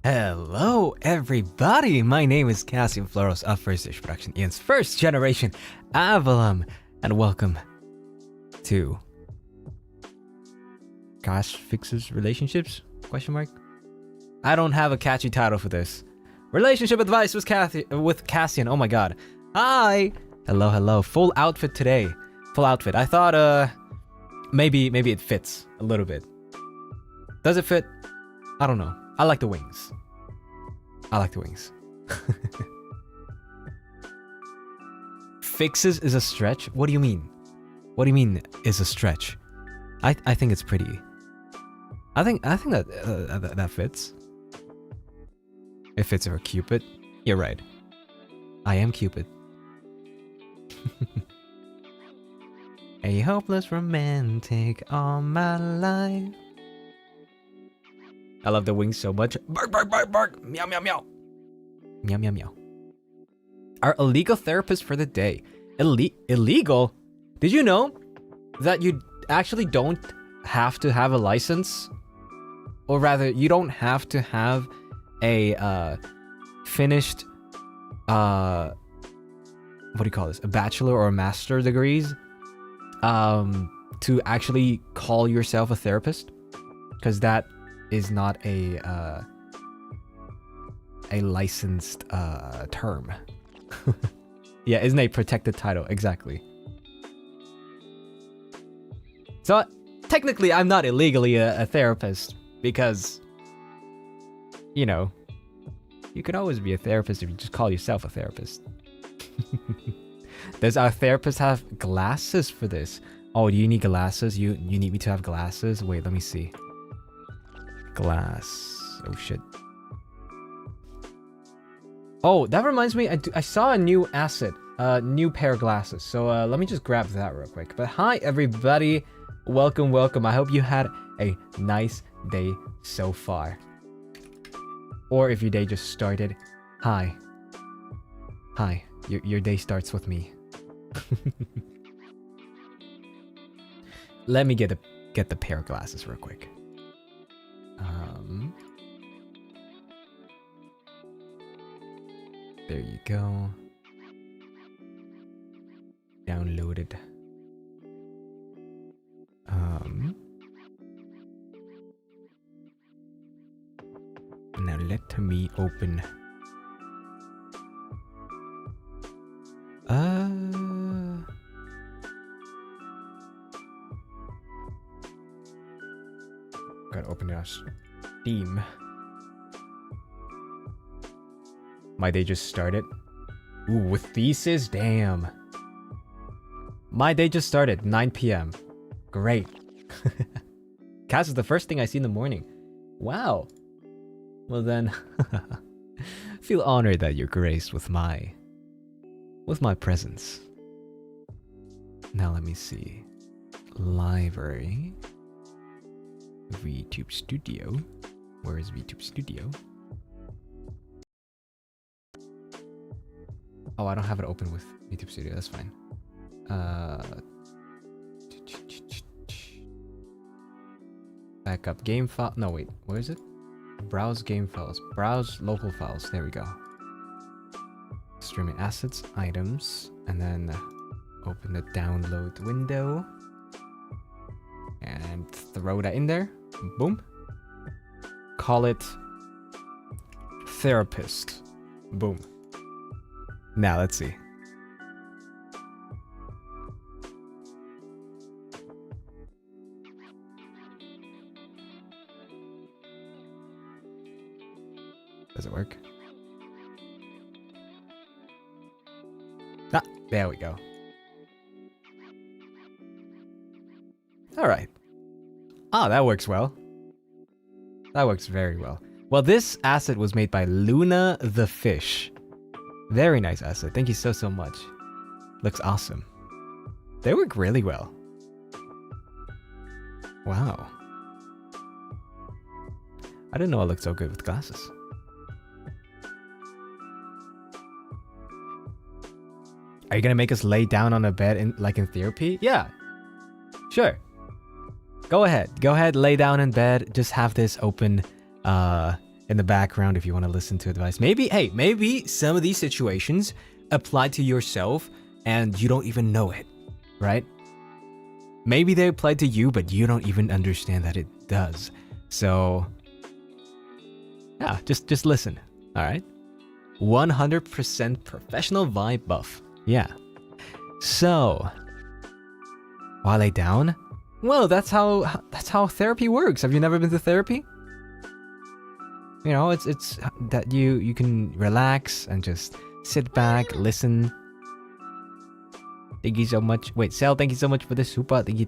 Hello everybody, my name is Cassian Floros of First Dish Production, Ian's first generation Avallum, and welcome to Cash Fixes Relationships? Question mark? I don't have a catchy title for this. Relationship advice with Cassian, oh my god. Hi! Hello, full outfit today. Full outfit. I thought maybe it fits a little bit. Does it fit? I don't know. I like the wings. Fixes is a stretch? What do you mean? What do you mean is a stretch? I think it's pretty. I think that that fits. It fits for Cupid. You're right. I am Cupid. A hopeless romantic all my life. I love the wings so much. Bark, bark, bark, bark. Meow, meow, meow. Meow, meow, meow. Our illegal therapist for the day. Illegal? Did you know that you actually don't have to have a license? Or rather, you don't have to have a finished, what do you call this? A bachelor or a master degrees to actually call yourself a therapist? Because that is not a licensed term. Yeah, isn't a protected title, exactly. So technically I'm not illegally a therapist because, you know, you can always be a therapist if you just call yourself a therapist. Does our therapist have glasses for this? Oh, do you need glasses? You need me to have glasses? Wait, let me see. Glass. Oh shit. Oh, that reminds me, I saw a new asset, new pair of glasses. So let me just grab that real quick. But hi everybody, welcome. I hope you had a nice day so far. Or if your day just started, hi. Your day starts with me. Let me get the pair of glasses real quick. There you go. Downloaded. Now let me open. Gotta open our Steam. My day just started. Ooh, with thesis? Damn. My day just started, 9 p.m. Great. Cass is the first thing I see in the morning. Wow. Well then, feel honored that you're graced with my presence. Now let me see. Library. VTube Studio. Where is VTube Studio? Oh, I don't have it open with VTube Studio. That's fine. Backup game file. No, wait. Where is it? Browse game files. Browse local files. There we go. Streaming assets, items, and then open the download window and throw that in there. Boom. Call it therapist. Boom. Now let's see. Does it work? Ah, there we go. All right. Ah, that works well. That works very well. Well, this asset was made by Luna the Fish. Very nice asset. Thank you so much. Looks awesome. They work really well. Wow. I didn't know it looked so good with glasses. Are you gonna make us lay down on a bed like in therapy? Yeah. Sure. Go ahead, lay down in bed. Just have this open in the background if you want to listen to advice. Maybe some of these situations apply to yourself and you don't even know it, right? Maybe they apply to you, but you don't even understand that it does. So, yeah, just listen, all right? 100% professional vibe buff. Yeah. So, why lay down? Well, that's how therapy works. Have you never been to therapy? You know, it's that you can relax and just sit back, listen. Thank you so much. Wait, Sal, thank you so much for the super. Thank you.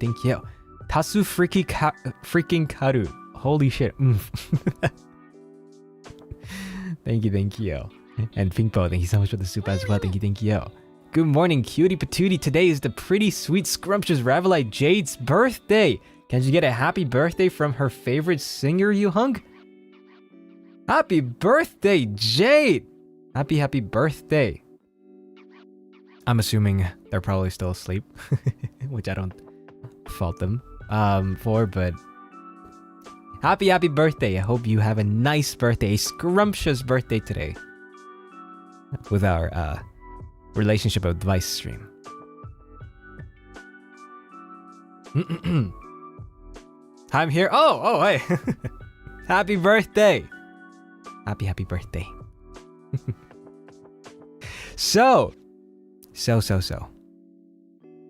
Tasu freaking karu. Holy shit. Thank you. And Pinkpo, thank you so much for the super as well. Thank you. Good morning, cutie patootie. Today is the pretty sweet scrumptious Ravelite Jade's birthday. Can she get a happy birthday from her favorite singer, you hunk? Happy birthday, Jade! Happy birthday. I'm assuming they're probably still asleep, which I don't fault them for, but happy birthday. I hope you have a nice birthday, a scrumptious birthday today with our relationship advice stream. I'm here. Oh, hey. Happy birthday. Happy birthday. So.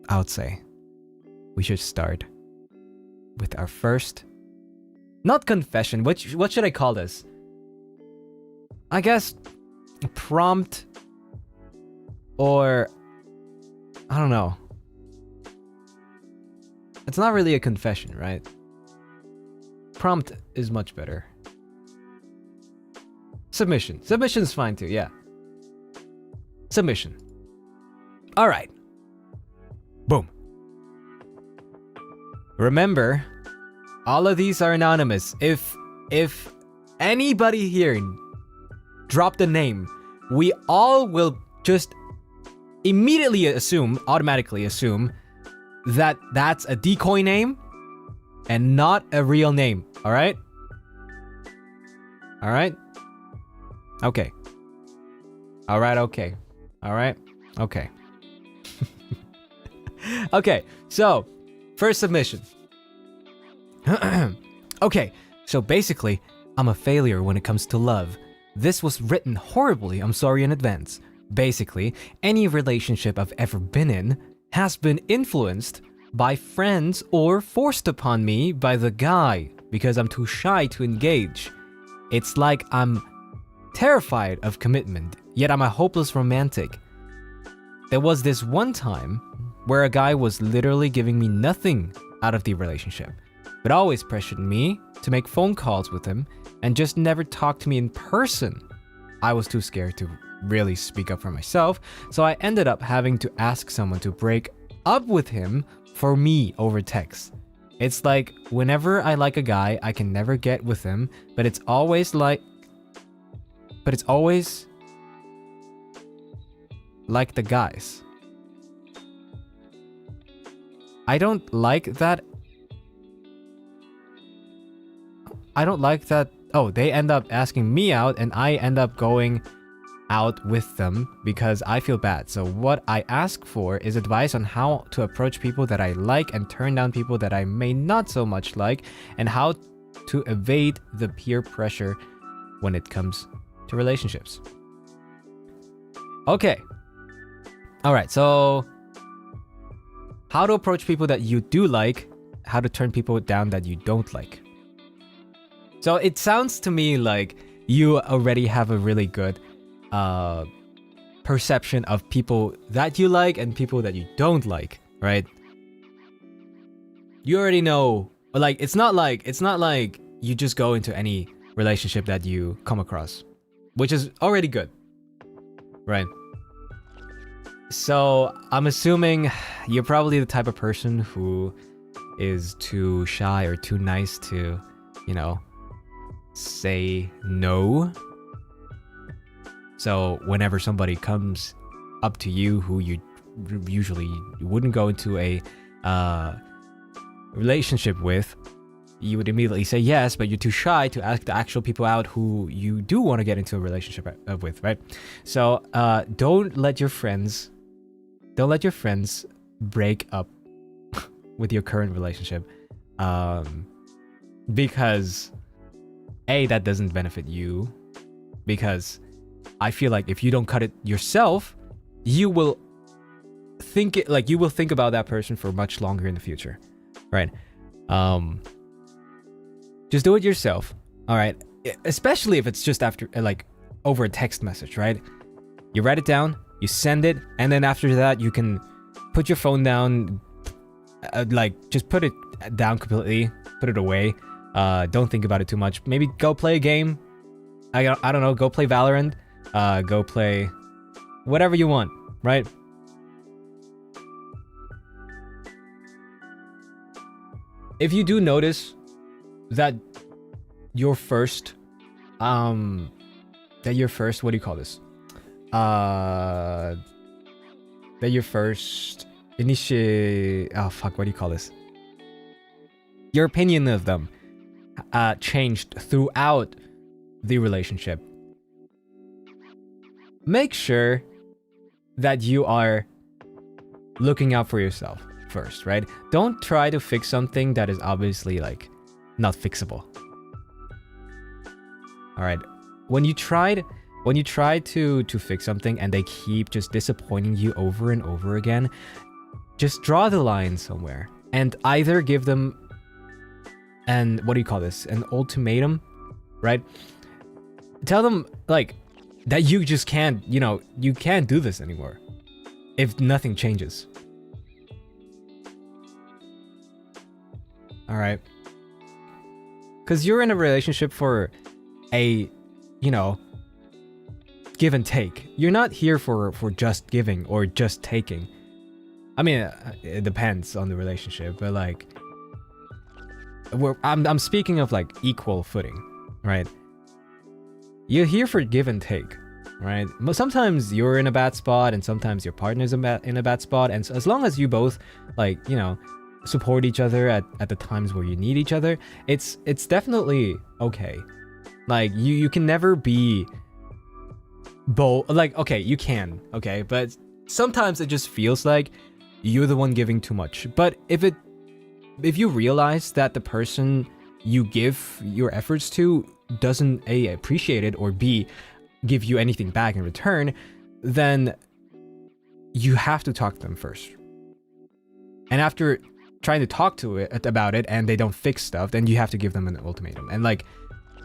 I would say we should start with our first, not confession, what should I call this? I guess prompt, or I don't know. It's not really a confession, right? Prompt is much better. Submission. Submission is fine too, yeah. Submission. All right. Boom. Remember, all of these are anonymous. If anybody here dropped a name, we all will just immediately automatically assume that that's a decoy name and not a real name. All right? All right? Okay. All right, okay. All right? Okay. Okay, so first submission. Okay, so basically, I'm a failure when it comes to love. This was written horribly, I'm sorry in advance. Basically, any relationship I've ever been in has been influenced by friends or forced upon me by the guy because I'm too shy to engage. It's like I'm terrified of commitment, yet I'm a hopeless romantic. There was this one time where a guy was literally giving me nothing out of the relationship, but always pressured me to make phone calls with him and just never talk to me in person. I was too scared to really speak up for myself, so I ended up having to ask someone to break up with him for me over text. It's like whenever I like a guy, I can never get with him, but it's always like the guys. I don't like that. Oh, they end up asking me out and I end up going out with them because I feel bad. So what I ask for is advice on how to approach people that I like and turn down people that I may not so much like, and how to evade the peer pressure when it comes to relationships. Okay. All right, so how to approach people that you do like, how to turn people down that you don't like. So it sounds to me like you already have a really good perception of people that you like and people that you don't like, right? You already know, like it's not like you just go into any relationship that you come across, which is already good, right? So I'm assuming you're probably the type of person who is too shy or too nice to, say no. So whenever somebody comes up to you who you usually wouldn't go into a relationship with, you would immediately say yes, but you're too shy to ask the actual people out who you do want to get into a relationship with, right? So don't let your friends break up with your current relationship, because that doesn't benefit you, because I feel like if you don't cut it yourself, you will think about that person for much longer in the future, right? Just do it yourself, all right? Especially if it's just after, like, over a text message, right? You write it down, you send it, and then after that, you can put your phone down, just put it down completely, put it away. Don't think about it too much. Maybe go play a game. I don't know, go play Valorant, go play whatever you want, right? If you do notice that your first, what do you call this? That your first what do you call this? Your opinion of them changed throughout the relationship. Make sure that you are looking out for yourself first, right? Don't try to fix something that is obviously, like, not fixable. All right. When you try to fix something and they keep just disappointing you over and over again, just draw the line somewhere and either give them an ultimatum, right? Tell them, like, that you just can't, you can't do this anymore if nothing changes. All right. Because you're in a relationship for a, give and take. You're not here for just giving or just taking. I mean, it depends on the relationship, but, like, I'm speaking of, like, equal footing, right? You're here for give and take, right? Sometimes you're in a bad spot and sometimes your partner's in a bad spot, and so as long as you both, like, support each other at the times where you need each other, it's definitely okay. Like, you can never be both. Like, okay, you can, okay, but sometimes it just feels like you're the one giving too much. But if you realize that the person you give your efforts to doesn't A, appreciate it, or B, give you anything back in return, then you have to talk to them first. And after trying to talk about it and they don't fix stuff, then you have to give them an ultimatum. And, like,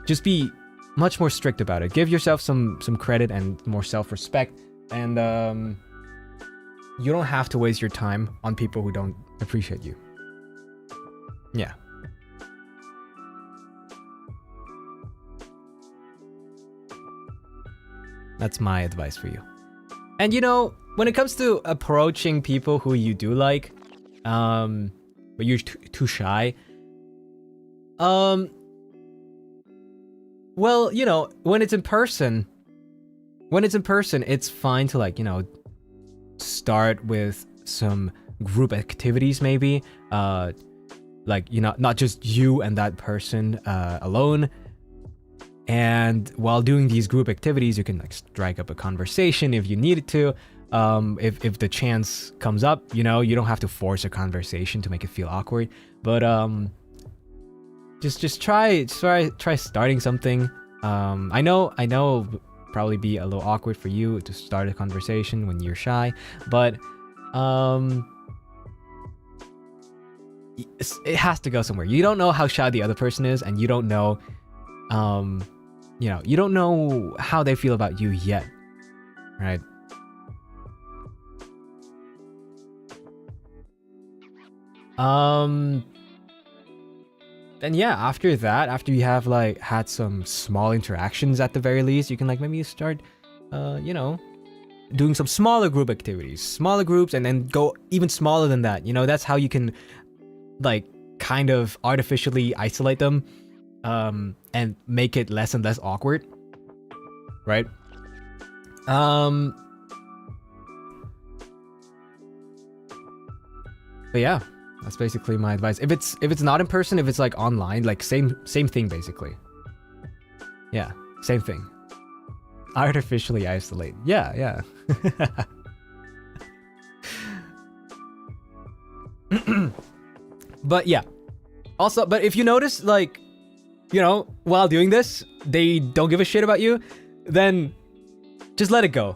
just be much more strict about it. Give yourself some credit and more self-respect. And you don't have to waste your time on people who don't appreciate you. Yeah. That's my advice for you. And, when it comes to approaching people who you do like, but you're too shy, well, when it's in person, it's fine to, like, start with some group activities, maybe, like, not just you and that person alone. And while doing these group activities, you can, like, strike up a conversation if you needed to. If the chance comes up, you don't have to force a conversation to make it feel awkward. But just try starting something. I know probably be a little awkward for you to start a conversation when you're shy, but it has to go somewhere. You don't know how shy the other person is, and you don't know you don't know how they feel about you yet, right? Then yeah, after you have, like, had some small interactions at the very least, you can, like, maybe start doing some smaller group activities, smaller groups, and then go even smaller than that. That's how you can, like, kind of artificially isolate them, and make it less and less awkward, right? But yeah, That's basically my advice. If it's not in person, if it's like online, like same thing basically. Yeah, same thing. Artificially isolate. Yeah. But yeah. Also, but if you notice, like, you know, while doing this, they don't give a shit about you, then just let it go.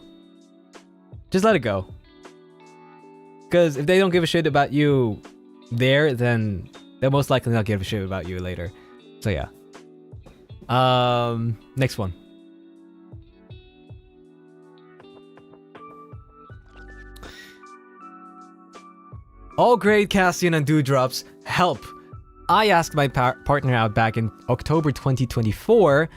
Just let it go. Because if they don't give a shit about you there, then they'll most likely not give a shit about you later. So yeah. Next one. All great Cassian and Dewdrops, help! I asked my partner out back in October 2024,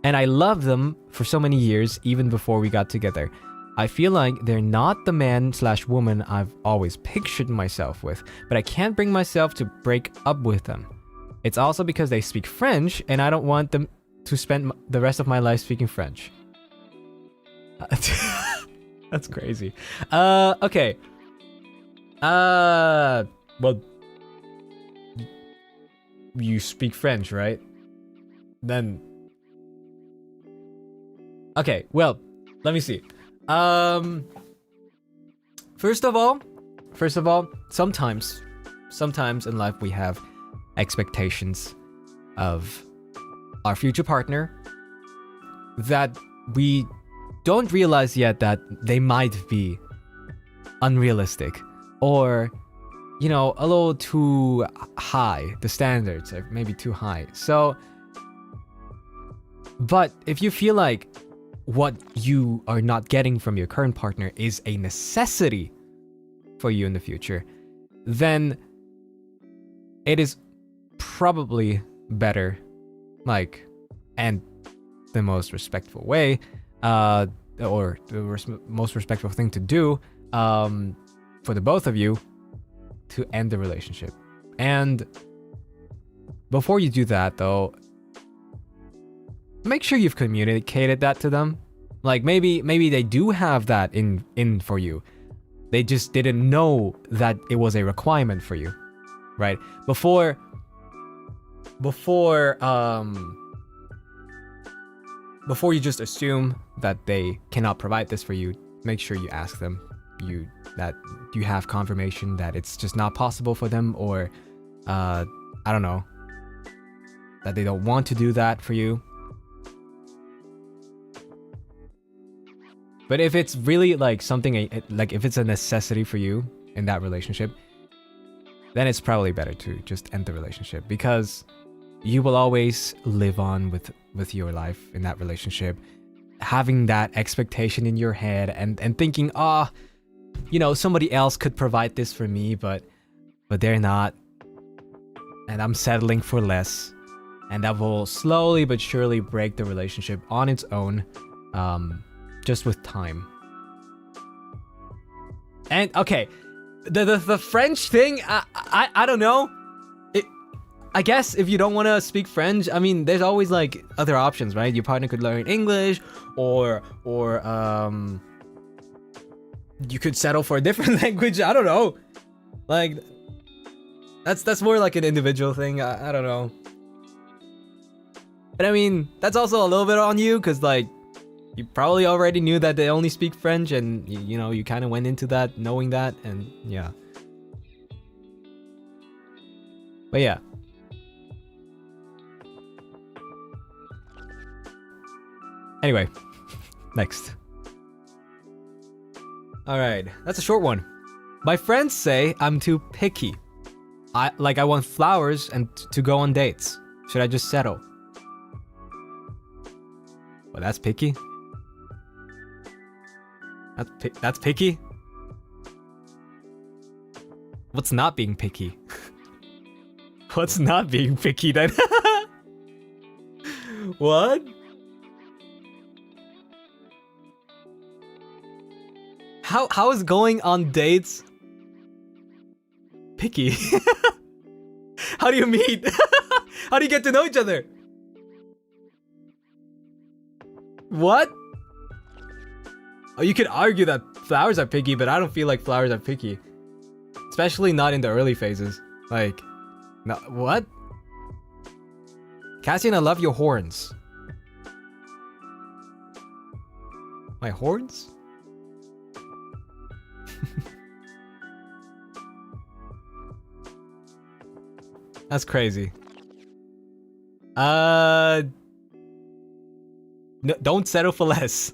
and I loved them for so many years, even before we got together. I feel like they're not the man/woman I've always pictured myself with, but I can't bring myself to break up with them. It's also because they speak French, and I don't want them to spend the rest of my life speaking French. That's crazy. Okay. Well, you speak French, right? Then, okay, well, let me see. First of all, sometimes in life we have expectations of our future partner that we don't realize yet that they might be unrealistic. Or, you know, a little too high. The standards are maybe too high. So, but if you feel like what you are not getting from your current partner is a necessity for you in the future, then it is probably better, like, and the most respectful way, or the most respectful thing to do, for the both of you, to end the relationship. And before you do that, though, make sure you've communicated that to them. Like, maybe they do have that in for you. They just didn't know that it was a requirement for you, right? Before you just assume that they cannot provide this for you, make sure you ask them that you have confirmation that it's just not possible for them, or I don't know, that they don't want to do that for you. But if it's really like something, like if it's a necessity for you in that relationship, then it's probably better to just end the relationship, because you will always live on with your life in that relationship, having that expectation in your head and thinking, you know, somebody else could provide this for me, but they're not, and I'm settling for less, and that will slowly but surely break the relationship on its own, just with time. And okay, the French thing, I don't know. I guess if you don't want to speak French, I mean, there's always like other options, right? Your partner could learn English, or you could settle for a different language. I don't know. Like, that's more like an individual thing. I don't know. But I mean, that's also a little bit on you, because like, you probably already knew that they only speak French, and you know, you kind of went into that knowing that, and yeah. But yeah. Anyway, next. Alright, that's a short one. My friends say I'm too picky. I want flowers and to go on dates. Should I just settle? Well, that's picky. That's picky? What's not being picky? What's not being picky then? What? How is going on dates picky? How do you meet? How do you get to know each other? What? Oh, you could argue that flowers are picky, but I don't feel like flowers are picky. Especially not in the early phases. Like, no, what? Cassian, I love your horns. My horns? That's crazy. No, don't settle for less.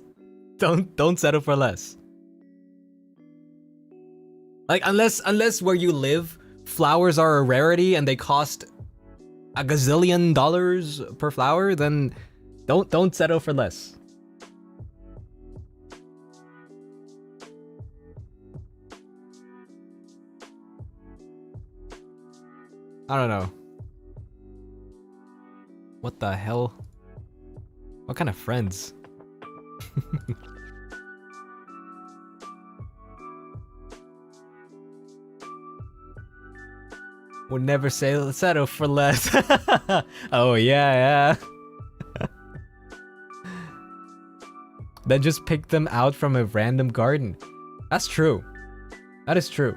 Don't settle for less. Like, unless where you live, flowers are a rarity and they cost a gazillion dollars per flower, then don't settle for less. I don't know. What the hell? What kind of friends? Would never say settle for less. Oh yeah. Then just pick them out from a random garden. That's true. That is true.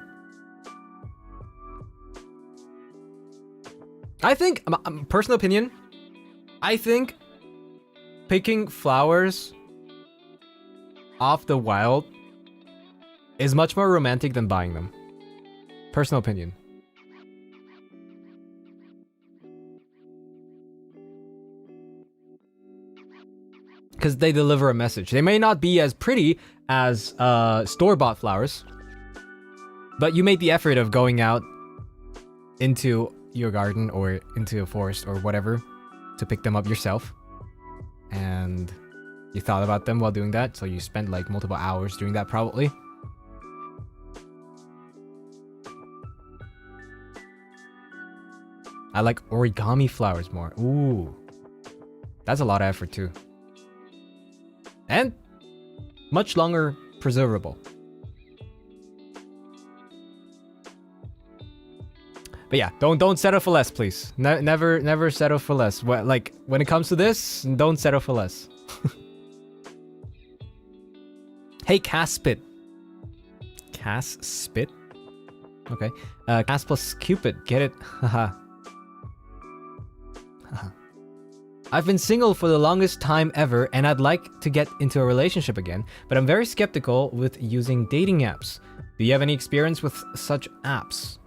I think, personal opinion, I think picking flowers off the wild is much more romantic than buying them. Personal opinion. Because they deliver a message. They may not be as pretty as store-bought flowers, but you made the effort of going out into your garden or into a forest or whatever to pick them up yourself, and you thought about them while doing that, so you spent like multiple hours doing that probably. I like origami flowers more. Ooh, that's a lot of effort too, and much longer preservable. But yeah, don't settle for less, please. Never settle for less. Like, when it comes to this, don't settle for less. Hey, Caspit. Caspit? Okay. Cas plus Cupid. Get it? Haha. I've been single for the longest time ever, and I'd like to get into a relationship again, but I'm very skeptical with using dating apps. Do you have any experience with such apps?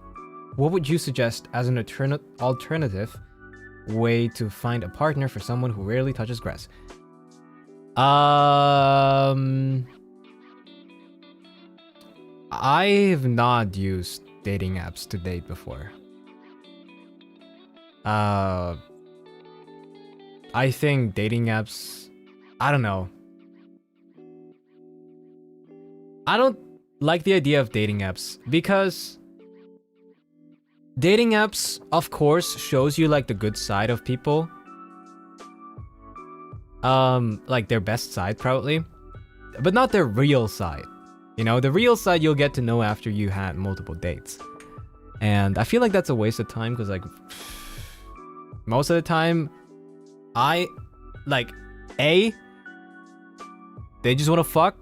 What would you suggest as an alternative way to find a partner for someone who rarely touches grass? I've not used dating apps to date before. I think dating apps, I don't know. I don't like the idea of dating apps because dating apps, of course, shows you like the good side of people. Like their best side probably, but not their real side. You know, the real side you'll get to know after you had multiple dates. And I feel like that's a waste of time because like most of the time I like A, they just want to fuck,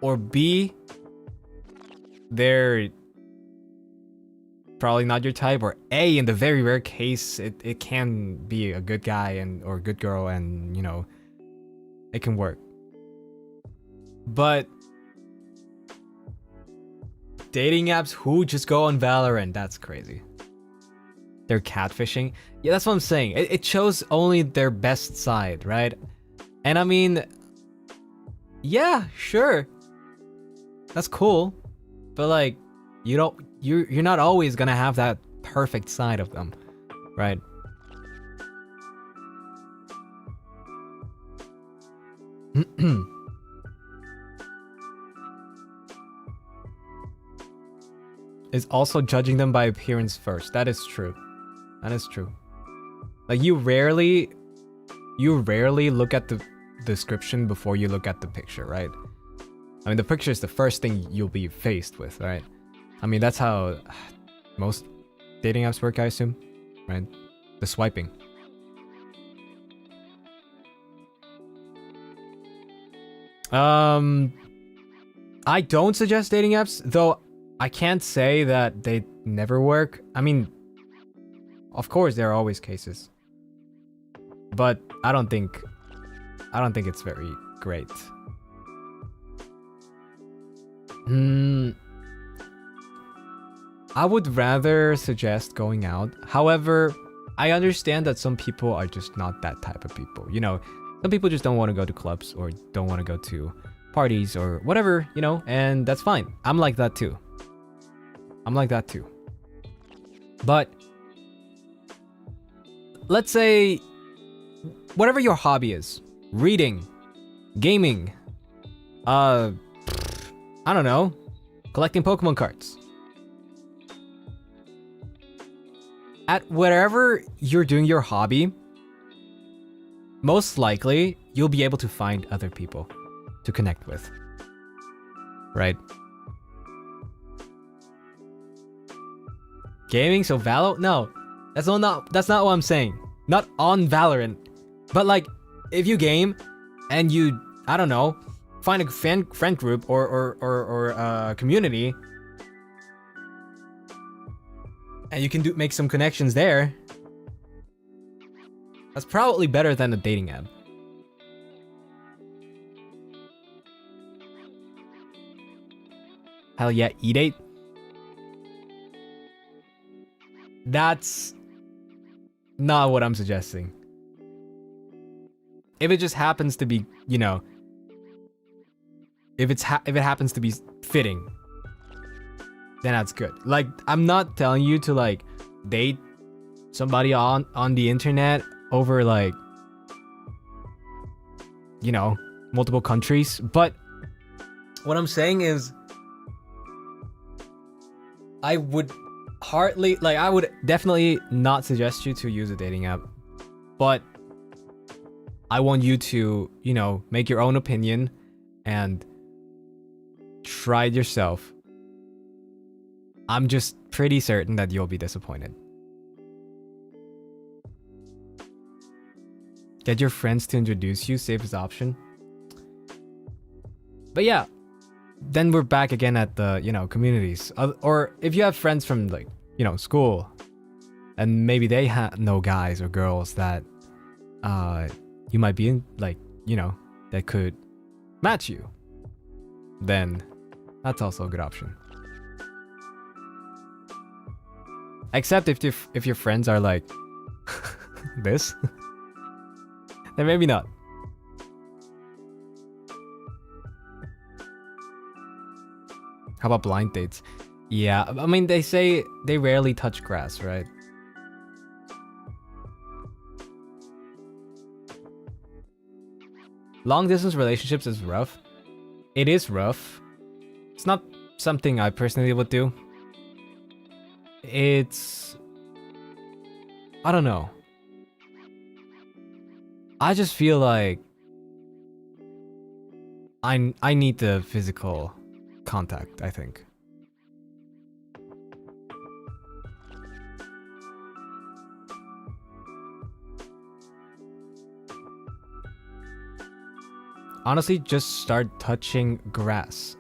or B, they're probably not your type, or A, in the very rare case it can be a good guy and or a good girl, and you know, it can work. But dating apps who just go on Valorant, that's crazy. They're catfishing. Yeah, that's what I'm saying. It shows only their best side, right? And I mean, yeah, sure, that's cool, but like, you're not always gonna have that perfect side of them, right? Is also judging them by appearance first. That is true. That is true. Like you rarely look at the description before you look at the picture, right? I mean, the picture is the first thing you'll be faced with, right? I mean, that's how most dating apps work, I assume, right? The swiping. I don't suggest dating apps, though I can't say that they never work. I mean, Of course, there are always cases, but I don't think it's very great. I would rather suggest going out. However, I understand that some people are just not that type of people. You know, some people just don't want to go to clubs or don't want to go to parties or whatever, you know, and that's fine. I'm like that too. But let's say whatever your hobby is, reading, gaming, I don't know, collecting Pokemon cards. At whatever you're doing your hobby, most likely you'll be able to find other people to connect with, right? Gaming, so Valo? No, that's not what I'm saying. Not on Valorant, but like if you game and you, I don't know, find a friend group or community, and you can make some connections there. That's probably better than a dating app. Hell yeah, E-date? That's not what I'm suggesting. If it just happens to be, you know, if it happens to be fitting, then that's good. Like, I'm not telling you to like date somebody on the internet over like, you know, multiple countries, but what I'm saying is I would definitely not suggest you to use a dating app, but I want you to, you know, make your own opinion and try it yourself. I'm just pretty certain that you'll be disappointed. Get your friends to introduce you, safest option. But yeah, then we're back again at the, you know, communities. Or if you have friends from like, you know, school, and maybe they know guys or girls that you might be in, like, you know, that could match you, then that's also a good option. Except if your friends are like this, then maybe not. How about blind dates? Yeah, I mean, they say they rarely touch grass, right? Long distance relationships is rough. It is rough. It's not something I personally would do. It's, I don't know. I just feel like I need the physical contact, I think. Honestly, just start touching grass.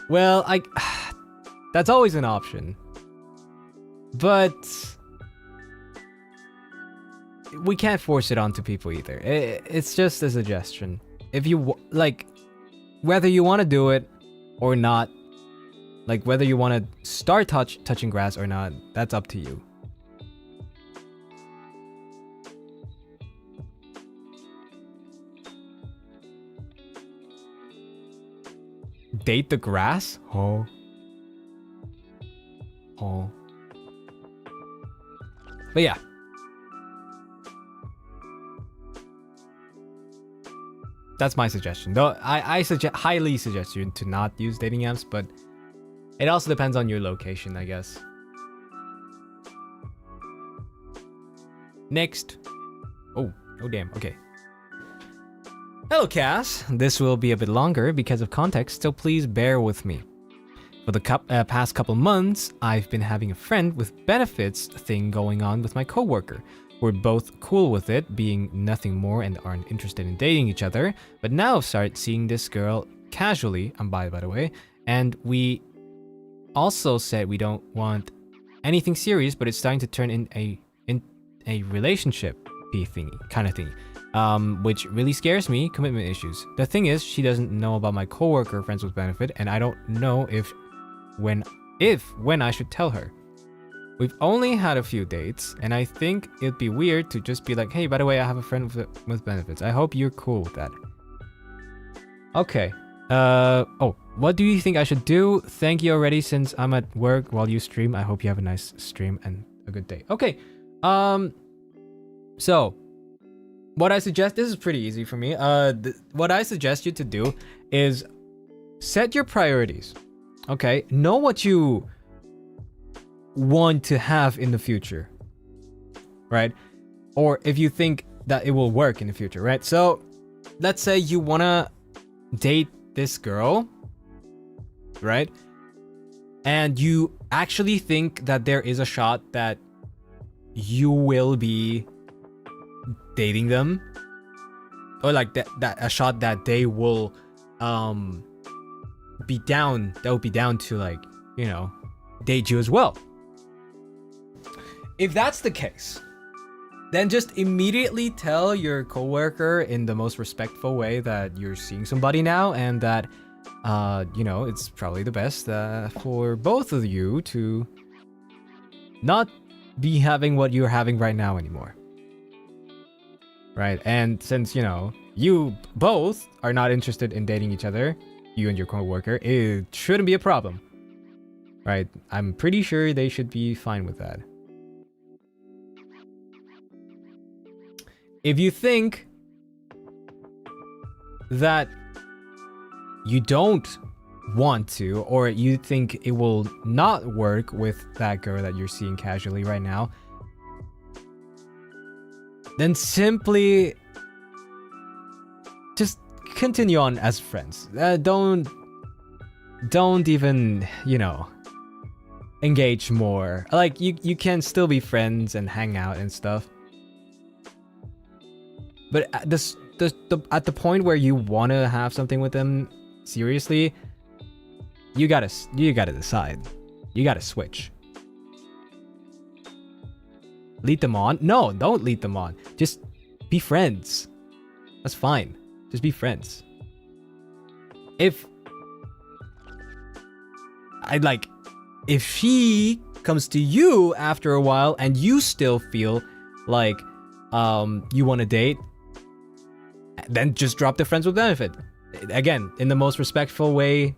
Well, that's always an option. But we can't force it onto people either. It's just a suggestion. If you like, whether you want to do it or not, like whether you want to start touching grass or not, that's up to you. Date the grass? Oh. But yeah. That's my suggestion. Though I highly suggest you to not use dating apps, but it also depends on your location, I guess. Next. Oh damn. Okay. Hello, Cass. This will be a bit longer because of context, so please bear with me. For the past couple months, I've been having a friend with benefits thing going on with my coworker. We're both cool with it, being nothing more and aren't interested in dating each other, but now I've started seeing this girl casually, I'm bi by the way, and we also said we don't want anything serious, but it's starting to turn in a relationship kind of thing. Which really scares me, commitment issues. The thing is, she doesn't know about my coworker friends with benefit, and I don't know when I should tell her. We've only had a few dates, and I think it'd be weird to just be like, hey, by the way, I have a friend with benefits. I hope you're cool with that. Okay. What do you think I should do? Thank you already since I'm at work while you stream. I hope you have a nice stream and a good day. Okay. So what I suggest, this is pretty easy for me. What I suggest you to do is set your priorities. Okay? Know what you want to have in the future. Right? Or if you think that it will work in the future, right? So let's say you want to date this girl, right? And you actually think that there is a shot that you will be dating them, or like that a shot that they will be down to, like, you know, date you as well. If that's the case, then just immediately tell your coworker in the most respectful way that you're seeing somebody now, and that you know, it's probably the best for both of you to not be having what you're having right now anymore. Right? And since, you know, you both are not interested in dating each other, you and your coworker, it shouldn't be a problem. Right? I'm pretty sure they should be fine with that. If you think that you don't want to, or you think it will not work with that girl that you're seeing casually right now, then simply just continue on as friends. Don't even, you know, engage more. Like, you can still be friends and hang out and stuff. But at the point where you want to have something with them seriously, you gotta decide. You gotta switch. Lead them on? No, don't lead them on. Just be friends. That's fine. Just be friends. If she comes to you after a while and you still feel like you want to date, then just drop the friends with benefit. Again, in the most respectful way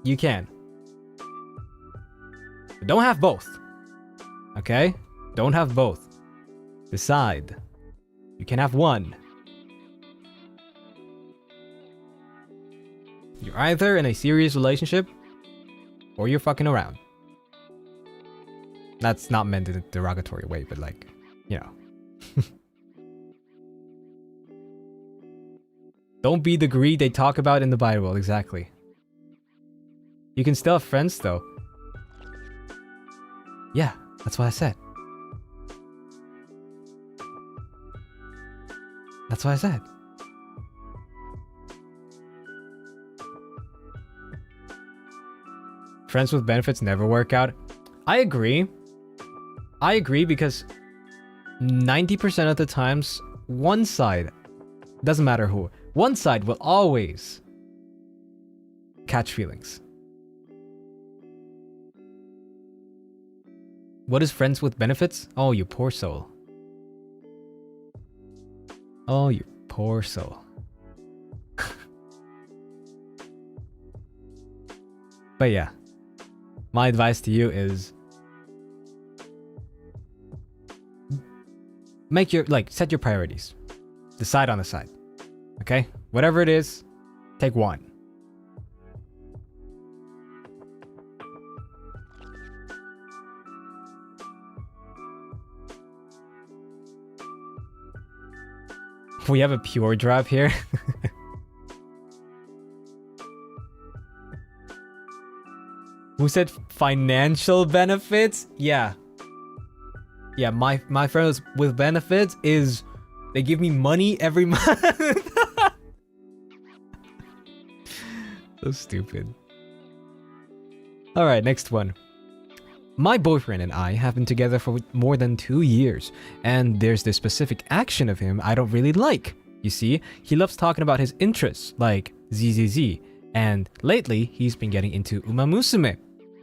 you can. But don't have both. Okay? Don't have both. Decide. You can have one. You're either in a serious relationship or you're fucking around. That's not meant in a derogatory way, but, like, you know. Don't be the greed they talk about in the Bible, exactly. You can still have friends, though. Yeah, that's what I said. That's what I said. Friends with benefits never work out. I agree. I agree, because 90% of the times, one side, doesn't matter who, one side will always catch feelings. What is friends with benefits? Oh, you poor soul. Oh, you poor soul. But yeah, my advice to you is set your priorities. Decide on the side. Okay? Whatever it is, take one. We have a pure drop here. Who said financial benefits? Yeah. Yeah, my friends with benefits is they give me money every month. So stupid. Alright, next one. My boyfriend and I have been together for more than 2 years, and there's this specific action of him I don't really like. You see, he loves talking about his interests, like ZZZ, and lately he's been getting into Umamusume.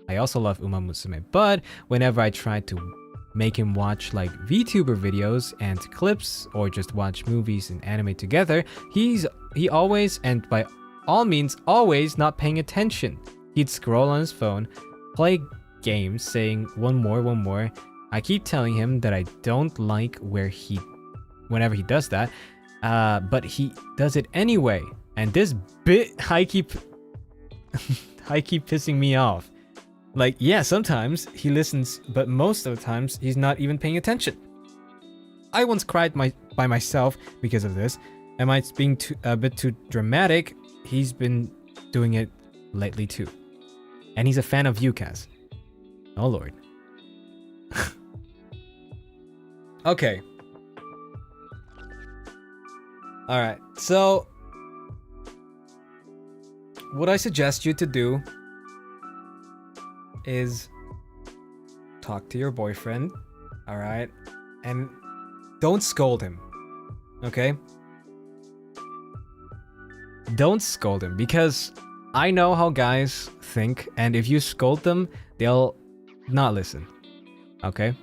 I also love Umamusume, but whenever I try to make him watch like VTuber videos and clips, or just watch movies and anime together, he always, and by all means always, not paying attention. He'd scroll on his phone, play games, saying one more. I keep telling him that I don't like whenever he does that, but he does it anyway, and this bit I keep pissing me off. Like, yeah, sometimes he listens, but most of the times he's not even paying attention. I once cried by myself because of this. Am I being a bit too dramatic? He's been doing it lately too, and he's a fan of you, Cass. Oh lord. Okay. Alright, so what I suggest you to do is talk to your boyfriend, alright? And don't scold him, okay? Don't scold him, because I know how guys think, and if you scold them, they'll not listen, okay?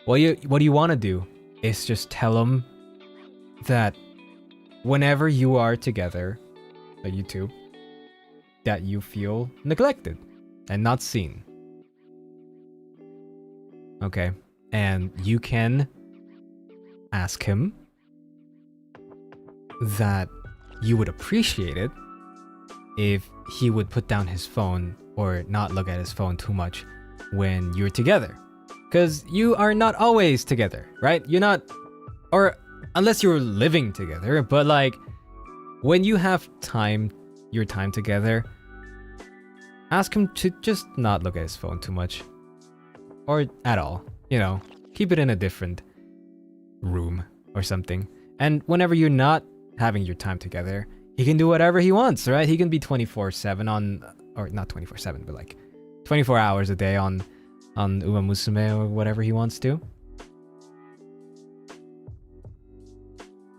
What you want to do is just tell them that whenever you are together, like you two, that you feel neglected and not seen. Okay? And you can ask him that you would appreciate it if he would put down his phone or not look at his phone too much when you're together. Because you are not always together, right? You're not, or unless you're living together, but like when you have your time together, ask him to just not look at his phone too much. Or at all, you know, keep it in a different room or something. And whenever you're not having your time together, he can do whatever he wants, right? He can be 24/7 on, or not 24/7, but like 24 hours a day on Umamusume or whatever he wants to.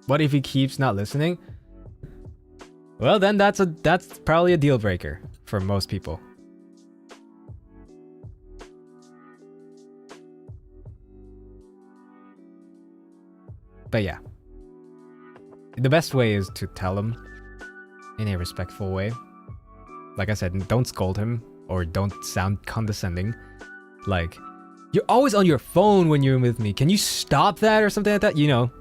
What if he keeps not listening? Well, then that's probably a deal breaker for most people. But yeah, the best way is to tell him in a respectful way. Like I said, don't scold him or don't sound condescending. Like, you're always on your phone when you're with me. Can you stop that or something like that? You know,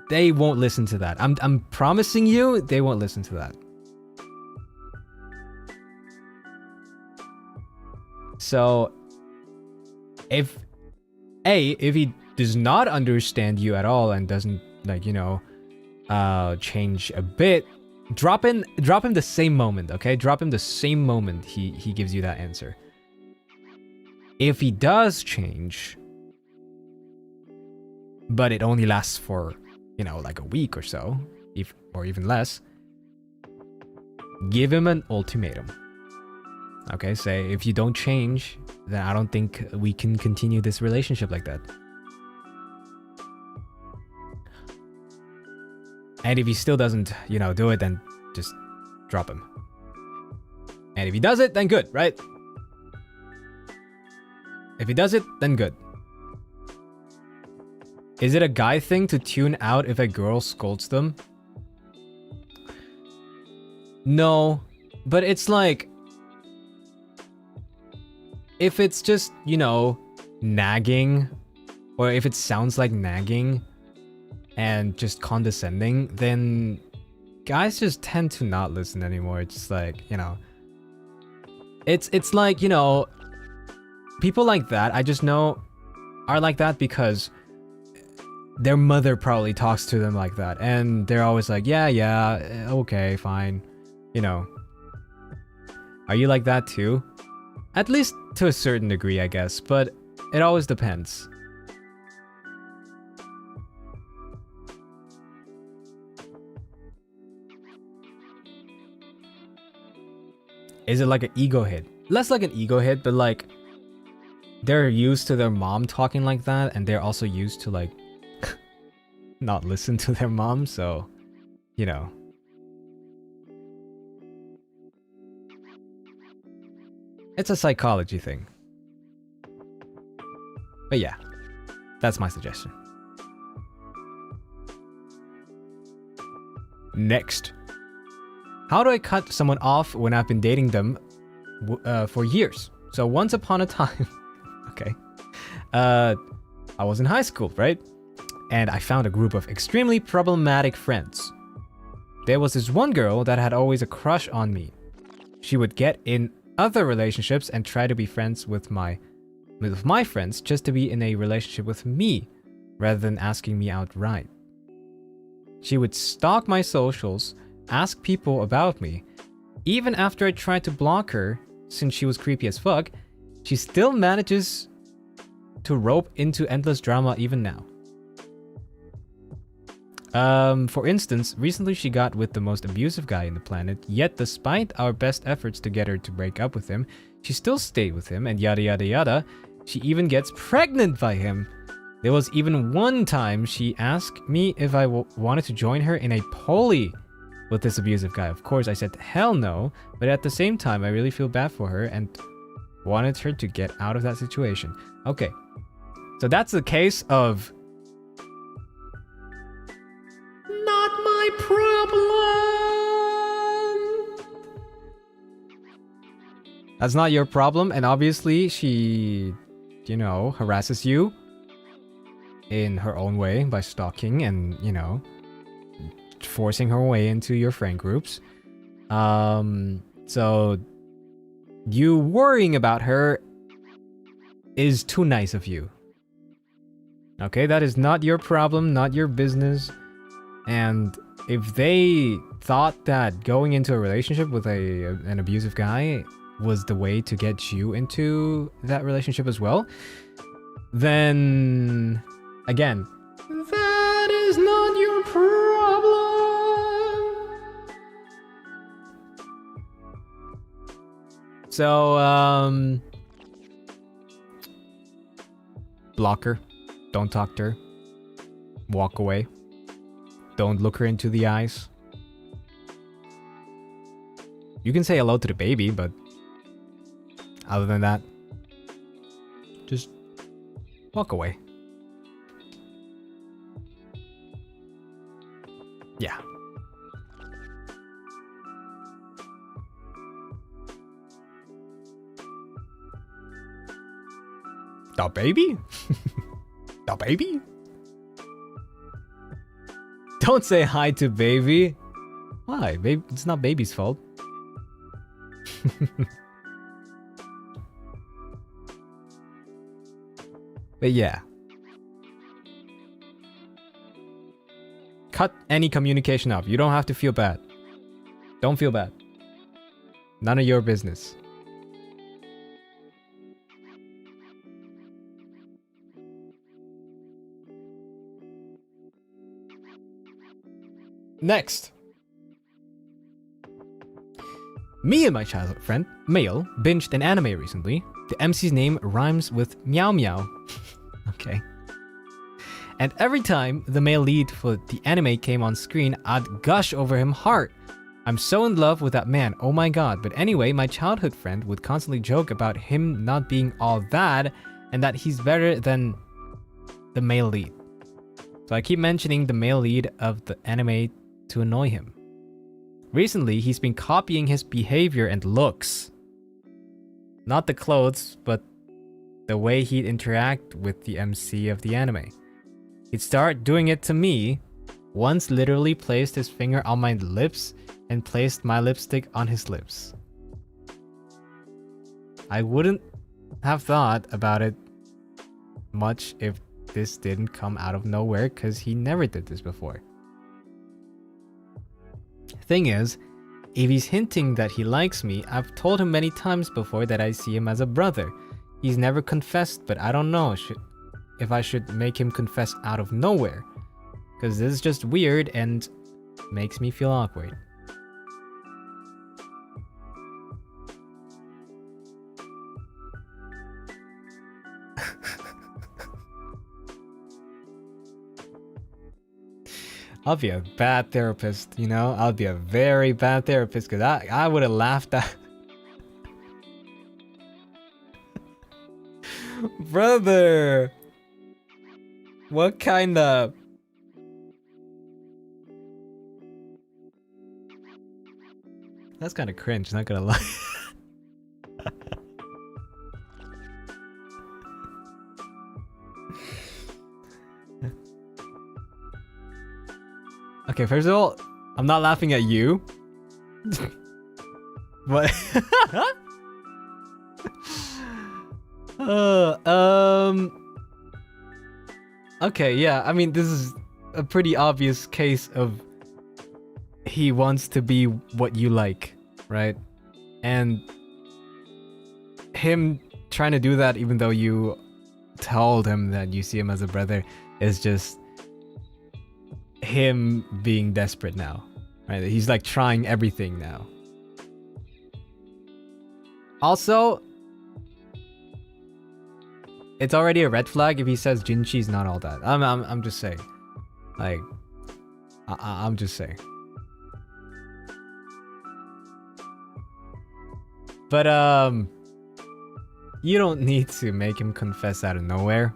they won't listen to that. I'm promising you, they won't listen to that. So, if he does not understand you at all and doesn't, like, you know, change a bit, drop him the same moment, okay? Drop him the same moment he gives you that answer. If he does change, but it only lasts for, you know, like a week or so, or even less, give him an ultimatum. Okay, say, if you don't change, then I don't think we can continue this relationship like that. And if he still doesn't, you know, do it, then just drop him. And if he does it, then good, right? If he does it, then good. Is it a guy thing to tune out if a girl scolds them? No, but it's like, if it's just, you know, nagging, or if it sounds like nagging and just condescending, then guys just tend to not listen anymore. It's just like, you know, it's like, you know, people like that, I just know, are like that because their mother probably talks to them like that, and they're always like, yeah, okay, fine, you know. Are you like that too? At least to a certain degree, I guess, but it always depends. Is it like an ego hit? Less like an ego hit, but like they're used to their mom talking like that, and they're also used to like not listen to their mom, so you know. It's a psychology thing. But yeah, that's my suggestion. Next. How do I cut someone off when I've been dating them for years? So once upon a time, okay, I was in high school, right? And I found a group of extremely problematic friends. There was this one girl that had always a crush on me. She would get in other relationships and try to be friends with my friends just to be in a relationship with me, rather than asking me outright. She would stalk my socials, ask people about me. Even after I tried to block her, since she was creepy as fuck, she still manages to rope into endless drama even now. For instance, recently she got with the most abusive guy in the planet, yet despite our best efforts to get her to break up with him, she still stayed with him and yada yada yada. She even gets pregnant by him. There was even one time she asked me if I wanted to join her in a poly with this abusive guy. Of course, I said hell no, but at the same time, I really feel bad for her and wanted her to get out of that situation. Okay, so that's the case of not my problem. That's not your problem, and obviously she, you know, harasses you in her own way by stalking and, you know, forcing her way into your friend groups. So you worrying about her is too nice of you. Okay, that is not your problem, not your business. And if they thought that going into a relationship with an abusive guy was the way to get you into that relationship as well, then again, that is not your problem. So, block her. Don't talk to her. Walk away. Don't look her into the eyes. You can say hello to the baby, but other than that, just walk away. Yeah. The baby? The baby? Don't say hi to baby. Why? Baby, it's not baby's fault. But yeah. Cut any communication off. You don't have to feel bad. Don't feel bad. None of your business. Next. Me and my childhood friend, Male, binged an anime recently. The MC's name rhymes with meow meow. Okay. And every time the male lead for the anime came on screen, I'd gush over him hard. I'm so in love with that man, oh my god. But anyway, my childhood friend would constantly joke about him not being all that, and that he's better than the male lead. So I keep mentioning the male lead of the anime to annoy him. Recently, he's been copying his behavior and looks. Not the clothes, but the way he'd interact with the MC of the anime. He'd start doing it to me, once literally placed his finger on my lips and placed my lipstick on his lips. I wouldn't have thought about it much if this didn't come out of nowhere, because he never did this before. Thing is, if he's hinting that he likes me, I've told him many times before that I see him as a brother. He's never confessed, but I don't know if I should make him confess out of nowhere, because this is just weird and makes me feel awkward. I'll be a bad therapist, you know? I'll be a very bad therapist because I would have laughed at... Brother! What kind of... That's kind of cringe, not gonna lie. Okay, first of all, I'm not laughing at you. But okay, yeah, I mean, this is a pretty obvious case of he wants to be what you like, right? And him trying to do that even though you told him that you see him as a brother is just him being desperate now, right? He's like trying everything now. Also, it's already a red flag if he says Jinchi's not all that. I'm just saying, like, I'm just saying. But you don't need to make him confess out of nowhere.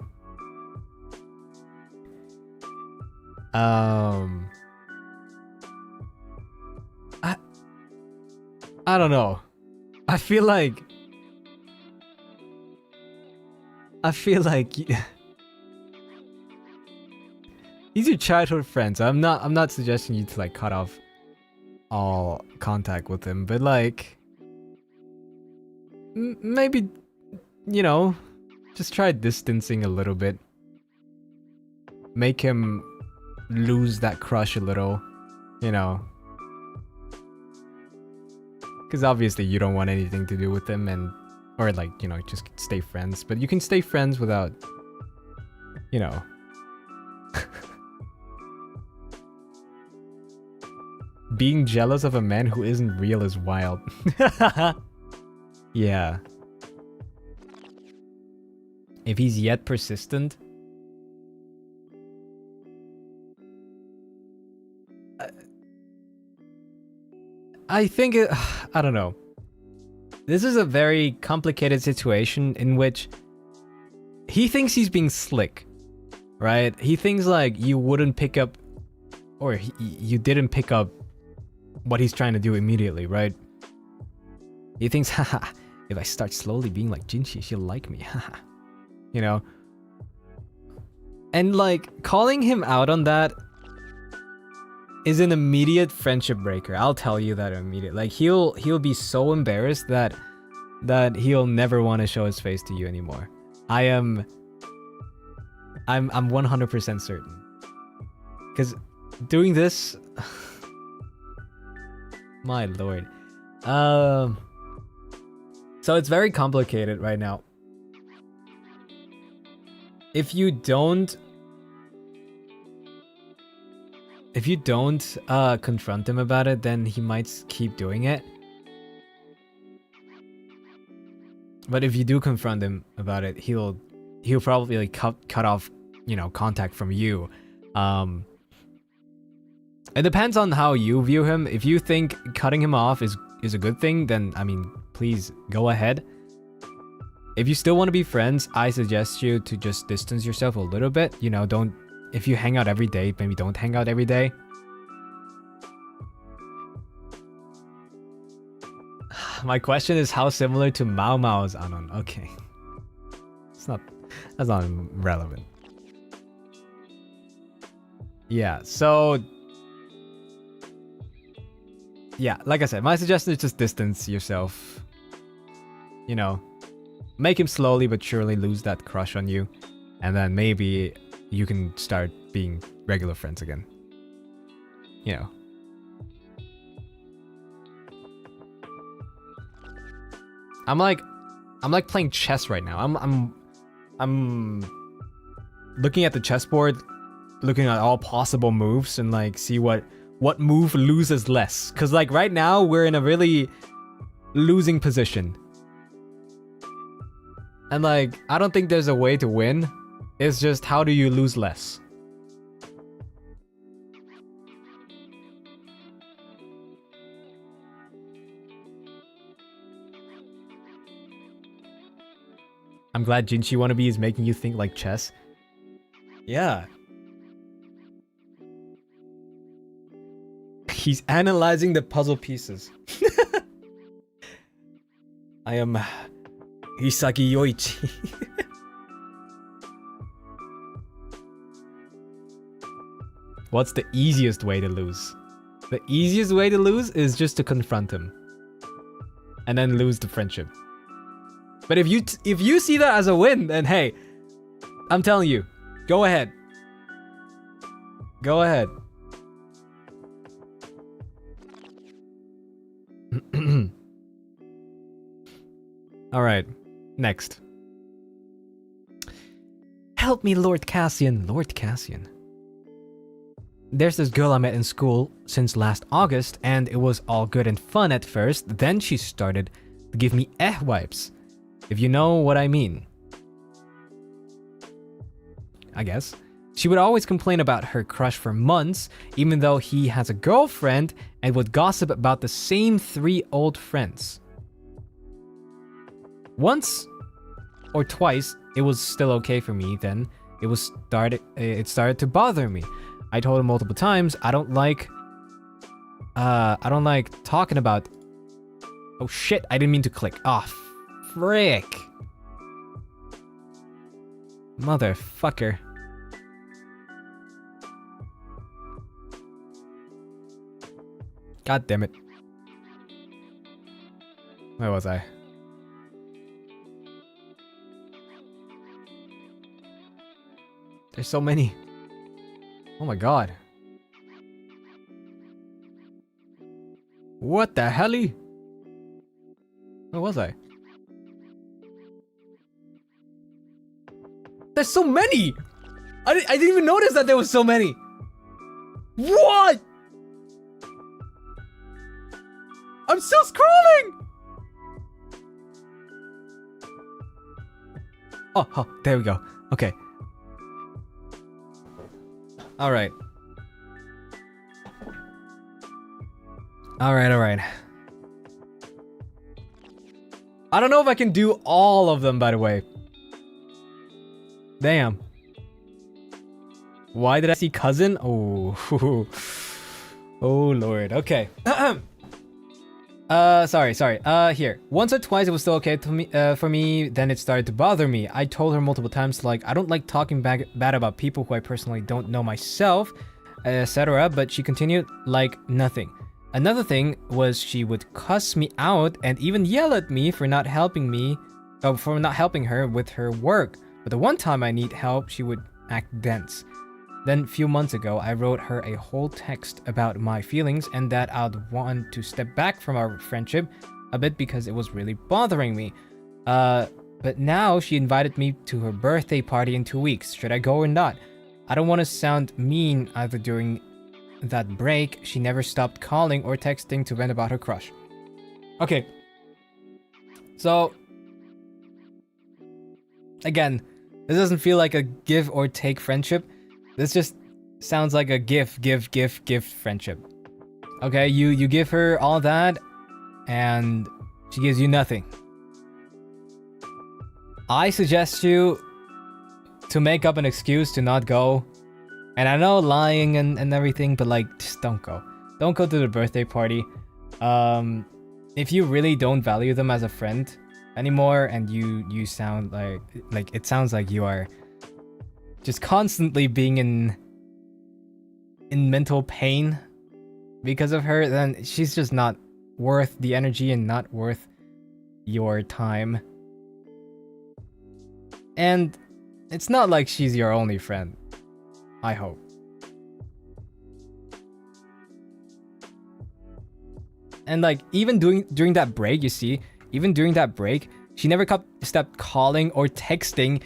I don't know. I feel like these are childhood friends. I'm not suggesting you to like cut off all contact with him, but like maybe, you know, just try distancing a little bit. Make him lose that crush a little, you know. Because obviously you don't want anything to do with him, and or like, you know, just stay friends. But you can stay friends without, you know. Being jealous of a man who isn't real is wild. Yeah. If he's yet persistent, I think I don't know. This is a very complicated situation in which he thinks he's being slick, right? He thinks like you wouldn't pick up, or you didn't pick up what he's trying to do immediately, right? He thinks, haha, if I start slowly being like Jinchi, she'll like me, haha. You know? And like, calling him out on that is an immediate friendship breaker. I'll tell you that immediately. Like, he'll be so embarrassed that he'll never want to show his face to you anymore. I'm 100% certain. Because doing this, my lord. So it's very complicated right now. If you don't confront him about it, then he might keep doing it. But if you do confront him about it, he'll probably like cut off, you know, contact from you. It depends on how you view him. If you think cutting him off is a good thing, then I mean, please go ahead. If you still want to be friends, I suggest you to just distance yourself a little bit. You know, don't, if you hang out every day, maybe don't hang out every day. My question is how similar to Mao Mao's Anon. Okay. That's not relevant. Yeah, so yeah, like I said, my suggestion is just distance yourself. You know, make him slowly but surely lose that crush on you, and then maybe you can start being regular friends again. You know. I'm like playing chess right now. I'm looking at the chessboard, looking at all possible moves and like see what move loses less. Cause like right now we're in a really losing position. And like I don't think there's a way to win. It's just how do you lose less? I'm glad Jinchi Wannabe is making you think like chess. Yeah. He's analyzing the puzzle pieces. I am Hisagi Yoichi. What's the easiest way to lose? The easiest way to lose is just to confront him. And then lose the friendship. But if you see that as a win, then hey, I'm telling you, go ahead. Go ahead. Alright, next. Help me, Lord Cassian. Lord Cassian. There's this girl I met in school since last August, and it was all good and fun at first. Then she started to give me wipes. If you know what I mean. I guess. She would always complain about her crush for months, even though he has a girlfriend, and would gossip about the same 3 old friends. Once or twice, it was still okay for me. Then it started to bother me. I told him multiple times, I don't like talking about. Oh shit! I didn't mean to click. Ah, frick! Motherfucker! God damn it! Where was I? There's so many. Oh my god. What the helly? Where was I? There's so many! I didn't even notice that there was so many! What?! I'm still scrolling! Oh, there we go. Okay. Alright. Alright. I don't know if I can do all of them, by the way. Damn. Why did I see cousin? Oh. Oh, Lord. Okay. Sorry. Here. Once or twice it was still okay to me, for me, then it started to bother me. I told her multiple times, like, I don't like talking bad about people who I personally don't know myself, etc., but she continued like nothing. Another thing was she would cuss me out and even yell at me for not helping her with her work. But the one time I need help, she would act dense. Then a few months ago, I wrote her a whole text about my feelings and that I'd want to step back from our friendship a bit because it was really bothering me. But now she invited me to her birthday party in 2 weeks. Should I go or not? I don't want to sound mean either. During that break, she never stopped calling or texting to vent about her crush. Okay. So, again, this doesn't feel like a give or take friendship. This just sounds like a give friendship. Okay, you give her all that, and she gives you nothing. I suggest you to make up an excuse to not go. And I know lying and everything, but like, just don't go. Don't go to the birthday party. If you really don't value them as a friend anymore, and you sound like it sounds like you are just constantly being in mental pain because of her, then she's just not worth the energy and not worth your time. And it's not like she's your only friend. I hope. And like, even during that break, you see, even during that break, she never stopped calling or texting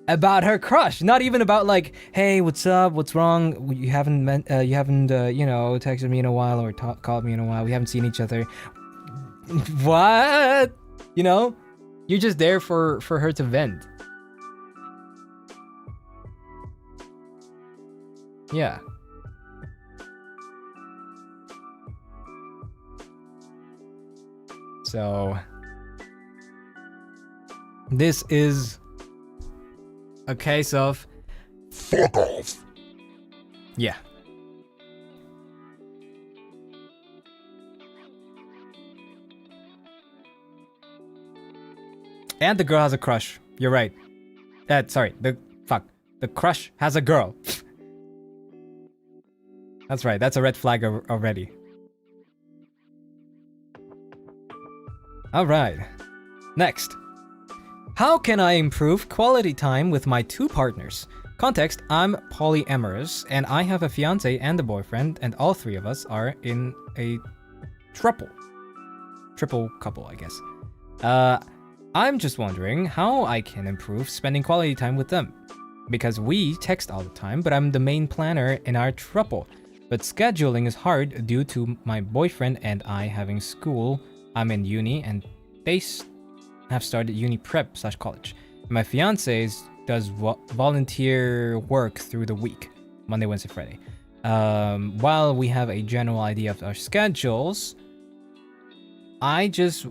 about her crush. Not even about like, hey, what's up? What's wrong? You haven't texted me in a while or called me in a while. We haven't seen each other. What? You know, you're just there for her to vent. Yeah. So This is a case of fuck off. Yeah. And the girl has a crush. You're right. Sorry. The crush has a girl. That's right. That's a red flag already. All right. Next. How can I improve quality time with my two partners? Context, I'm polyamorous, and I have a fiance and a boyfriend, and all three of us are in a triple couple, I guess. I'm just wondering how I can improve spending quality time with them. Because we text all the time, but I'm the main planner in our triple. But scheduling is hard due to my boyfriend and I having school. I'm in uni, and they have started uni prep / college. My fiance does volunteer work through the week, Monday, Wednesday, Friday. While we have a general idea of our schedules, I just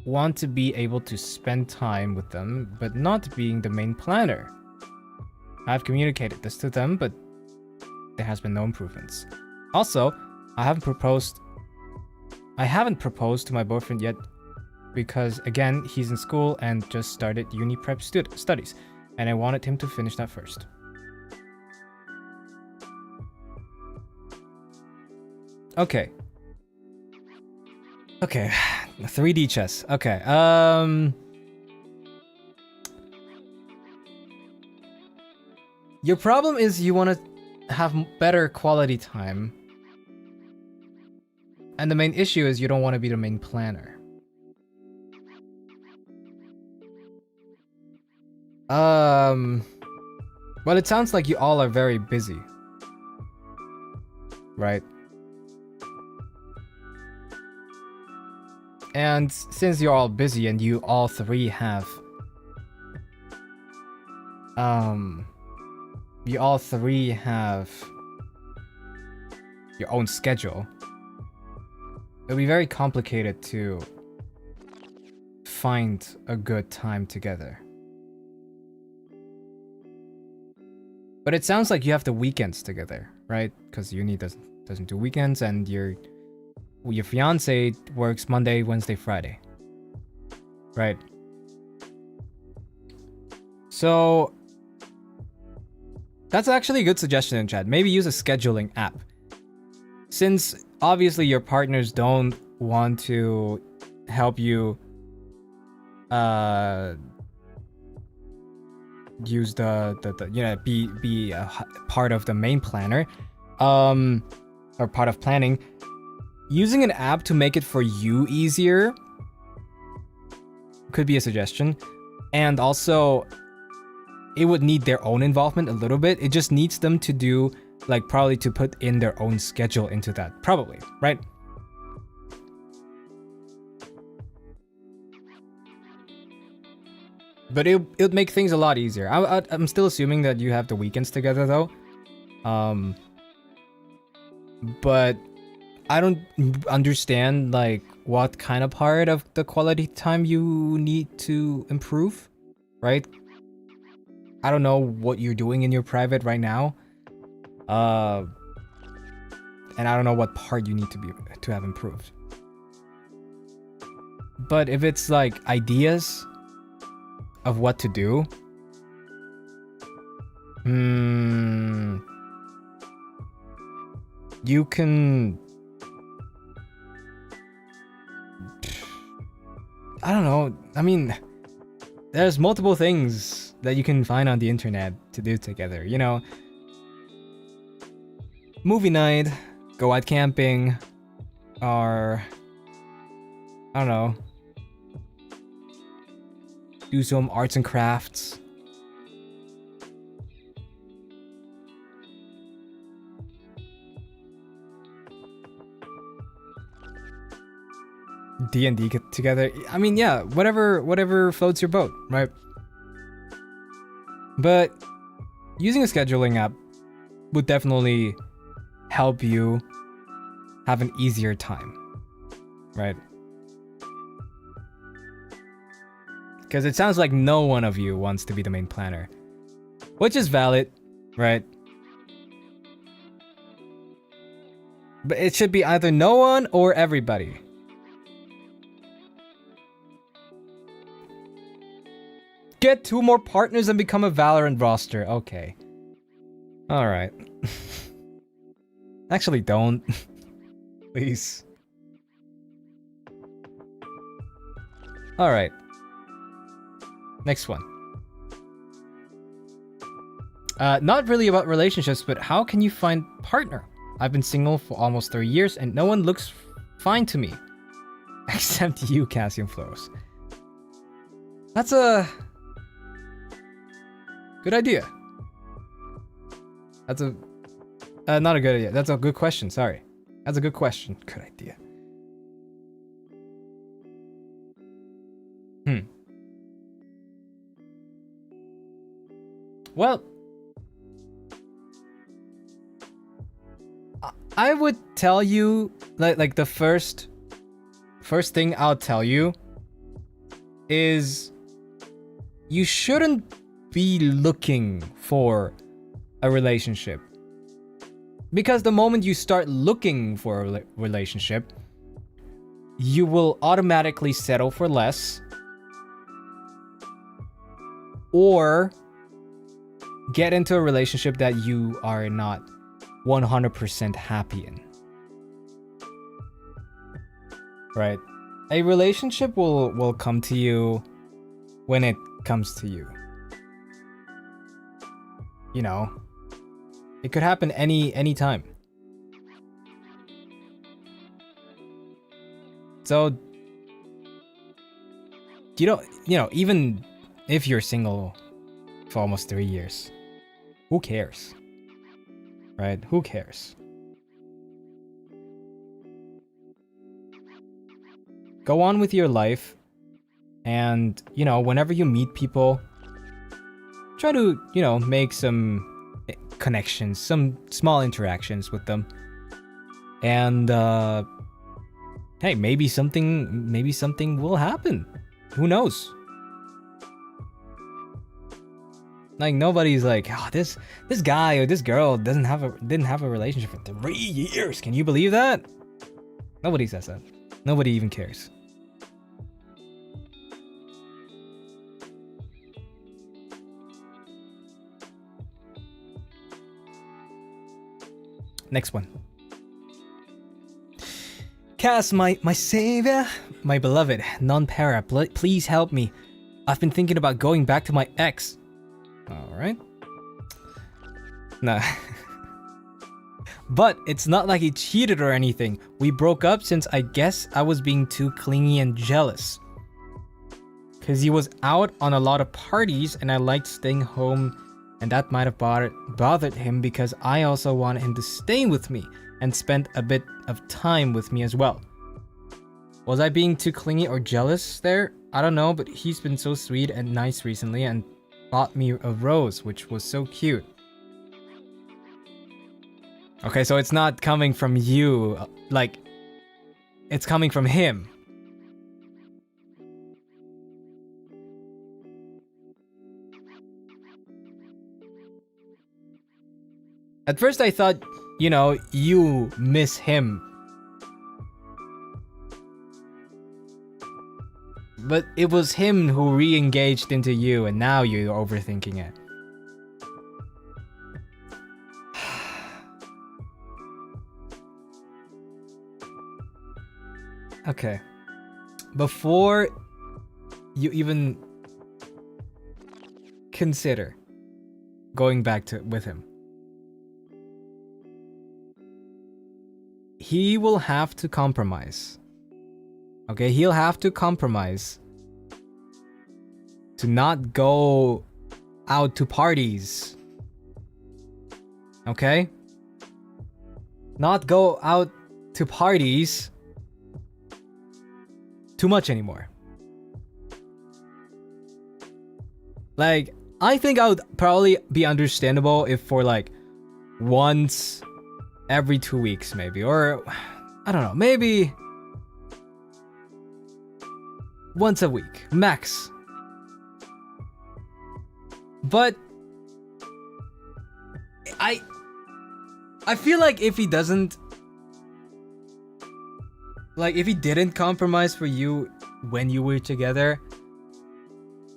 want to be able to spend time with them, but not being the main planner. I've communicated this to them, but there has been no improvements. Also, I haven't proposed to my boyfriend yet because, again, he's in school and just started uni prep studies, and I wanted him to finish that first. Okay. 3D chess. Okay. Your problem is you want to have better quality time. And the main issue is you don't want to be the main planner. Well, it sounds like you all are very busy. Right? And since you're all busy and you all three have your own schedule, it'll be very complicated to find a good time together. But it sounds like you have the weekends together, right? Because uni doesn't do weekends, and your fiance works Monday, Wednesday, Friday, right? So that's actually a good suggestion in chat. Maybe use a scheduling app. Since obviously your partners don't want to help you use be a part of the main planner or part of planning, using an app to make it for you easier could be a suggestion. And also, it would need their own involvement a little bit. It just needs them to do, like, probably to put in their own schedule into that. Probably, right? But it would make things a lot easier. I'm still assuming that you have the weekends together, though. But I don't understand, like, what kind of part of the quality time you need to improve, right? I don't know what you're doing in your private right now. And I don't know what part you need to have improved. But if it's like ideas of what to do, you can, I don't know. I mean, there's multiple things that you can find on the internet to do together, you know? Movie night, go out camping, or I don't know, do some arts and crafts. D&D get together. I mean, yeah, whatever floats your boat, right? But using a scheduling app would definitely help you have an easier time, right? Because it sounds like no one of you wants to be the main planner. Which is valid, right? But it should be either no one or everybody. Get 2 more partners and become a Valorant roster. Okay. Alright. Actually, don't. Please. Alright. Next one. Not really about relationships, but how can you find partner? I've been single for almost 3 years and no one looks fine to me. Except you, Cassian Floros. That's a good idea. That's a not a good idea. That's a good question. Sorry. That's a good question. Good idea. Well, I would tell you like the first thing I'll tell you is you shouldn't be looking for a relationship. Because the moment you start looking for a relationship, you will automatically settle for less or get into a relationship that you are not 100% happy in. Right? A relationship will come to you when it comes to you. You know, it could happen any time. So, you know, even if you're single for almost 3 years, who cares? Right? Who cares? Go on with your life, and, you know, whenever you meet people, try to, you know, make some connections, some small interactions with them. And, hey, maybe something will happen. Who knows? Like, nobody's like, oh, this guy or this girl didn't have a relationship for 3 years. Can you believe that? Nobody says that. Nobody even cares. Next one. Cass, my savior, my beloved, non-para, please help me. I've been thinking about going back to my ex. Alright. Nah. But it's not like he cheated or anything. We broke up since I guess I was being too clingy and jealous. Cause he was out on a lot of parties and I liked staying home, and that might have bothered him because I also wanted him to stay with me and spend a bit of time with me as well. Was I being too clingy or jealous there? I don't know, but he's been so sweet and nice recently and bought me a rose, which was so cute. Okay, so it's not coming from you, like, it's coming from him. At first I thought, you know, you miss him. But it was him who re-engaged into you, and now you're overthinking it. Okay. Before you even consider going back with him, he will have to compromise. Okay, he'll have to compromise to not go out to parties. Okay? Not go out to parties too much anymore. Like, I think I would probably be understandable if for like once every 2 weeks maybe, or I don't know, maybe once a week max. But I feel like if he doesn't, like if he didn't compromise for you when you were together,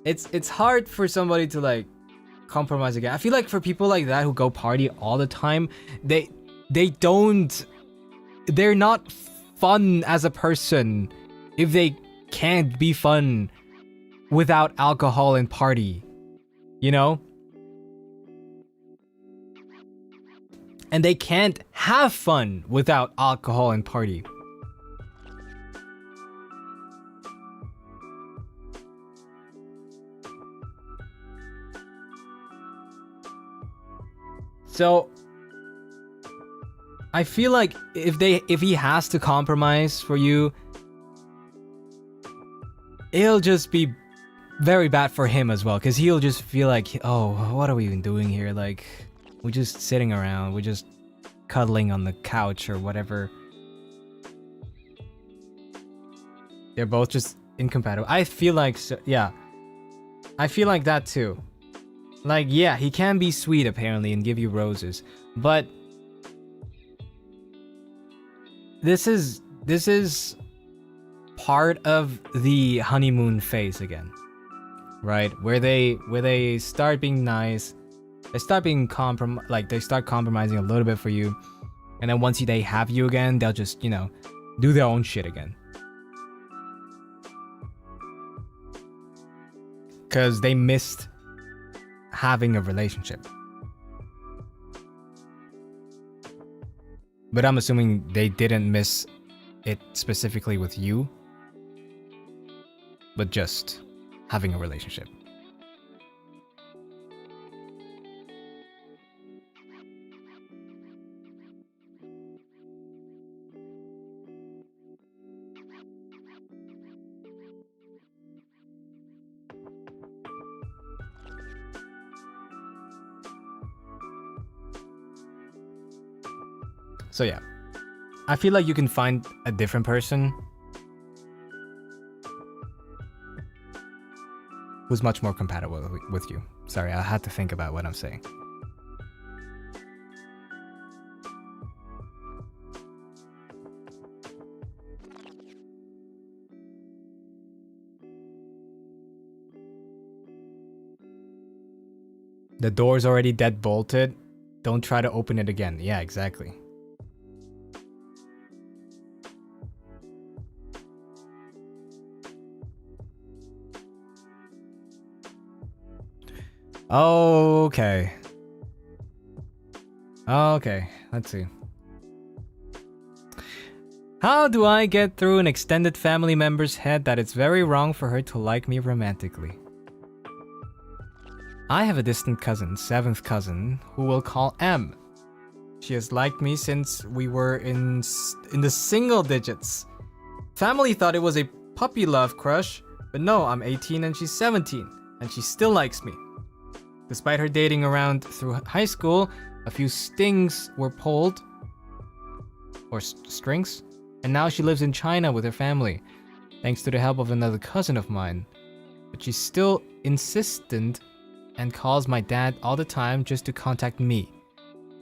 it's hard for somebody to like compromise again. I feel like for people like that who go party all the time, they're not fun as a person if they can't be fun without alcohol and party, you know? And they can't have fun without alcohol and party. So I feel like if he has to compromise for you, it'll just be very bad for him as well, because he'll just feel like, oh, what are we even doing here? Like, we're just sitting around, we're just cuddling on the couch or whatever. They're both just incompatible. I feel like, yeah, I feel like that too. Like, yeah, he can be sweet apparently and give you roses, but this is part of the honeymoon phase again, right? Where they start being nice, they start being they start compromising a little bit for you, and then once they have you again, they'll just, you know, do their own shit again. Cause they missed having a relationship. But I'm assuming they didn't miss it specifically with you, but just having a relationship. So yeah, I feel like you can find a different person who's much more compatible with you. Sorry, I had to think about what I'm saying. The door's already dead bolted. Don't try to open it again. Yeah, exactly. Okay. Okay, let's see. How do I get through an extended family member's head that it's very wrong for her to like me romantically? I have a distant cousin, 7th cousin, who we'll call M. She has liked me since we were in the single digits. Family thought it was a puppy love crush, but no, I'm 18 and she's 17, and she still likes me. Despite her dating around through high school, a few strings were pulled, or strings, and now she lives in China with her family, thanks to the help of another cousin of mine. But she's still insistent and calls my dad all the time just to contact me.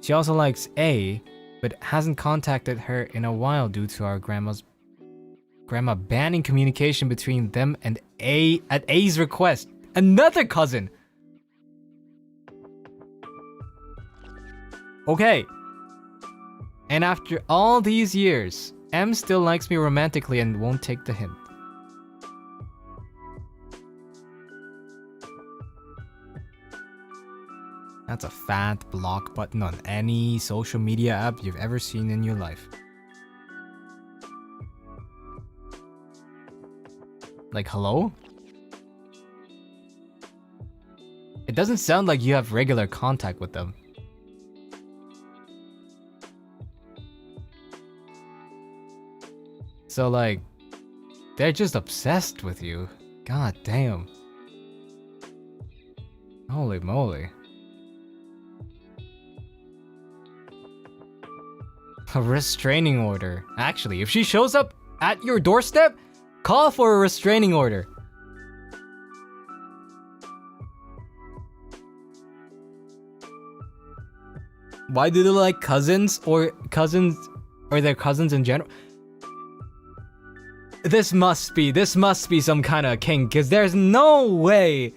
She also likes A, but hasn't contacted her in a while due to our grandma banning communication between them and A at A's request. Another cousin! Okay. And after all these years, M still likes me romantically and won't take the hint. That's a fat block button on any social media app you've ever seen in your life. Like, hello? It doesn't sound like you have regular contact with them. So like, they're just obsessed with you. God damn. Holy moly. A restraining order. Actually, if she shows up at your doorstep, call for a restraining order. Why do they like cousins or their cousins in general? This must be some kind of kink, because there's no way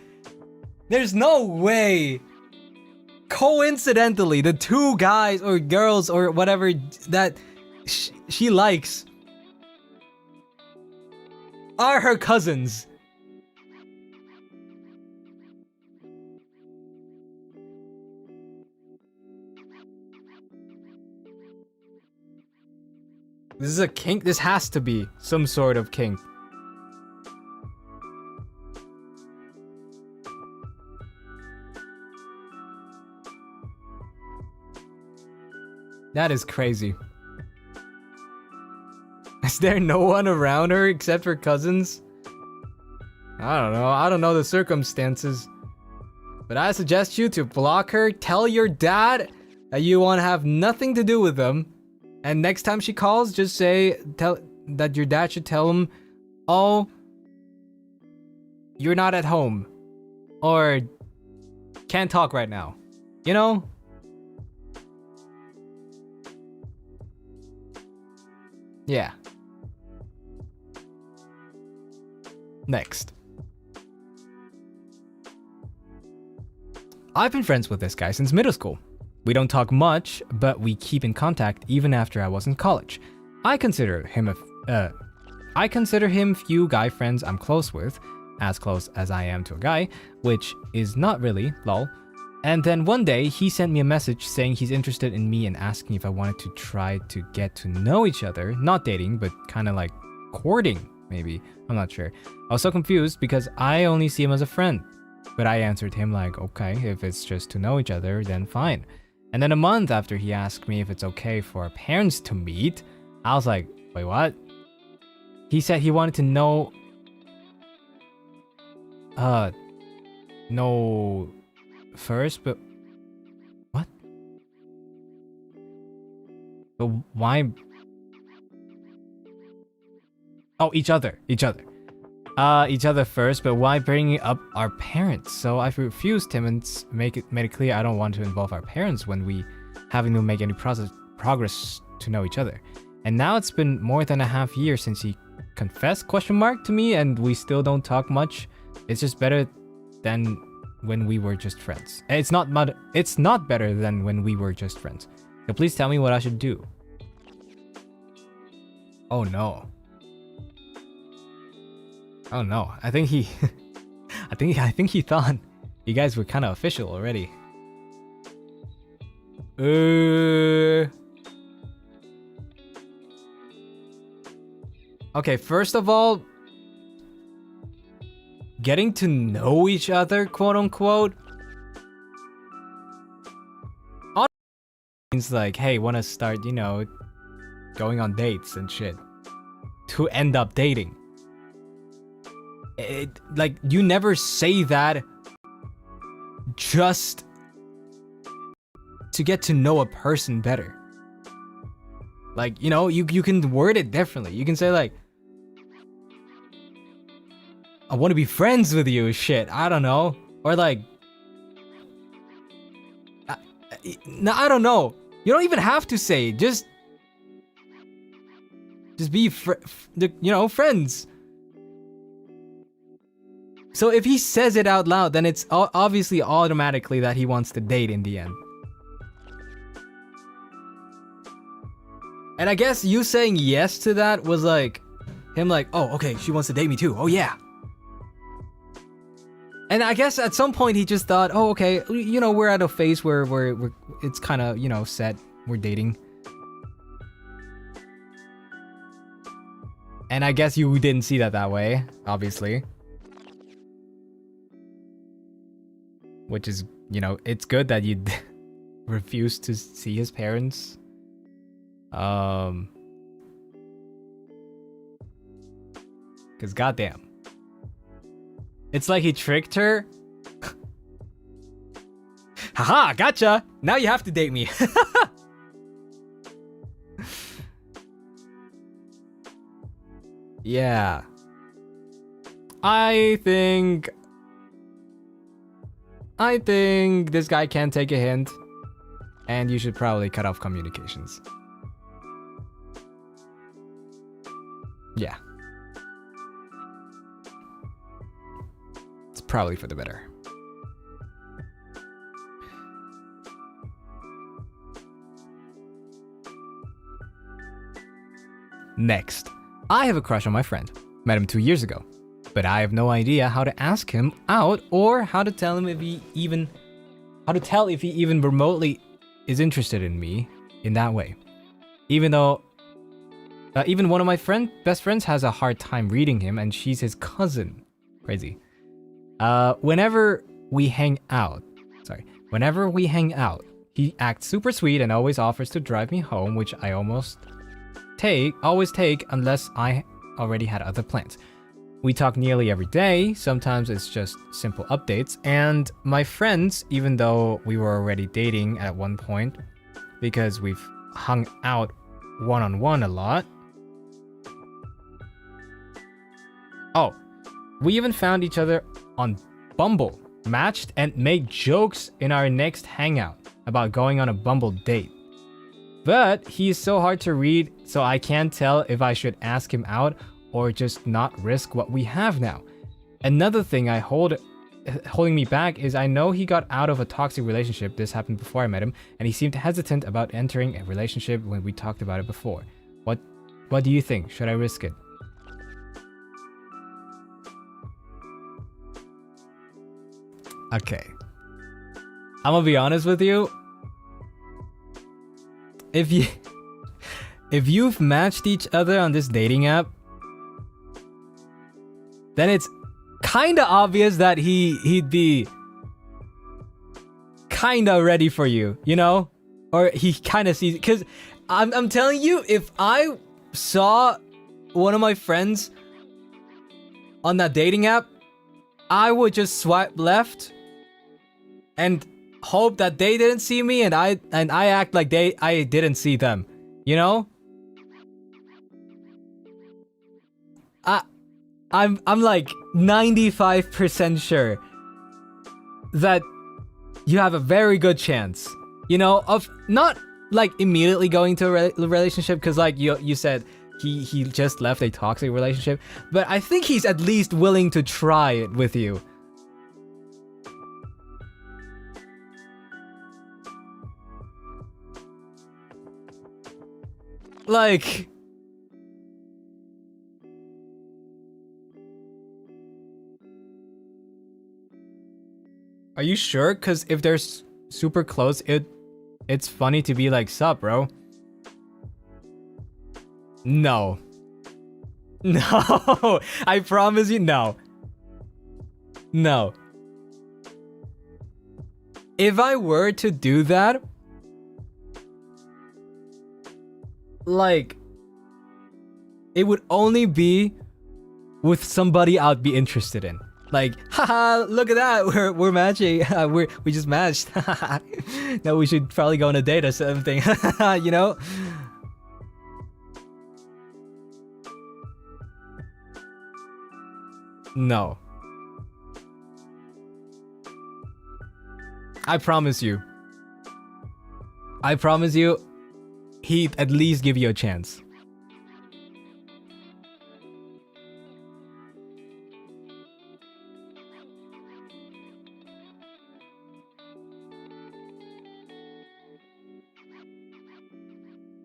coincidentally the two guys or girls or whatever that she likes are her cousins. This is a kink? This has to be some sort of kink. That is crazy. Is there no one around her except her cousins? I don't know. I don't know the circumstances. But I suggest you to block her, tell your dad that you want to have nothing to do with them. And next time she calls, just tell that your dad should tell him, oh, you're not at home. Or can't talk right now. You know? Yeah. Next. I've been friends with this guy since middle school. We don't talk much, but we keep in contact even after I was in college. I consider him few guy friends I'm close with, as close as I am to a guy, which is not really, lol. And then one day, he sent me a message saying he's interested in me and asking if I wanted to try to get to know each other. Not dating, but kind of like courting, maybe. I'm not sure. I was so confused because I only see him as a friend. But I answered him like, okay, if it's just to know each other, then fine. And then a month after he asked me if it's okay for our parents to meet, I was like, wait, what? He said he wanted to know... know first, but... What? But why... Oh, each other first, but why bringing up our parents? So I refused him and made it clear I don't want to involve our parents when we having to make any progress to know each other. And now it's been more than a half year since he confessed to me, and we still don't talk much. It's just better than when we were just friends. It's not better than when we were just friends. So please tell me what I should do. Oh no. Oh no, I think he I think he thought you guys were kind of official already. Okay, first of all, getting to know each other, quote unquote, means like, hey, wanna start, you know, going on dates and shit to end up dating. Like, you never say that just to get to know a person better. Like, you know, you can word it differently. You can say like, I want to be friends with you, shit. I don't know. Or like, no, I don't know. You don't even have to say it. Just be, friends. So if he says it out loud, then it's obviously automatically that he wants to date in the end. And I guess you saying yes to that was like, him like, oh, okay, she wants to date me too. Oh, yeah. And I guess at some point he just thought, oh, okay, you know, we're at a phase where it's kind of, you know, set. We're dating. And I guess you didn't see that way, obviously. Which is, you know, it's good that you refused to see his parents. Cause goddamn. It's like he tricked her. Haha, gotcha! Now you have to date me. Yeah. I think this guy can take a hint. and you should probably cut off communications. Yeah. It's probably for the better. Next, I have a crush on my friend. Met him 2 years ago, but I have no idea how to ask him out or how to tell if he even remotely is interested in me in that way. Even though even one of my best friends has a hard time reading him, and she's his cousin. Crazy. Whenever we hang out, he acts super sweet and always offers to drive me home, which I always take unless I already had other plans. We talk nearly every day, sometimes it's just simple updates, and my friends, even though we were already dating at one point, because we've hung out one-on-one a lot. Oh, we even found each other on Bumble, matched, and make jokes in our next hangout about going on a Bumble date. But he is so hard to read, so I can't tell if I should ask him out or just not risk what we have now. Another thing holding me back is I know he got out of a toxic relationship. This happened before I met him, and he seemed hesitant about entering a relationship when we talked about it before. What do you think? Should I risk it? Okay. I'm gonna be honest with you. If you've matched each other on this dating app, then it's kinda obvious that he'd be kinda ready for you, you know? Or he kinda sees it. Cause I'm telling you, if I saw one of my friends on that dating app, I would just swipe left and hope that they didn't see me, and I act like I didn't see them, you know? I'm like 95% sure that you have a very good chance, you know, of not like immediately going to a relationship, because like you said he just left a toxic relationship, but I think he's at least willing to try it with you. Like, are you sure? Because if they're super close, it's funny to be like, sup, bro? No. No. I promise you, no. No. If I were to do that, like, it would only be with somebody I'd be interested in. Like, haha, look at that, we're matching. We just matched. Now we should probably go on a date or something. You know? No. I promise you, he'd at least give you a chance.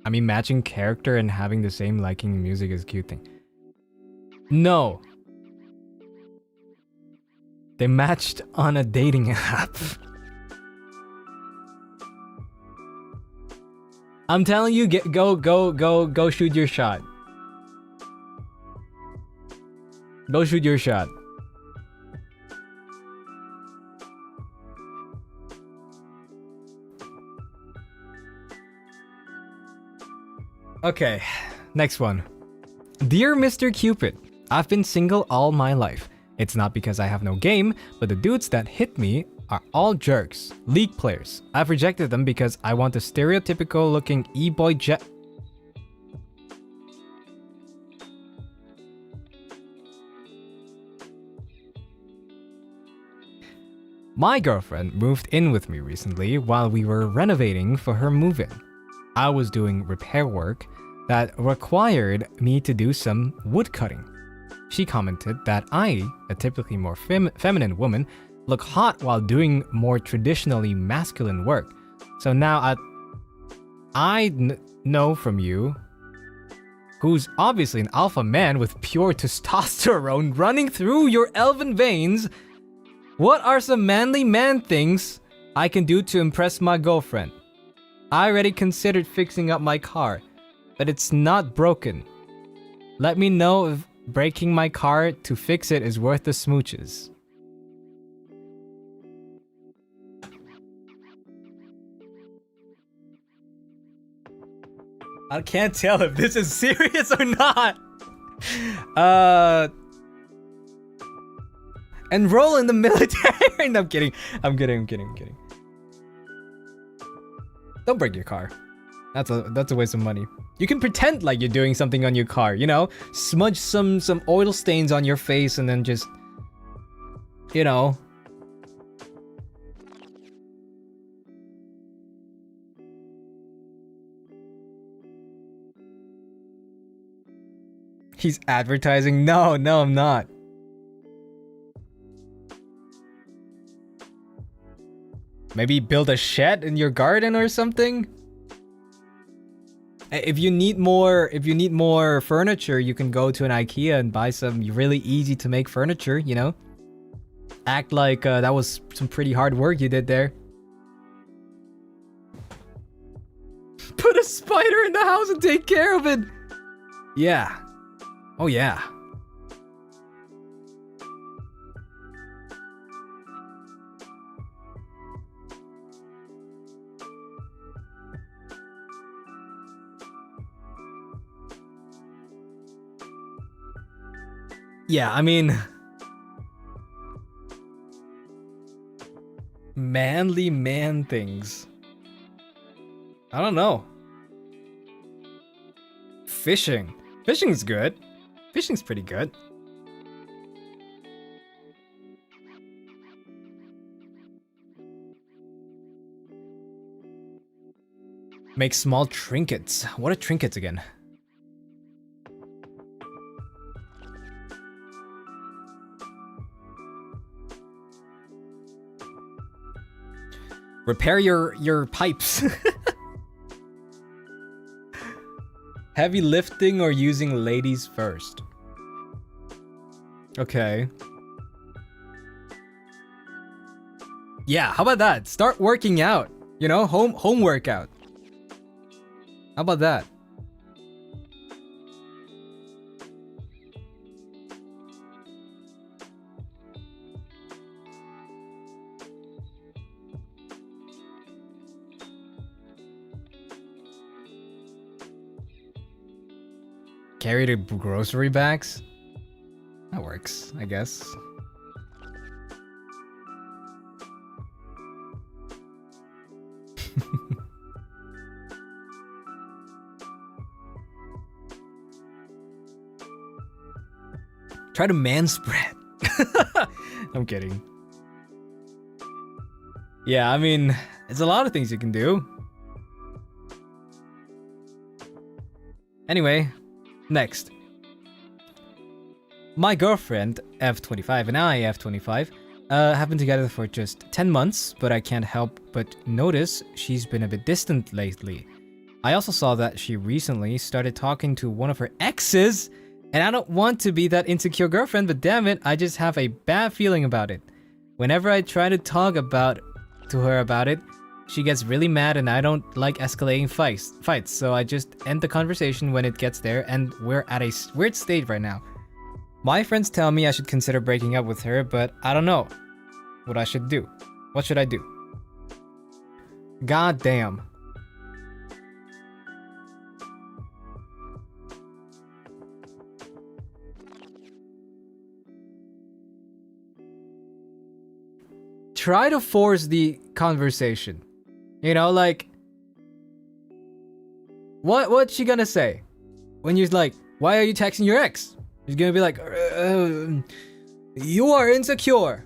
I mean, matching character and having the same liking in music is a cute thing. No. They matched on a dating app. I'm telling you, go shoot your shot. Go shoot your shot. Okay, next one. Dear Mr. Cupid, I've been single all my life. It's not because I have no game, but the dudes that hit me are all jerks, League players. I've rejected them because I want a stereotypical looking e-boy My girlfriend moved in with me recently while we were renovating for her move-in. I was doing repair work that required me to do some wood cutting. She commented that I, a typically more feminine woman, look hot while doing more traditionally masculine work. So now I know from you, who's obviously an alpha man with pure testosterone running through your elven veins, what are some manly man things I can do to impress my girlfriend? I already considered fixing up my car, but it's not broken. Let me know if breaking my car to fix it is worth the smooches. I can't tell if this is serious or not. Enroll in the military. No, I'm kidding. I'm kidding. Don't break your car. That's a waste of money. You can pretend like you're doing something on your car, you know? Smudge some oil stains on your face and then just, you know. He's advertising. No, I'm not. Maybe build a shed in your garden or something? If you need more furniture, you can go to an IKEA and buy some really easy to make furniture, you know? Act like that was some pretty hard work you did there. Put a spider in the house and take care of it. Yeah. Oh yeah. Yeah, I mean, manly man things. I don't know. Fishing. Fishing's good. Fishing's pretty good. Make small trinkets. What are trinkets again? Repair your pipes. Heavy lifting or using ladies first. Okay. Yeah, how about that? Start working out. You know, home workout. How about that? Carry the grocery bags? That works, I guess. Try to manspread. I'm kidding. Yeah, I mean, it's a lot of things you can do. Anyway, next. My girlfriend, F25, and I, F25, have been together for just 10 months, but I can't help but notice she's been a bit distant lately. I also saw that she recently started talking to one of her exes, and I don't want to be that insecure girlfriend, but damn it, I just have a bad feeling about it. Whenever I try to talk to her about it, she gets really mad and I don't like escalating fights, so I just end the conversation when it gets there, and we're at a weird state right now. My friends tell me I should consider breaking up with her, but I don't know what I should do. What should I do? God damn. Try to force the conversation. You know, like, what's she gonna say? When you're like, why are you texting your ex? She's gonna be like, you are insecure.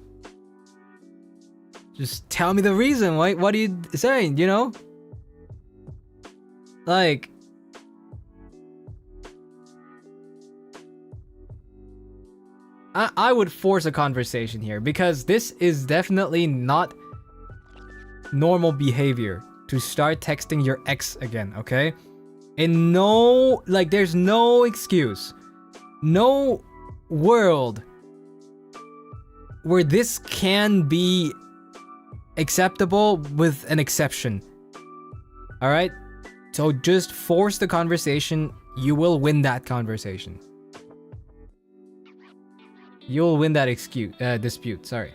Just tell me the reason. What are you saying, you know? Like, I would force a conversation here because this is definitely not normal behavior to start texting your ex again, okay? And no, like, there's no excuse, no world where this can be acceptable with an exception. All right? So just force the conversation. You will win that conversation. You'll win that dispute, sorry.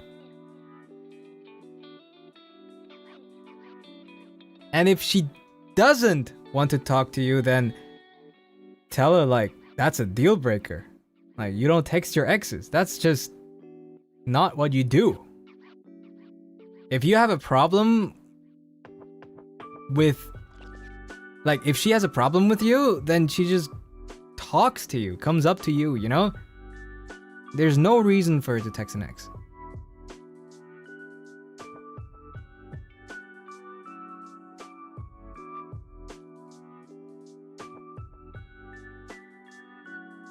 And if she doesn't want to talk to you, then tell her, like, that's a deal breaker. Like, you don't text your exes. That's just not what you do. If you have a problem with, like, if she has a problem with you, then she just talks to you, comes up to you, you know? There's no reason for her to text an ex.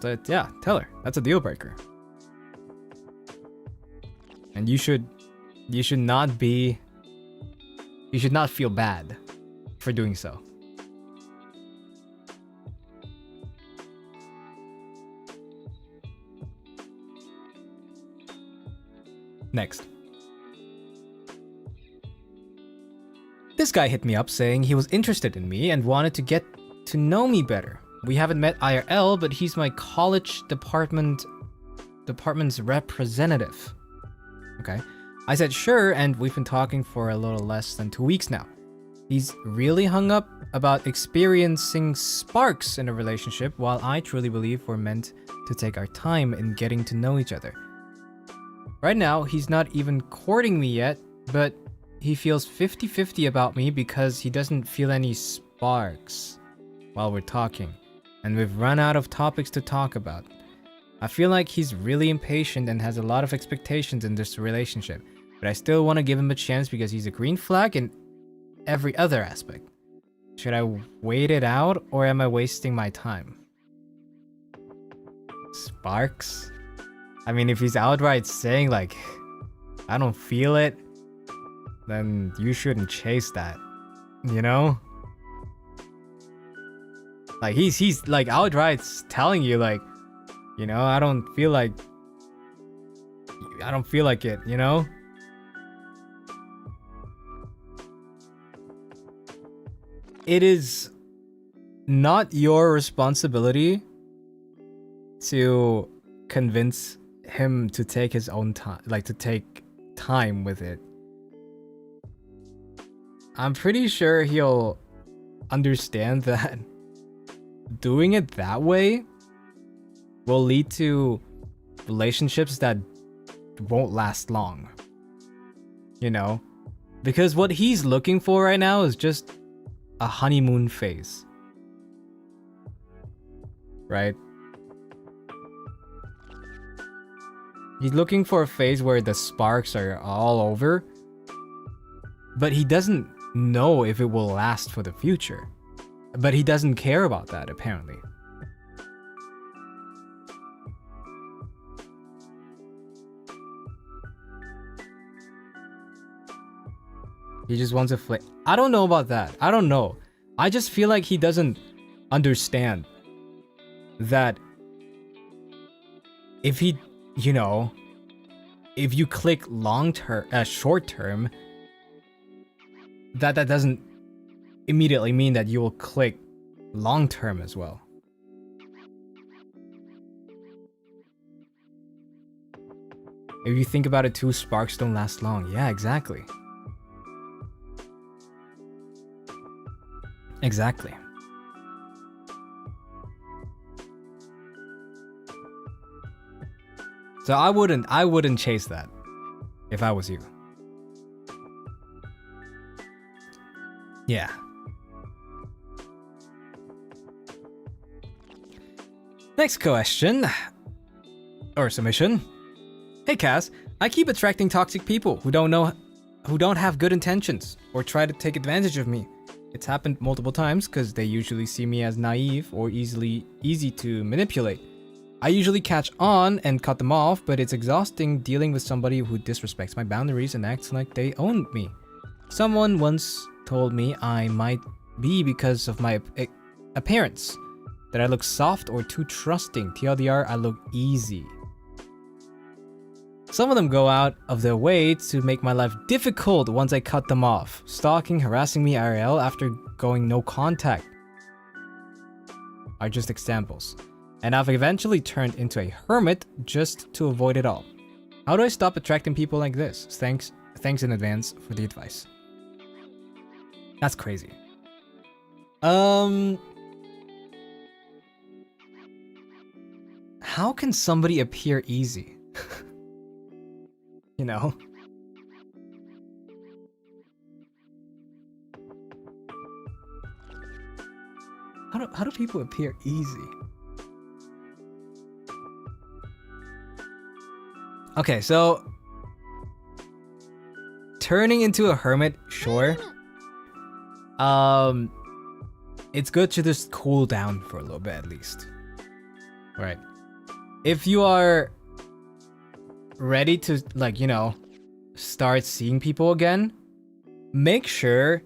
But yeah, tell her. That's a deal breaker. And you should not feel bad for doing so. Next. This guy hit me up saying he was interested in me and wanted to get to know me better. We haven't met IRL, but he's my college department's representative. Okay. I said sure, and we've been talking for a little less than 2 weeks now. He's really hung up about experiencing sparks in a relationship, while I truly believe we're meant to take our time in getting to know each other. Right now, he's not even courting me yet, but he feels 50-50 about me because he doesn't feel any sparks while we're talking, and we've run out of topics to talk about. I feel like he's really impatient and has a lot of expectations in this relationship, but I still want to give him a chance because he's a green flag in every other aspect. Should I wait it out, or am I wasting my time? Sparks? I mean, if he's outright saying, like, I don't feel it, then you shouldn't chase that, you know? Like, he's like outright telling you, like, you know, I don't feel like it, you know? It is not your responsibility to convince him to take his own time, like to take time with it. I'm pretty sure he'll understand that doing it that way will lead to relationships that won't last long. You know? Because what he's looking for right now is just a honeymoon phase. Right? He's looking for a phase where the sparks are all over, but he doesn't know if it will last for the future. But he doesn't care about that, apparently. He just wants to flip. I don't know about that. I don't know. I just feel like he doesn't understand that if he, you know, if you click short term, that doesn't immediately mean that you will click long term as well. If you think about it too, sparks don't last long. Yeah, exactly. Exactly. So I wouldn't chase that if I was you. Yeah. Next question or submission. Hey Cass, I keep attracting toxic people who don't know who don't have good intentions or try to take advantage of me. It's happened multiple times because they usually see me as naive or easy to manipulate. I usually catch on and cut them off, but it's exhausting dealing with somebody who disrespects my boundaries and acts like they own me. Someone once told me I might be because of my appearance, that I look soft or too trusting. TLDR, I look easy. Some of them go out of their way to make my life difficult once I cut them off, stalking, harassing me IRL after going no contact are just examples. And I've eventually turned into a hermit just to avoid it all. How do I stop attracting people like this? Thanks in advance for the advice. That's crazy. How can somebody appear easy? You know? How do people appear easy? Okay, so turning into a hermit, sure. It's good to just cool down for a little bit at least. Right. If you are ready to, like, you know, start seeing people again, make sure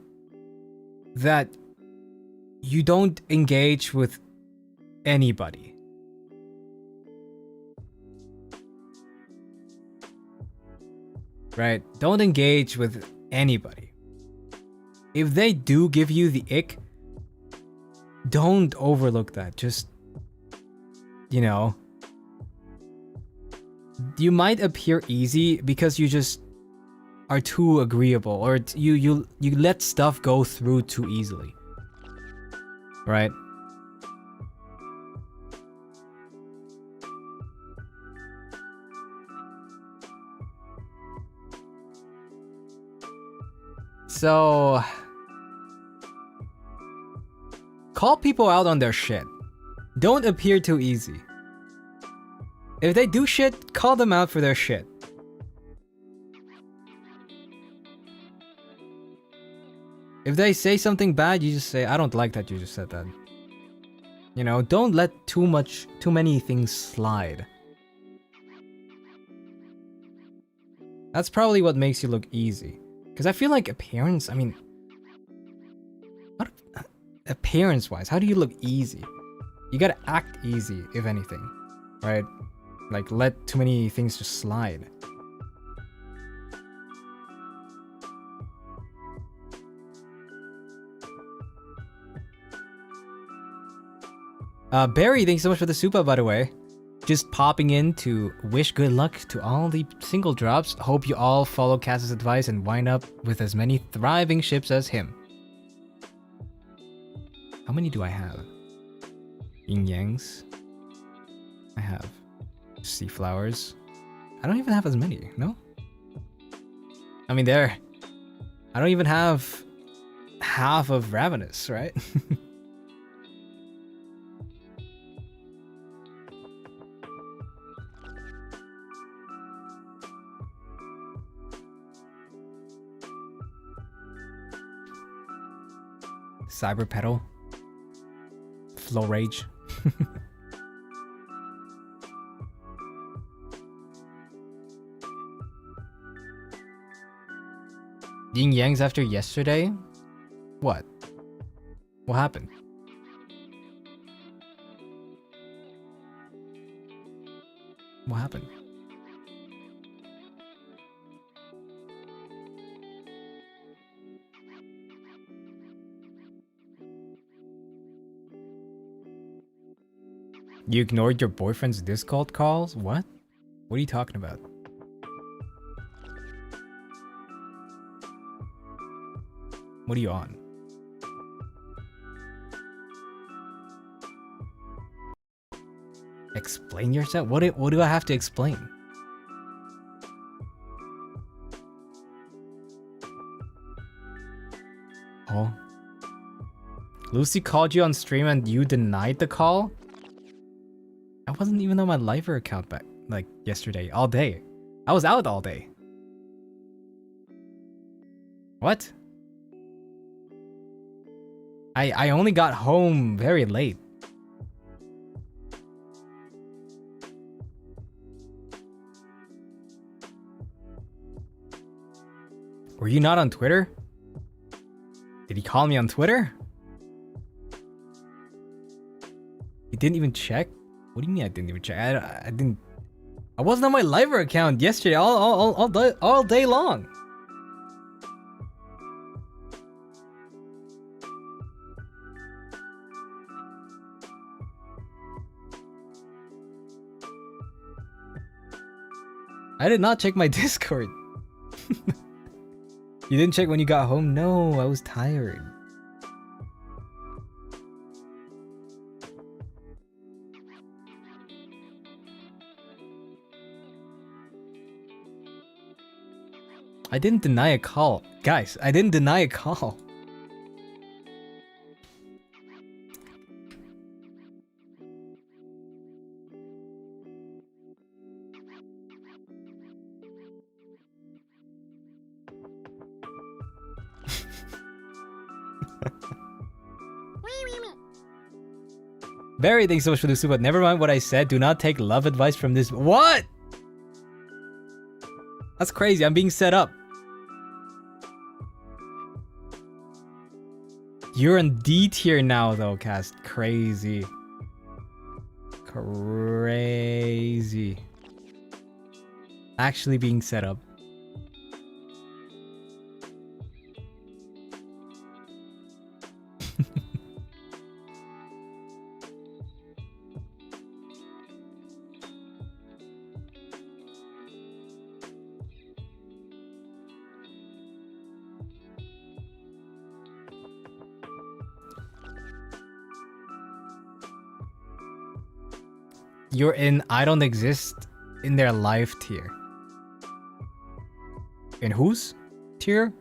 that you don't engage with anybody. Right? Don't engage with anybody. If they do give you the ick, don't overlook that. Just, you know, you might appear easy because you just are too agreeable, or you let stuff go through too easily. Right? So call people out on their shit. Don't appear too easy. If they do shit, call them out for their shit. If they say something bad, you just say, I don't like that you just said that. You know, don't let too many things slide. That's probably what makes you look easy. Because I feel like appearance, I mean, appearance-wise, how do you look easy? You gotta act easy, if anything, right? Like, let too many things just slide. Barry, thanks so much for the super, by the way. Just popping in to wish good luck to all the single drops. Hope you all follow Cass's advice and wind up with as many thriving ships as him. How many do I have? Yin Yangs. I have sea flowers. I don't even have as many, no? I mean, I don't even have half of Ravenous, right? Cyber Petal. Flow Rage. Yin Yangs after yesterday? What? What happened? What happened? You ignored your boyfriend's Discord calls? What? What are you talking about? What are you on? Explain yourself? What do I have to explain? Oh. Lucy called you on stream and you denied the call? I wasn't even on my Liver account back, like, yesterday, all day. I was out all day. What? I only got home very late. Were you not on Twitter? Did he call me on Twitter? He didn't even check? What do you mean I didn't even check? I didn't. I wasn't on my Liver account yesterday all day long. I did not check my Discord. You didn't check when you got home? No, I was tired. I didn't deny a call. Guys, I didn't deny a call. Barry, thanks so much for the super. Never mind what I said. Do not take love advice from this. What? That's crazy. I'm being set up. You're in D tier now, though, Cass. Crazy. Crazy. Actually being set up. You're in I don't exist in their life tier. In whose tier?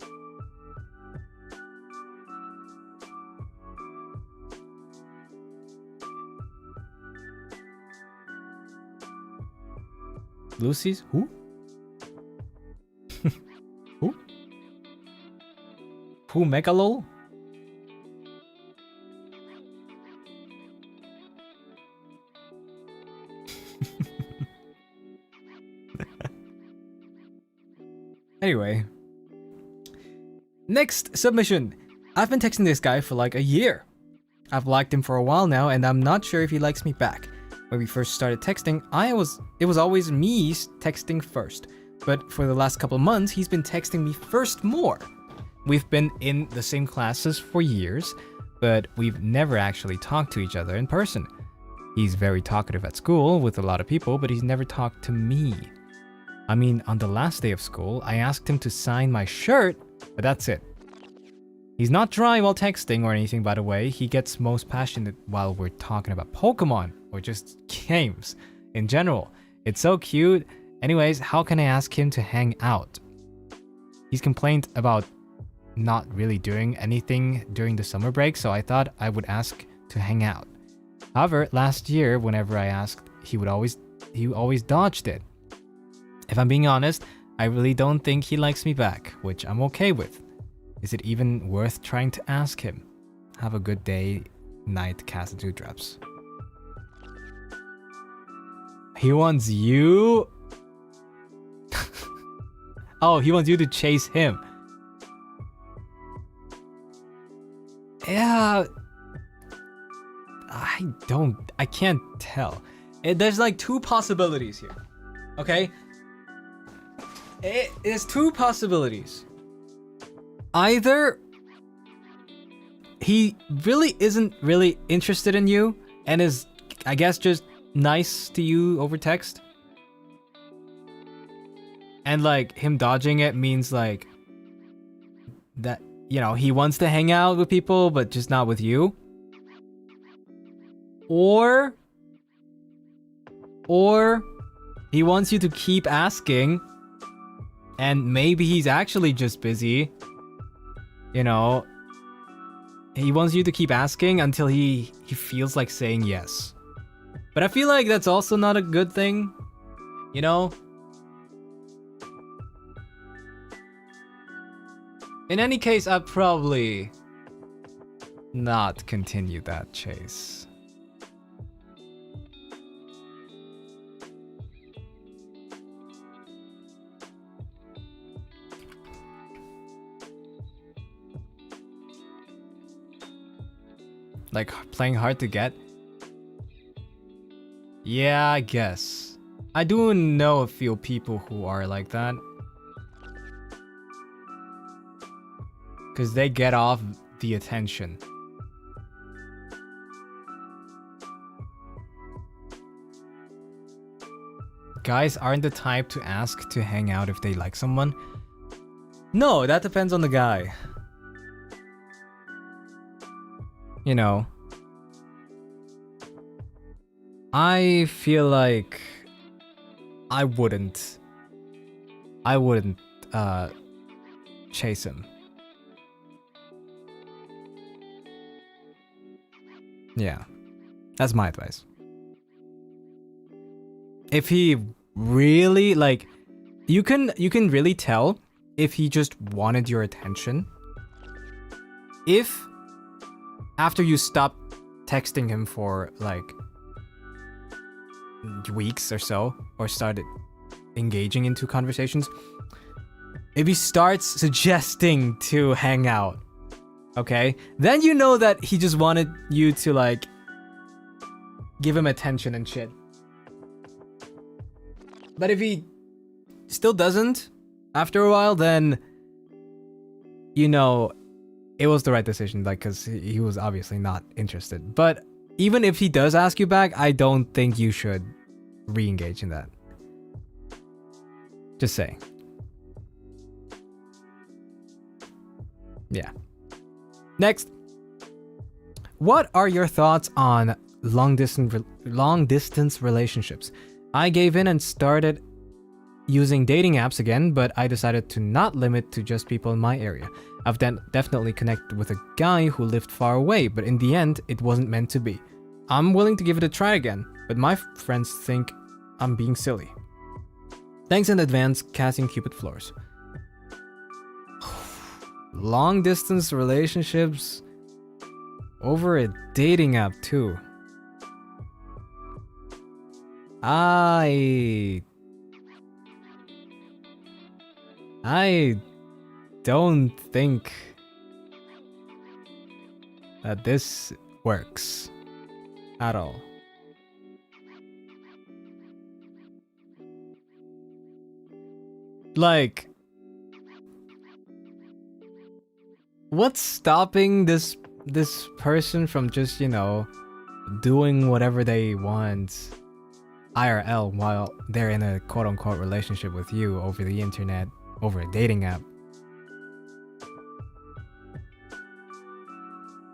Lucy's? Who? Who? Who Megalol? Anyway. Next submission. I've been texting this guy for like a year. I've liked him for a while now and I'm not sure if he likes me back. When we first started texting, it was always me texting first. But for the last couple of months, he's been texting me first more. We've been in the same classes for years, but we've never actually talked to each other in person. He's very talkative at school with a lot of people, but he's never talked to me. I mean, on the last day of school, I asked him to sign my shirt, but that's it. He's not dry while texting or anything, by the way. He gets most passionate while we're talking about Pokemon or just games in general. It's so cute. Anyways, how can I ask him to hang out? He's complained about not really doing anything during the summer break, so I thought I would ask to hang out. However, last year, whenever I asked, he always dodged it. If I'm being honest, I really don't think he likes me back, which I'm okay with. Is it even worth trying to ask him? Have a good day, night, Cass Dewdrops. He wants you? Oh, he wants you to chase him. Yeah. I can't tell. There's like two possibilities here. Okay? There's two possibilities. Either he really isn't really interested in you and is, I guess, just nice to you over text. And like him dodging it means like that, you know, he wants to hang out with people but just not with you. Or he wants you to keep asking and maybe he's actually just busy. You know, he wants you to keep asking until he feels like saying yes. But I feel like that's also not a good thing, you know? In any case, I'd probably not continue that chase. Like playing hard to get? Yeah, I guess. I do know a few people who are like that. Because they get off the attention. Guys aren't the type to ask to hang out if they like someone. No, that depends on the guy. You know, I feel like I wouldn't chase him. Yeah, that's my advice. If he really like, you can really tell if he just wanted your attention. If after you stop texting him for like weeks or so, or started engaging into conversations, if he starts suggesting to hang out, okay, then you know that he just wanted you to like give him attention and shit. But if he still doesn't after a while, then you know it was the right decision, like, because he was obviously not interested. But even if he does ask you back, I don't think you should re-engage in that. Just saying. Yeah. Next. What are your thoughts on long distance relationships? I gave in and started using dating apps again, but I decided to not limit to just people in my area. I've definitely connected with a guy who lived far away, but in the end, it wasn't meant to be. I'm willing to give it a try again, but my friends think I'm being silly. Thanks in advance, Cassian, Cupid, Floros. Long distance relationships over a dating app too. I don't think that this works at all. Like, what's stopping this person from just, you know, doing whatever they want IRL while they're in a quote-unquote relationship with you over the internet, over a dating app?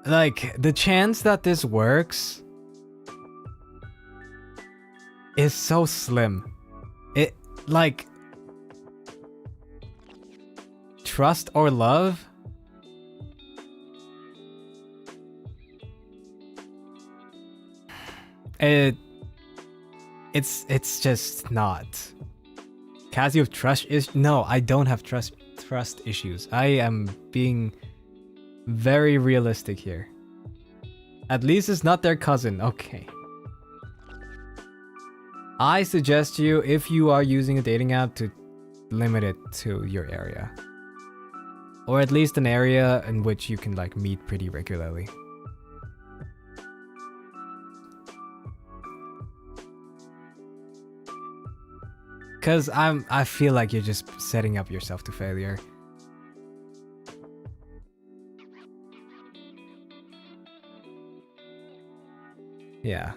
Like, the chance that this works is so slim. It, like, trust or love? It's just not. Cassie of trust is no, I don't have trust issues. I am being very realistic here. At least it's not their cousin. Okay. I suggest you, if you are using a dating app, to limit it to your area. Or at least an area in which you can like meet pretty regularly. Cause I feel like you're just setting up yourself to failure. Yeah.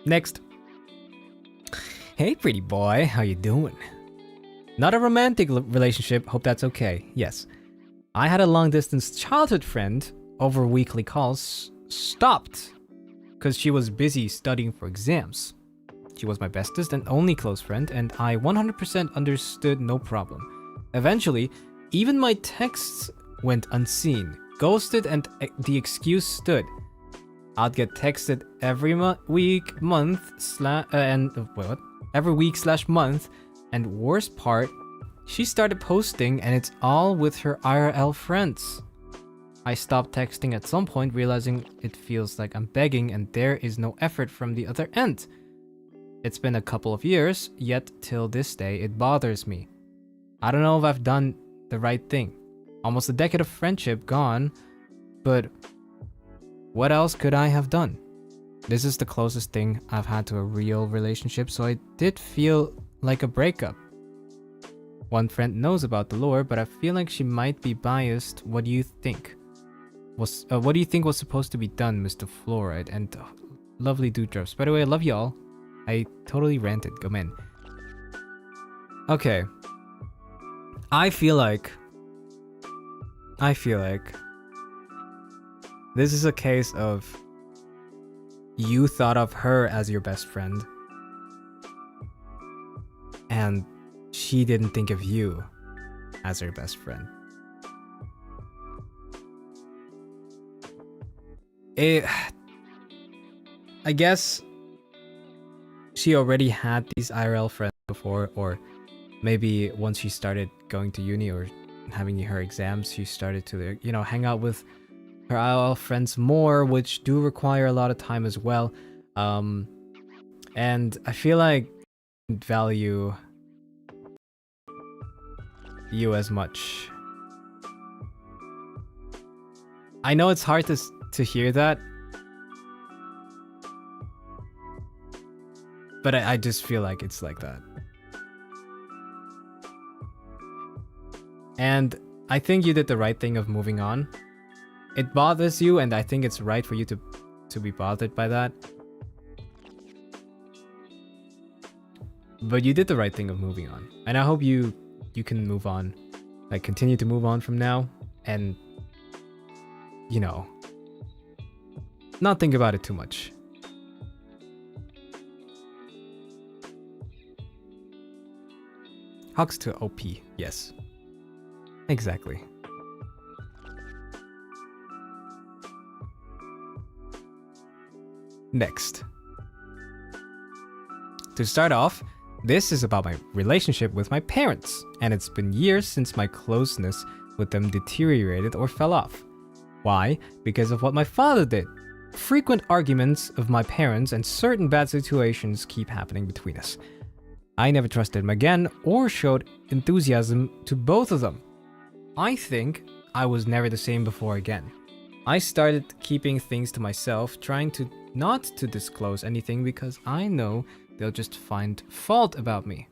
Next. Hey pretty boy, how you doing? Not a romantic relationship, hope that's okay. Yes. I had a long distance childhood friend over weekly calls stopped because she was busy studying for exams. She was my bestest and only close friend, and I 100% understood, no problem. Eventually, even my texts went unseen, ghosted, and the excuse stood. I'd get texted every week, month, and worst part, She started posting and it's all with her IRL friends. I stopped texting at some point, realizing it feels like I'm begging and there is no effort from the other end. It's been a couple of years, yet till this day it bothers me. I don't know if I've done the right thing. Almost a decade of friendship gone, but what else could I have done? This is the closest thing I've had to a real relationship, so I did feel like a breakup. One friend knows about the lore, but I feel like she might be biased. What do you think? What do you think was supposed to be done, Mr. Fluoride? And lovely dewdrops. By the way, I love y'all. I totally ranted. Come in. Okay. I feel like this is a case of you thought of her as your best friend, and she didn't think of you as her best friend. I guess she already had these IRL friends before, or maybe once she started going to uni or having her exams, she started to, you know, hang out with her IRL friends more, which do require a lot of time as well. And I feel like I don't value you as much. I know it's hard to hear that, but I just feel like it's like that. And I think you did the right thing of moving on. It bothers you, and I think it's right for you to be bothered by that. But you did the right thing of moving on. And I hope you can move on. Like, continue to move on from now. And, you know, not think about it too much. Hugs to OP, yes. Exactly. Next. To start off, this is about my relationship with my parents, and it's been years since my closeness with them deteriorated or fell off. Why? Because of what my father did. Frequent arguments of my parents and certain bad situations keep happening between us. I never trusted him again or showed enthusiasm to both of them. I think I was never the same before again. I started keeping things to myself, trying to not to disclose anything because I know they'll just find fault about me.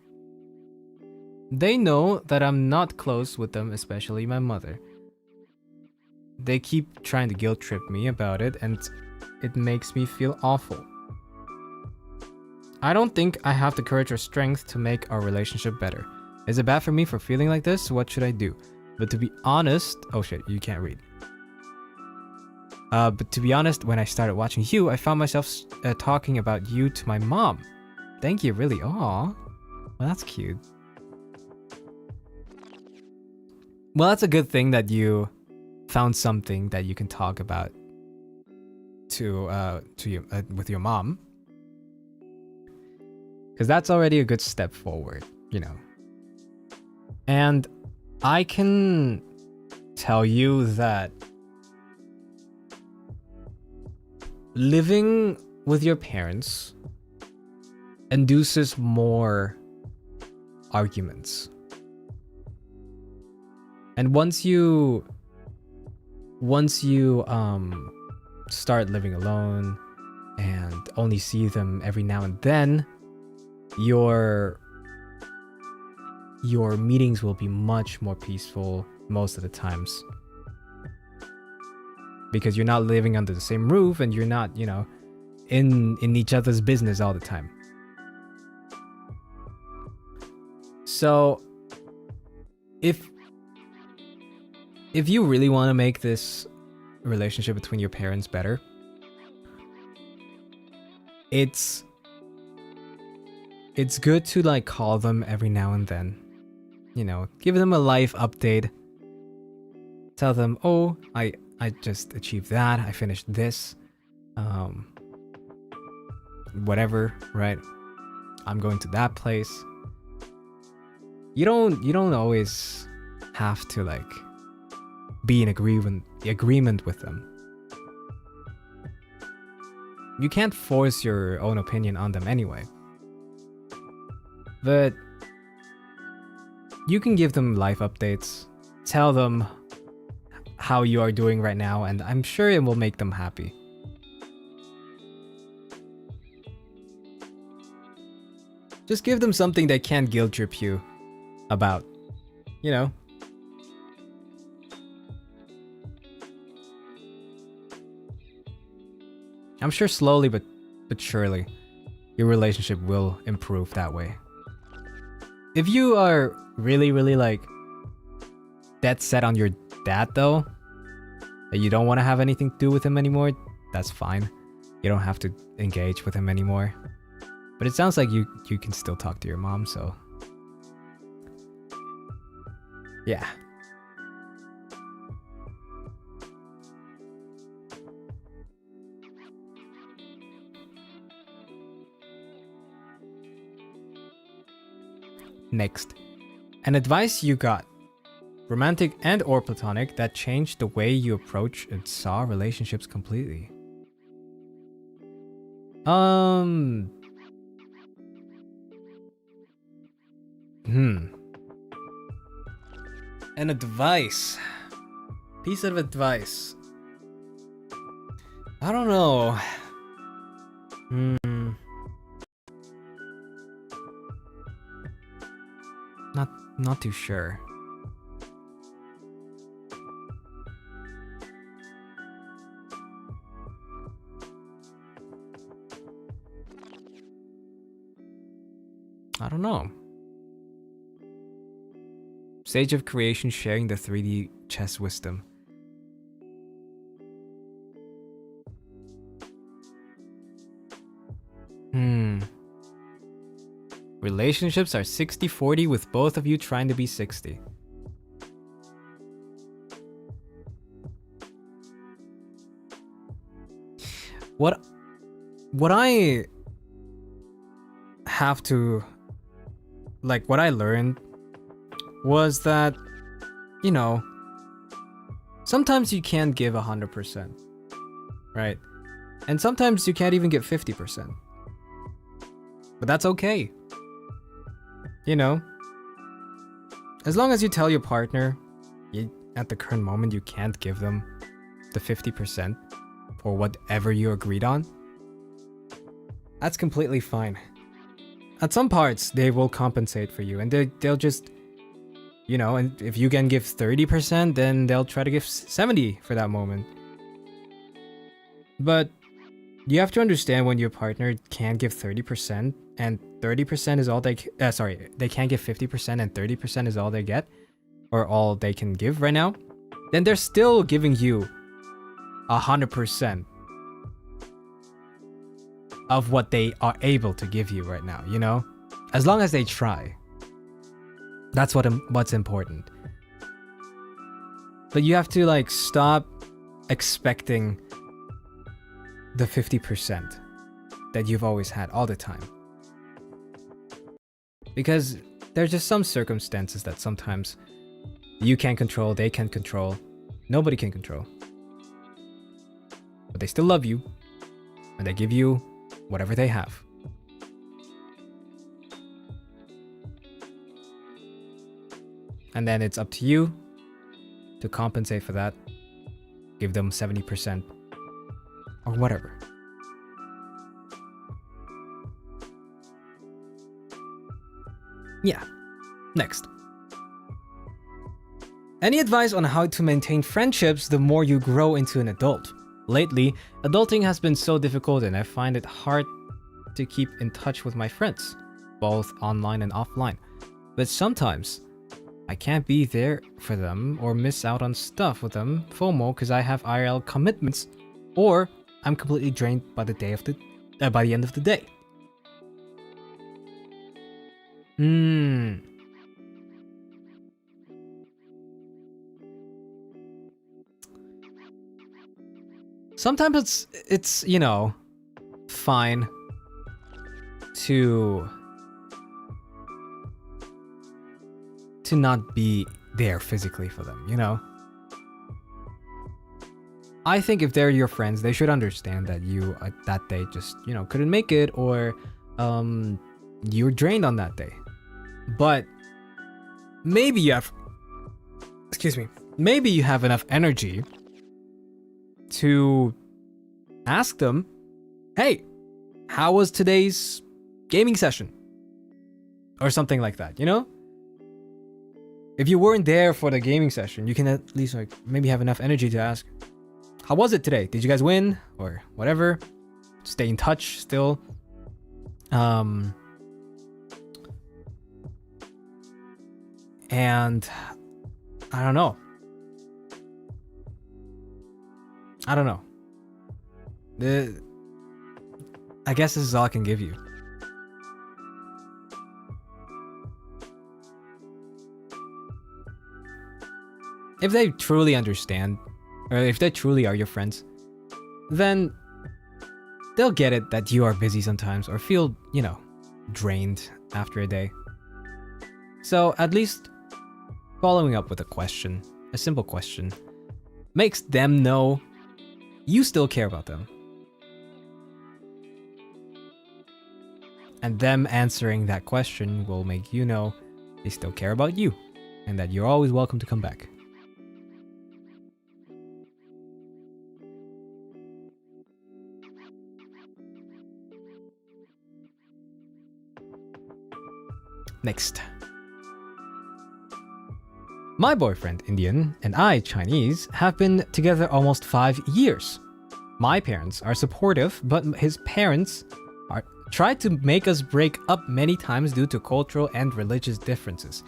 They know that I'm not close with them, especially my mother. They keep trying to guilt trip me about it, and it makes me feel awful. I don't think I have the courage or strength to make our relationship better. Is it bad for me for feeling like this? What should I do? But to be honest, oh shit, you can't read. But to be honest, when I started watching you, I found myself talking about you to my mom. Thank you, really. Aw, well, that's cute. Well, that's a good thing that you found something that you can talk about to you with your mom, because that's already a good step forward, you know. And I can tell you that living with your parents induces more arguments. And once you start living alone and only see them every now and then, your meetings will be much more peaceful most of the times. Because you're not living under the same roof and you're not, you know, in each other's business all the time. So if you really want to make this relationship between your parents better, it's good to like call them every now and then. You know, give them a life update. Tell them, oh, I just achieved that. I finished this. Whatever, right? I'm going to that place. you don't always have to like be in agreement with them. You can't force your own opinion on them anyway. But you can give them life updates, tell them how you are doing right now, and I'm sure it will make them happy. Just give them something they can't guilt trip you about, you know? I'm sure slowly but surely your relationship will improve that way. If you are really like dead set on your dad though, that you don't want to have anything to do with him anymore, that's fine. You don't have to engage with him anymore. But it sounds like you can still talk to your mom, so yeah. Next, an advice you got, romantic and or platonic, that changed the way you approach and saw relationships completely. An advice. Piece of advice. I don't know. Not too sure. I don't know. Sage of Creation sharing the 3D chess wisdom. Relationships are 60-40 with both of you trying to be 60. What I have to, like, what I learned was that, you know, sometimes you can't give 100%, right? And sometimes you can't even get 50%. But that's okay. You know, as long as you tell your partner at the current moment you can't give them the 50% for whatever you agreed on, that's completely fine. At some parts, they will compensate for you, and they'll just, you know, and if you can give 30%, then they'll try to give 70 for that moment. But you have to understand when your partner can't give 30% and 30% is all they can't give 50% and 30% is all they get, or all they can give right now, then they're still giving you 100% of what they are able to give you right now, you know? As long as they try. That's what's important. But you have to like stop expecting the 50% that you've always had all the time. Because there's just some circumstances that sometimes you can't control, they can't control, nobody can control. But they still love you, and they give you whatever they have. And then it's up to you to compensate for that. Give them 70% or whatever. Yeah. Next. Any advice on how to maintain friendships the more you grow into an adult? Lately, adulting has been so difficult and I find it hard to keep in touch with my friends, both online and offline. But sometimes, I can't be there for them or miss out on stuff with them, FOMO, because I have IRL commitments, or I'm completely drained by the end of the day. Sometimes it's you know, fine to to not be there physically for them, you know? I think if they're your friends, they should understand that you that day just, you know, couldn't make it, or you're drained on that day. But maybe you have, maybe you have enough energy to ask them, hey, how was today's gaming session? Or something like that, you know? If you weren't there for the gaming session, you can at least like maybe have enough energy to ask, how was it today? Did you guys win? Or whatever. Stay in touch still. And I don't know. I guess this is all I can give you. If they truly understand, or if they truly are your friends, then they'll get it that you are busy sometimes or feel, you know, drained after a day. So at least following up with a question, a simple question, makes them know you still care about them. And them answering that question will make you know they still care about you and that you're always welcome to come back. Next. My boyfriend, Indian, and I, Chinese, have been together almost 5 years. My parents are supportive, but his parents tried to make us break up many times due to cultural and religious differences,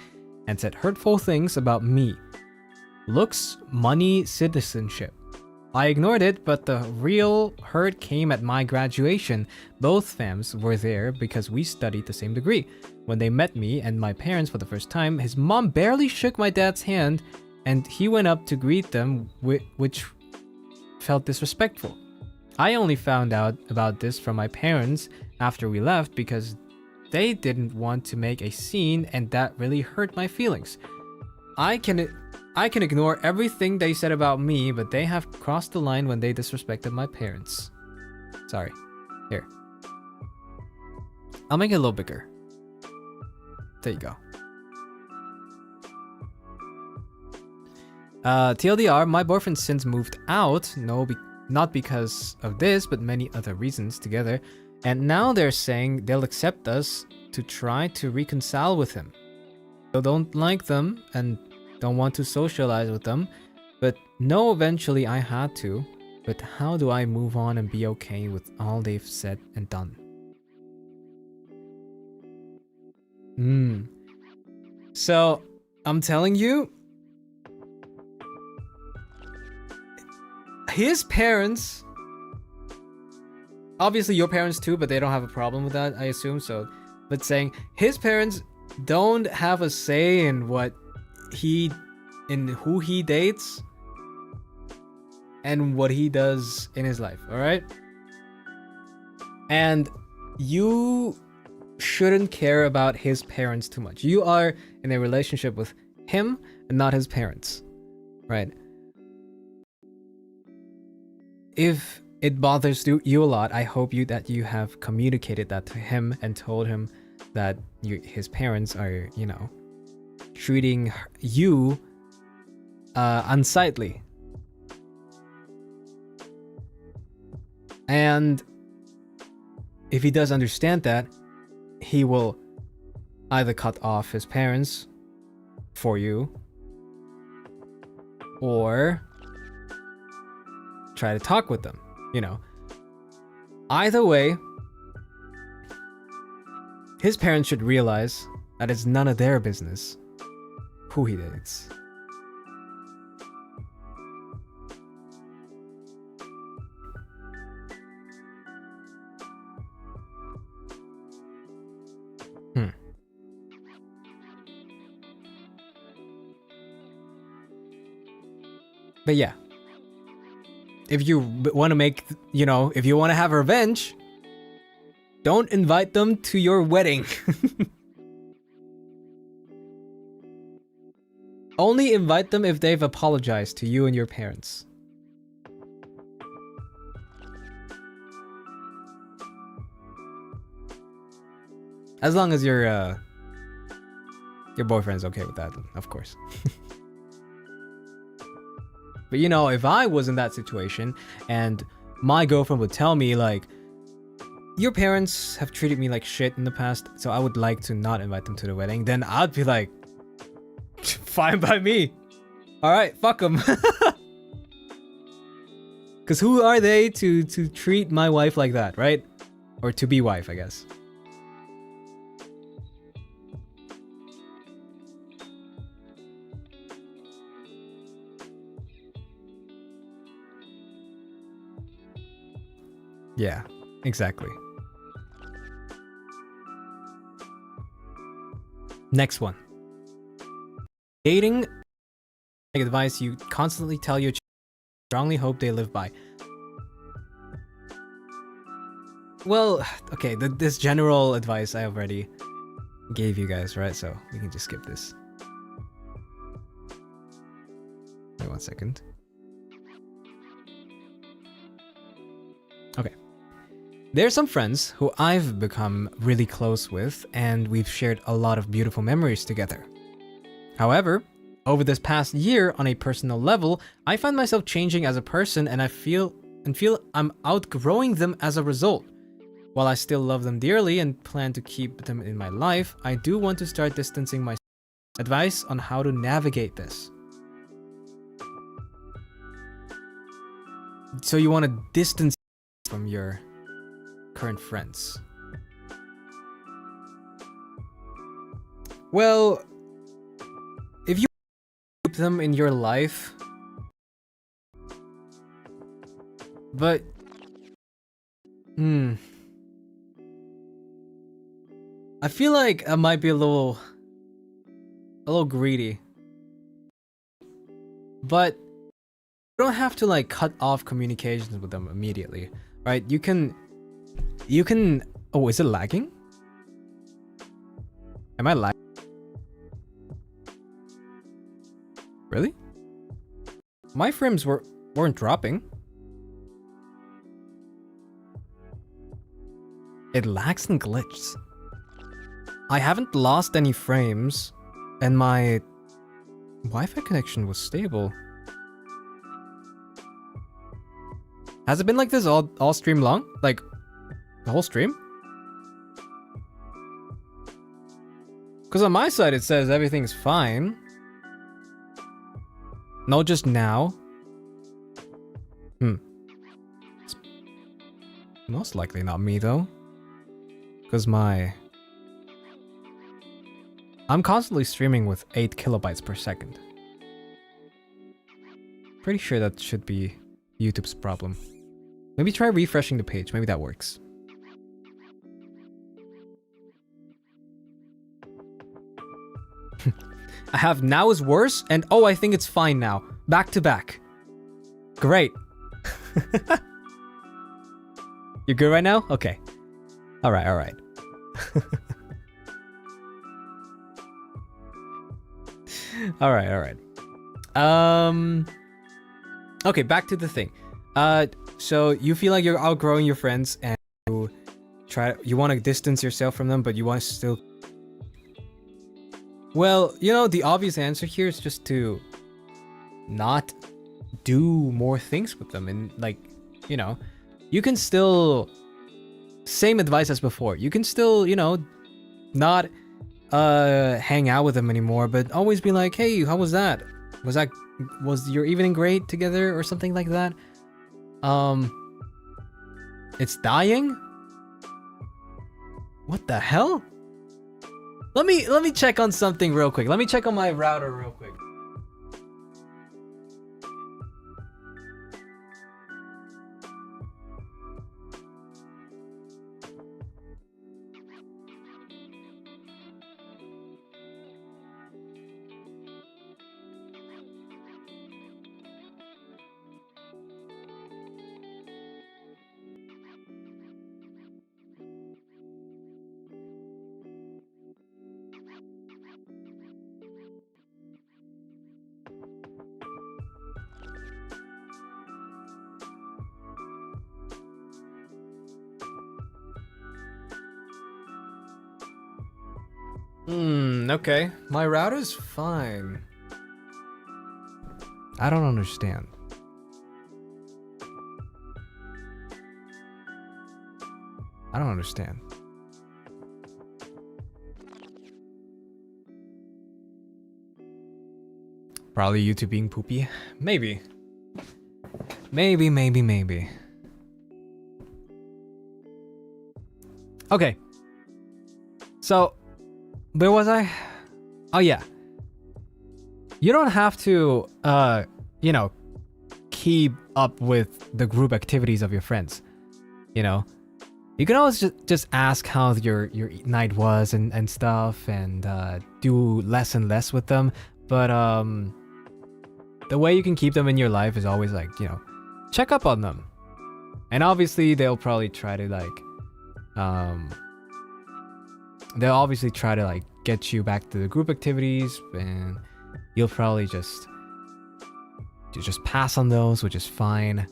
and said hurtful things about me. Looks, money, citizenship. I ignored it, but the real hurt came at my graduation. Both fams were there because we studied the same degree. When they met me and my parents for the first time, his mom barely shook my dad's hand, and he went up to greet them, which felt disrespectful. I only found out about this from my parents after we left because they didn't want to make a scene, and that really hurt my feelings. I can ignore everything they said about me, but they have crossed the line when they disrespected my parents. Sorry. Here. I'll make it a little bigger. There you go. TLDR, my boyfriend since moved out, not because of this, but many other reasons together, and now they're saying they'll accept us to try to reconcile with him. They don't like them and don't want to socialize with them, but no, eventually I had to. But how do I move on and be okay with all they've said and done? So, I'm telling you, his parents, obviously your parents too, but they don't have a problem with that, I assume, so, but saying his parents don't have a say in who he dates and what he does in his life, alright? And you shouldn't care about his parents too much. You are in a relationship with him and not his parents, right? If it bothers you a lot, I hope that you have communicated that to him and told him that his parents are, you know, treating you unsightly. And if he does understand that, he will either cut off his parents for you or try to talk with them, you know. Either way, his parents should realize that it's none of their business who he dates. But yeah, if you want to make, you know, if you want to have revenge, don't invite them to your wedding. Only invite them if they've apologized to you and your parents. As long as your boyfriend's okay with that, of course. But you know, if I was in that situation and my girlfriend would tell me like, your parents have treated me like shit in the past, so I would like to not invite them to the wedding, then I'd be like, fine by me. Alright, fuck them. Because who are they to treat my wife like that, right? Or to be wife, I guess. Yeah, exactly. Next one. Dating advice you constantly tell your strongly hope they live by. Well, okay, this general advice I already gave you guys, right? So we can just skip this. Wait 1 second. Okay. There are some friends who I've become really close with, and we've shared a lot of beautiful memories together. However, over this past year, on a personal level, I find myself changing as a person, and I feel I'm outgrowing them as a result. While I still love them dearly and plan to keep them in my life, I do want to start distancing myself. Advice on how to navigate this. So you want to distance from your current friends. Well, if you keep them in your life, but I feel like I might be a little greedy. But you don't have to like cut off communications with them immediately, right? You can oh, is it lagging? Am I lagging? Really? My frames weren't dropping. It lags and glitches. I haven't lost any frames, and my Wi-Fi connection was stable. Has it been like this all stream long? Like, the whole stream? Because on my side it says everything's fine. No, just now. It's most likely not me though. Because I'm constantly streaming with 8 kilobytes per second. Pretty sure that should be YouTube's problem. Maybe try refreshing the page, maybe that works. I have now is worse, and oh, I think it's fine now. Back to back. Great. You good right now? Okay. Alright, alright. Alright, alright. Okay, back to the thing. So you feel like you're outgrowing your friends and you want to distance yourself from them, but you want to still... Well, you know, the obvious answer here is just to not do more things with them. And like, you know, you can still... Same advice as before. You can still, you know, not hang out with them anymore, but always be like, hey, how was that? Was your evening great together or something like that? It's dying? What the hell? Let me check on something real quick. Let me check on my router real quick. Okay. My router's fine. I don't understand. I don't understand. Probably YouTube being poopy. Maybe. Maybe. Okay. So, where was I? Oh yeah. You don't have to, you know, keep up with the group activities of your friends. You know, you can always just ask how your night was and stuff, and do less and less with them. But the way you can keep them in your life is always like, you know, check up on them. And obviously they'll probably try to like get you back to the group activities, and you'll probably just pass on those, which is fine.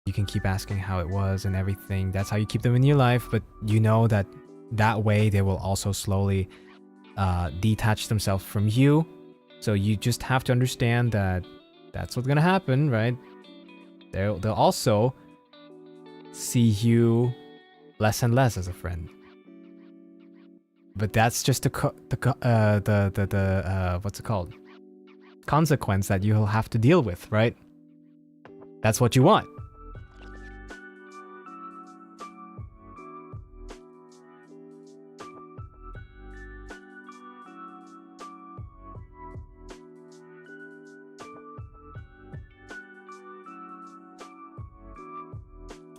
You can keep asking how it was and everything. That's how you keep them in your life, but you know that way they will also slowly detach themselves from you. So you just have to understand that that's what's gonna happen, right? They'll also see you less and less as a friend. But that's just the what's it called? Consequence that you'll have to deal with, right? That's what you want.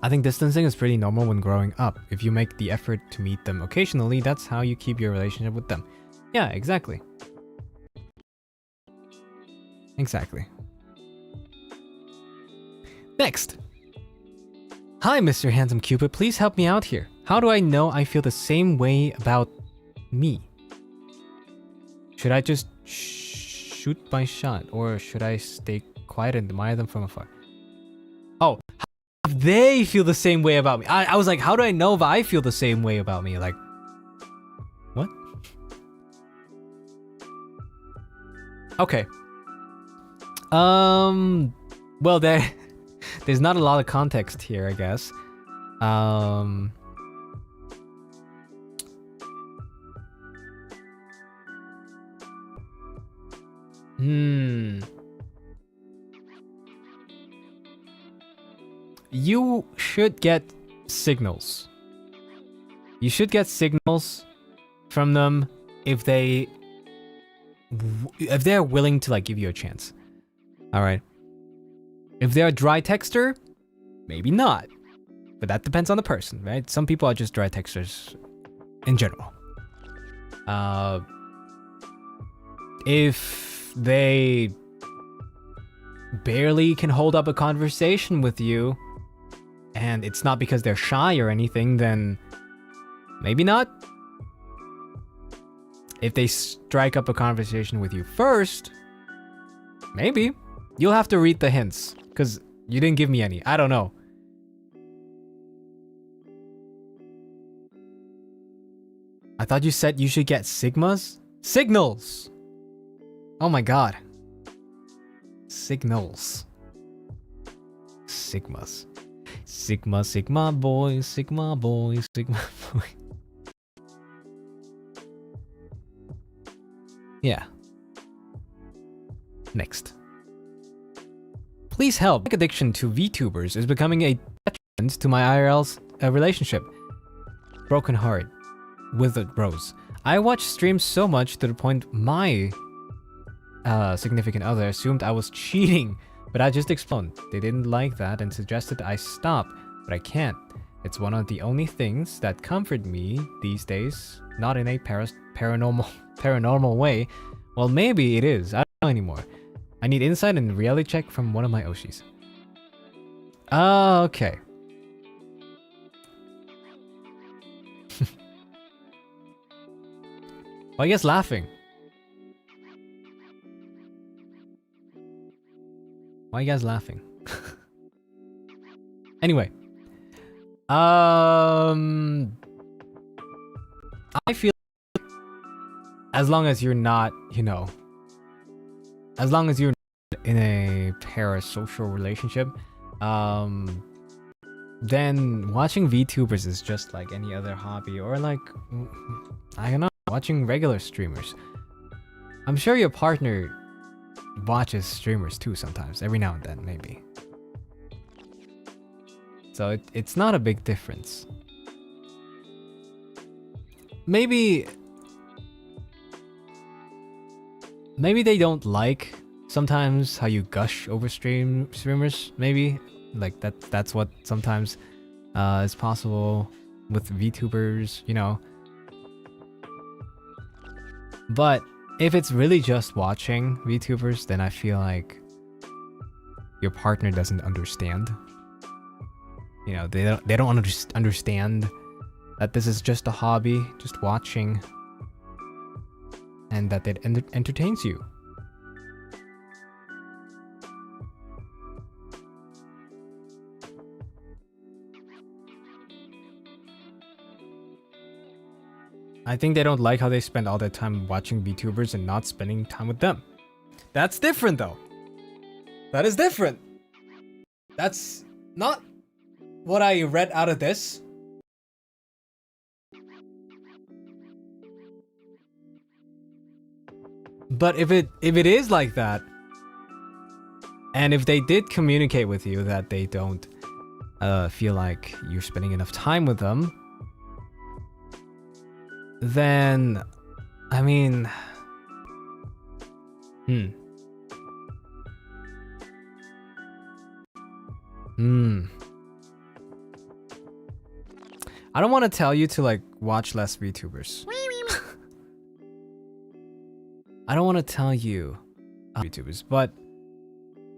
I think distancing is pretty normal when growing up. If you make the effort to meet them occasionally, that's how you keep your relationship with them. Yeah, exactly. Exactly. Next. Hi, Mr. Handsome Cupid. Please help me out here. How do I know I feel the same way about me? Should I just shoot my shot, or should I stay quiet and admire them from afar? Oh, if they feel the same way about me. I was like, how do I know if I feel the same way about me? Like, what? Okay. Well, there's not a lot of context here, I guess. You should get signals. You should get signals from them if they're willing to like give you a chance. All right. If they're a dry texter, maybe not. But that depends on the person, right? Some people are just dry texters in general. If they barely can hold up a conversation with you, and it's not because they're shy or anything, then maybe not. If they strike up a conversation with you first, maybe. You'll have to read the hints, because you didn't give me any. I don't know. I thought you said you should get sigmas? Signals! Oh my god. Signals. Sigmas. Sigma boy, Sigma boy, Sigma boy. Yeah. Next. Please help. My addiction to VTubers is becoming a detriment to my IRL's relationship. Broken heart. Withered rose. I watch streams so much to the point my significant other assumed I was cheating, but I just explained. They didn't like that and suggested I stop, but I can't. It's one of the only things that comfort me these days, not in a paranormal way. Well, maybe it is. I don't know anymore. I need insight and reality check from one of my Oshis. Okay. Why are you guys laughing? Why are you guys laughing? Anyway. I feel as long as you're not, as long as you're in a parasocial relationship, then watching VTubers is just like any other hobby, or like, I don't know, watching regular streamers. I'm sure your partner watches streamers too sometimes, every now and then, maybe. So it's not a big difference. Maybe they don't like sometimes how you gush over streamers, maybe. Like that's what sometimes is possible with VTubers, But if it's really just watching VTubers, then I feel like your partner doesn't understand. They don't understand that this is just a hobby, just watching, and that it entertains you. I think they don't like how they spend all their time watching VTubers and not spending time with them. That's different though. That is different. That's not what I read out of this. But if it is like that, and if they did communicate with you that they don't feel like you're spending enough time with them, then, I mean, I don't want to tell you to like watch less VTubers. I don't want to tell you VTubers, but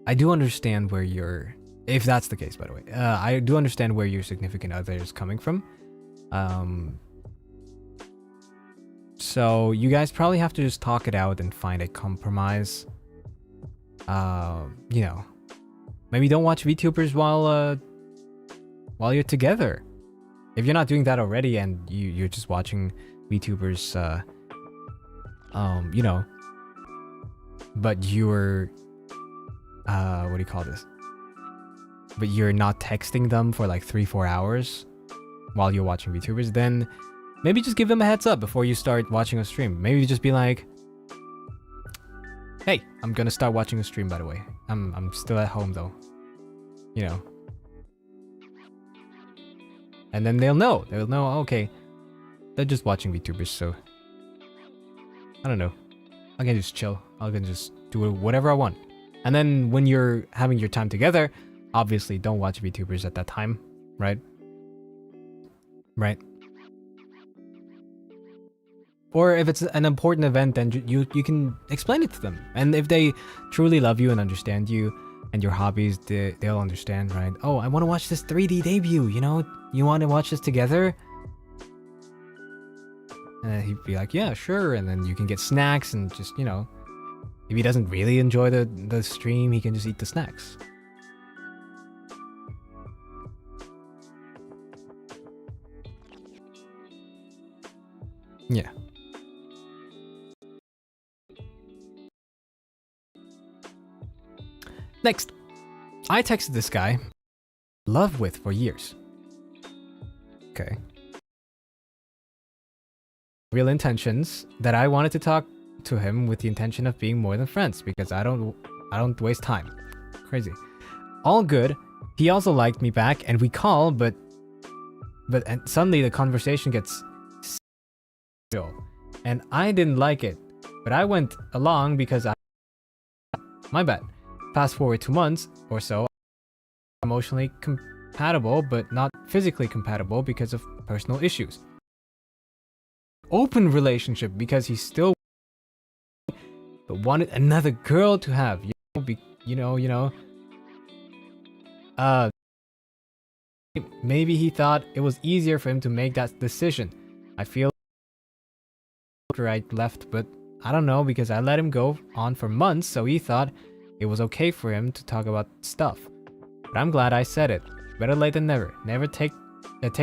I do understand where you're, if that's the case, by the way, I do understand where your significant other is coming from. So you guys probably have to just talk it out and find a compromise. Maybe don't watch VTubers while you're together. If you're not doing that already and you're just watching VTubers, but you're, what do you call this? But you're not texting them for like 3-4 hours while you're watching VTubers, then maybe just give them a heads up before you start watching a stream. Maybe just be like, hey, I'm gonna start watching a stream, by the way. I'm still at home though. And then they'll know. Okay, they're just watching VTubers, so I don't know. I can just chill. I can just do whatever I want. And then when you're having your time together, obviously don't watch VTubers at that time, right? Right. Or if it's an important event, then you can explain it to them. And if they truly love you and understand you and your hobbies, they'll understand, right? Oh, I want to watch this 3D debut, You want to watch this together? And then he'd be like, yeah, sure. And then you can get snacks and just, if he doesn't really enjoy the stream, he can just eat the snacks. Yeah. Next, I texted this guy love with for years. Okay. Real intentions that I wanted to talk to him with the intention of being more than friends because I don't waste time. Crazy. All good. He also liked me back and we call, but and suddenly the conversation gets real. And I didn't like it, but I went along because my bad. Fast forward 2 months or so, emotionally compatible, but not physically compatible because of personal issues. Open relationship because he still wanted another girl to have, maybe he thought it was easier for him to make that decision. I feel after I left, but I don't know because I let him go on for months, so he thought it was okay for him to talk about stuff. But I'm glad I said it. Better late than never. Never take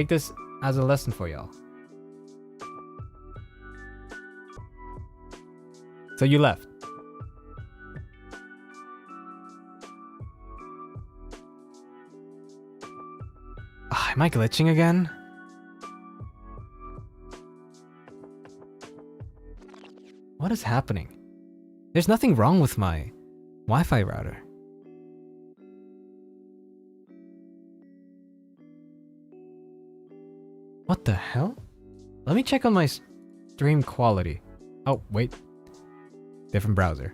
this as a lesson for y'all. So you left. Am I glitching again? What is happening? There's nothing wrong with my Wi-Fi router. What the hell? Let me check on my stream quality. Oh, wait. Different browser.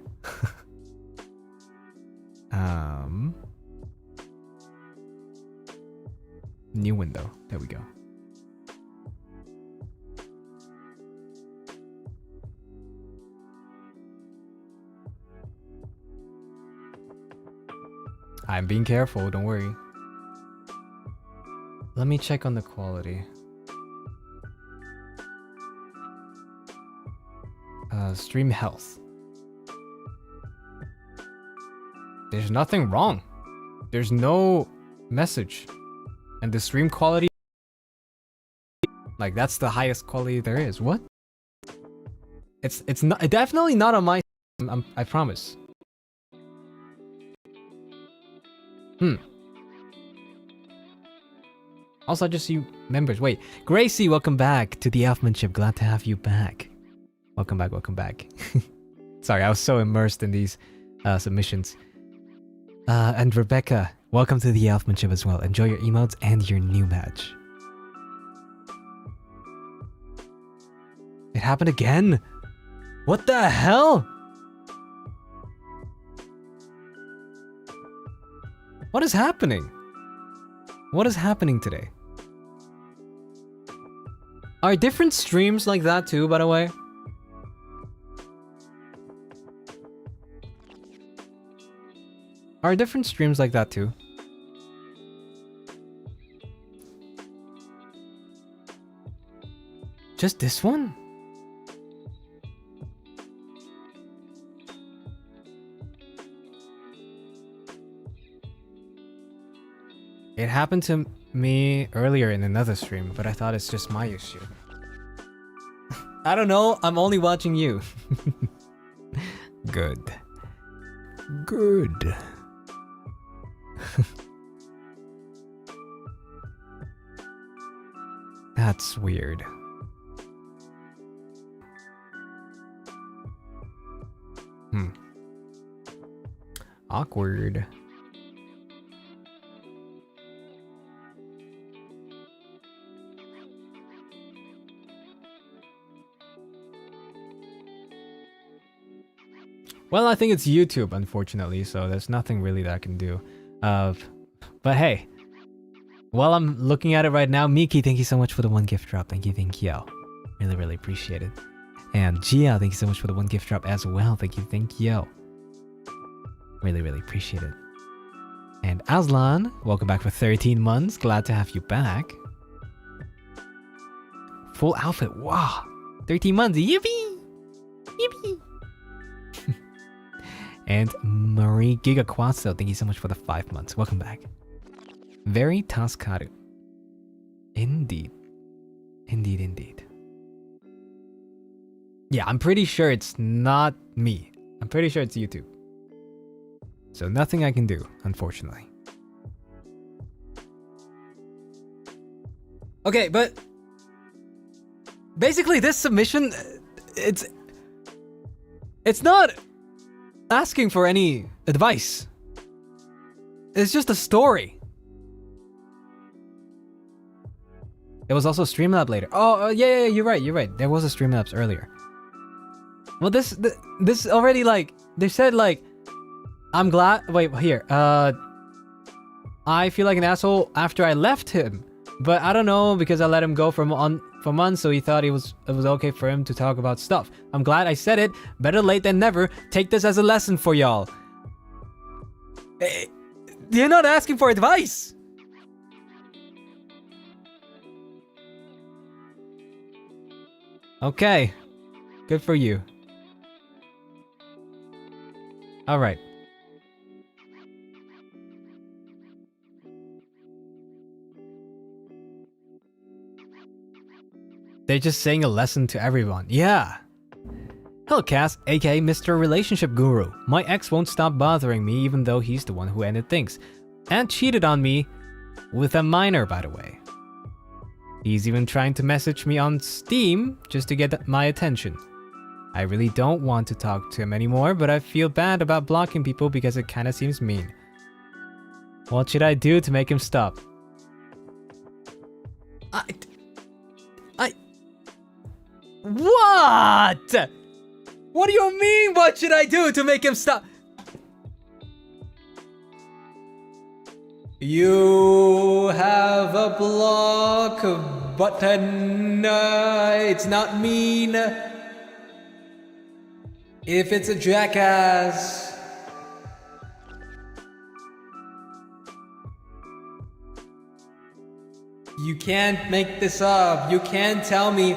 New window. There we go. I'm being careful, don't worry. Let me check on the quality. Stream health. There's nothing wrong. There's no message. And the stream quality, like, that's the highest quality there is. What? It's not definitely not on my. I promise. Also, I just see members. Wait, Gracie, welcome back to the Elfmanship. Glad to have you back. Welcome back. Welcome back. Sorry, I was so immersed in these submissions. And Rebecca, welcome to the Elfmanship as well. Enjoy your emotes and your new badge. It happened again. What the hell? What is happening? What is happening today? Are different streams like that too, by the way? Are different streams like that too? Just this one? It happened to me earlier in another stream, but I thought it's just my issue. I don't know, I'm only watching you. Good. Good. That's weird. Awkward. Well, I think it's YouTube, unfortunately, so there's nothing really that I can do. But hey, while I'm looking at it right now, Miki, thank you so much for the 1 gift drop. Thank you. Really, really appreciate it. And Gia, thank you so much for the 1 gift drop as well. Thank you. Really, really appreciate it. And Aslan, welcome back for 13 months. Glad to have you back. Full outfit, wow. 13 months, yippee! Yippee! And Marie Gigaquaso, thank you so much for the 5 months. Welcome back. Very Taskaru. Indeed. Indeed. Yeah, I'm pretty sure it's not me. I'm pretty sure it's YouTube. So nothing I can do, unfortunately. Okay, but basically this submission, it's not asking for any advice. It's just a story. There was also Streamlab later. Oh, yeah, you're right. There was a Streamlabs earlier. Well, this already, like, they said, like, I'm glad. Wait, here. I feel like an asshole after I left him, but I don't know because I let him go for months, so he thought it was okay for him to talk about stuff. I'm glad I said it. Better late than never. Take this as a lesson for y'all. You're not asking for advice. Okay. Good for you. All right. They're just saying a lesson to everyone. Yeah. Hello, Cass, aka Mr. Relationship Guru. My ex won't stop bothering me even though he's the one who ended things. And cheated on me with a minor, by the way. He's even trying to message me on Steam just to get my attention. I really don't want to talk to him anymore, but I feel bad about blocking people because it kinda seems mean. What should I do to make him stop? What? What do you mean, what should I do to make him stop? You have a block button. It's not mean. If it's a jackass. You can't make this up. You can't tell me,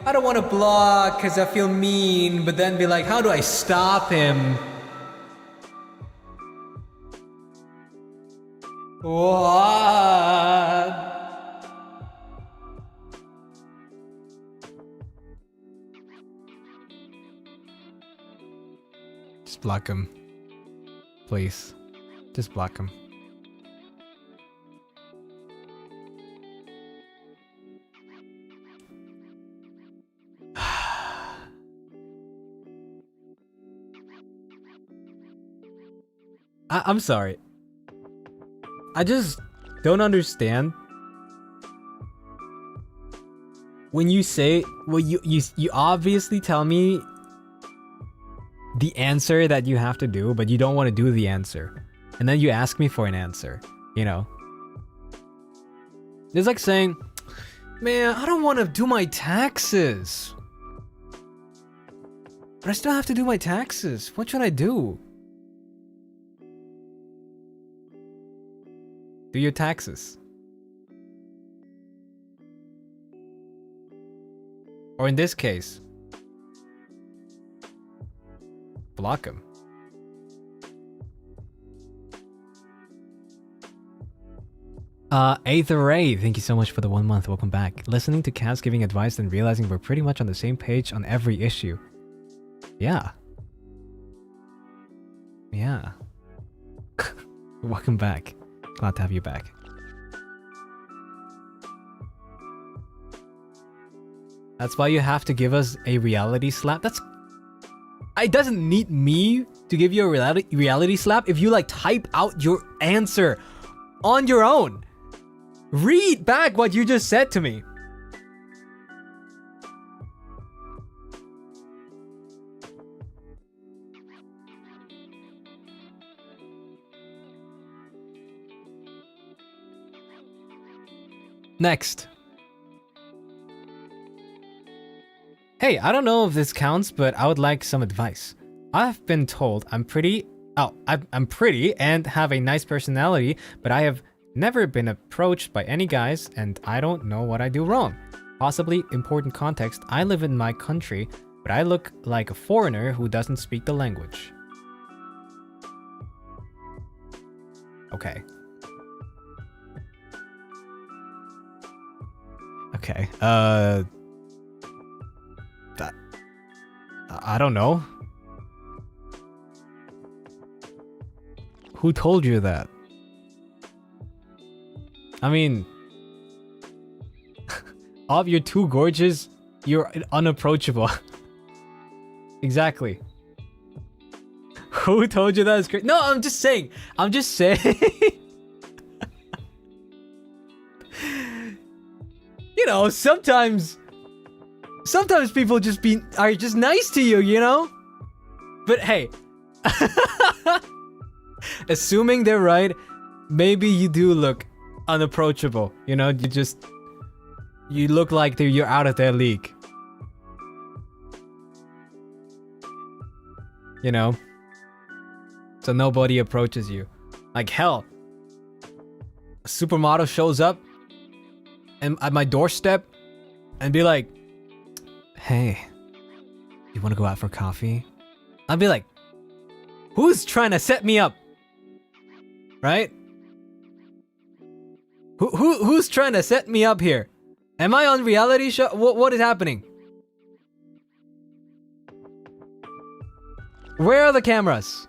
I don't want to block because I feel mean, but then be like, how do I stop him? What? Just block him. Please. Just block him. I'm sorry. I just don't understand. When you say, well, you obviously tell me the answer that you have to do, but you don't want to do the answer. And then you ask me for an answer, you know? It's like saying, man, I don't want to do my taxes. But I still have to do my taxes. What should I do? Do your taxes. Or in this case, block him. Aether Ray, thank you so much for the 1 month. Welcome back. Listening to Cass giving advice and realizing we're pretty much on the same page on every issue. Yeah. Yeah. Welcome back. Glad to have you back. That's why you have to give us a reality slap. It doesn't need me to give you a reality slap if you like type out your answer on your own. Read back what you just said to me. Next. Hey, I don't know if this counts, but I would like some advice. I've been told I'm pretty and have a nice personality, but I have never been approached by any guys and I don't know what I do wrong. Possibly important context, I live in my country, but I look like a foreigner who doesn't speak the language. Okay. Okay, I don't know. Who told you that? I mean, you're too gorgeous, you're unapproachable. Exactly. Who told you that is great? No, I'm just saying. You know, sometimes people are just nice to you, you know? But hey, assuming they're right, maybe you do look unapproachable, you know? You look like you're out of their league. You know? So nobody approaches you. Like hell, a supermodel shows up and at my doorstep and be like, hey, you want to go out for coffee? I'd be like, who's trying to set me up? Right? Who's trying to set me up here? Am I on reality show? What is happening? Where are the cameras?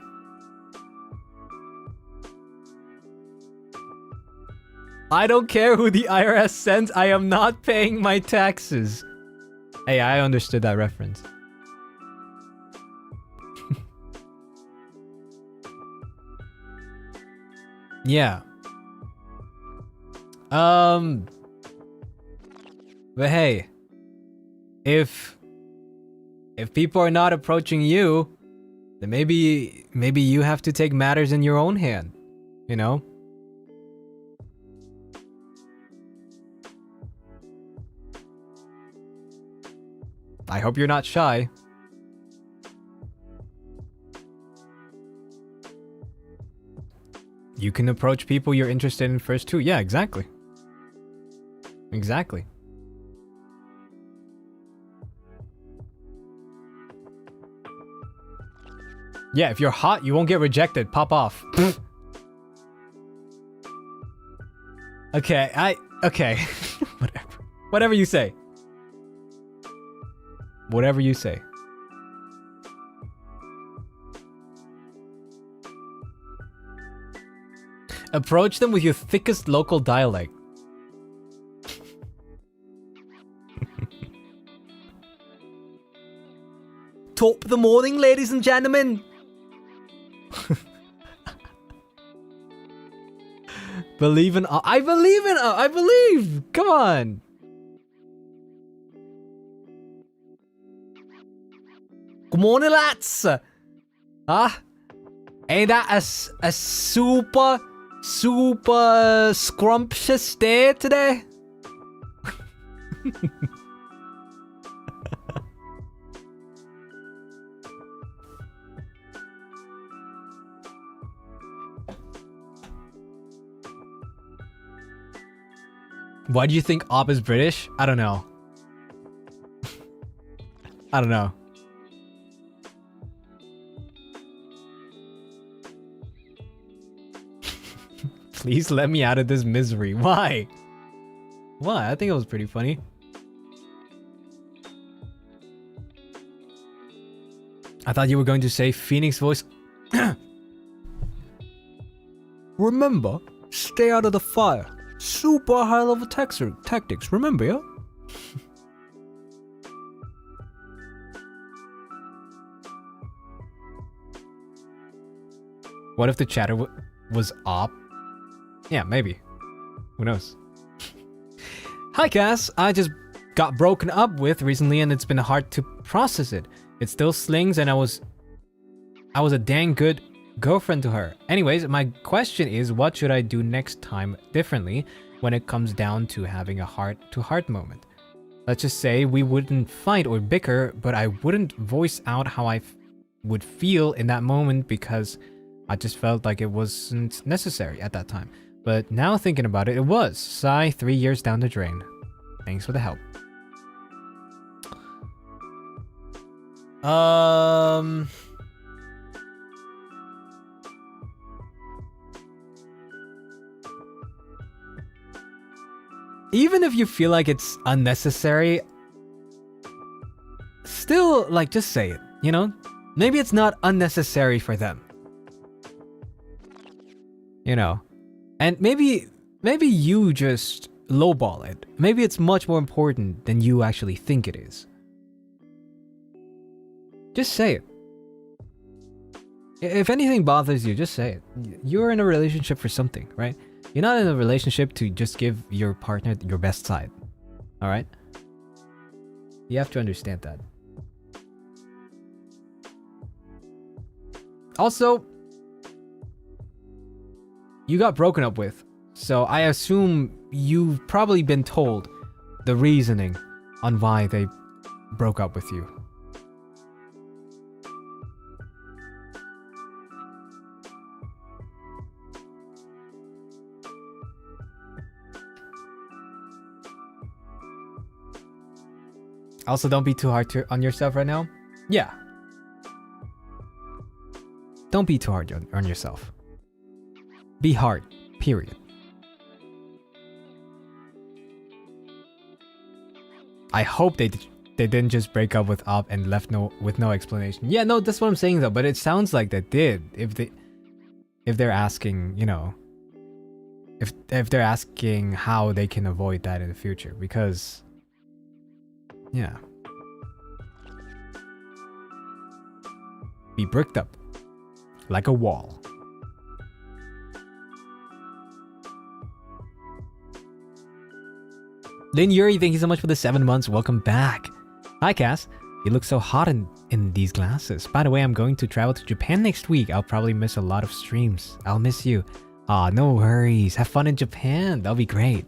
I don't care who the IRS sends. I am not paying my taxes. Hey, I understood that reference. Yeah. But hey, if people are not approaching you, then maybe you have to take matters in your own hand, you know? I hope you're not shy. You can approach people you're interested in first too. Yeah, exactly. Exactly. Yeah, if you're hot, you won't get rejected. Pop off. Okay, okay. Whatever. Whatever you say. Whatever you say. Approach them with your thickest local dialect. Top of the morning, ladies and gentlemen. Believe in... I believe in... I believe! Come on! Good morning, lads! Ain't that a super scrumptious day today? Why do you think Op is British? I don't know. I don't know. Please let me out of this misery. Why? Why? I think it was pretty funny. I thought you were going to say Phoenix voice. Remember, stay out of the fire. Super high level tactics. Remember, yeah? What if the chatter was Op? Yeah, maybe. Who knows? Hi, Cass. I just got broken up with recently and it's been hard to process it. It still slings and I was a dang good girlfriend to her. Anyways, my question is, what should I do next time differently when it comes down to having a heart-to-heart moment? Let's just say we wouldn't fight or bicker, but I wouldn't voice out how I would feel in that moment because I just felt like it wasn't necessary at that time. But now thinking about it, it was. Sigh, 3 years down the drain. Thanks for the help. Even if you feel like it's unnecessary, still, like, just say it, you know? Maybe it's not unnecessary for them. You know? And maybe you just lowball it. Maybe it's much more important than you actually think it is. Just say it. If anything bothers you, just say it. You're in a relationship for something, right? You're not in a relationship to just give your partner your best side. Alright? You have to understand that. Also, you got broken up with, so I assume you've probably been told the reasoning on why they broke up with you. Also, don't be too hard on yourself right now. Yeah. Don't be too hard on yourself. Be hard, period. I hope they they didn't just break up with Op and left with no explanation. Yeah, no, that's what I'm saying though. But it sounds like they did. If they're asking, you know, if they're asking how they can avoid that in the future, because yeah, be bricked up like a wall. Lin Yuri, thank you so much for the 7 months. Welcome back. Hi, Cass. You look so hot in these glasses. By the way, I'm going to travel to Japan next week. I'll probably miss a lot of streams. I'll miss you. Aw, no worries. Have fun in Japan. That'll be great.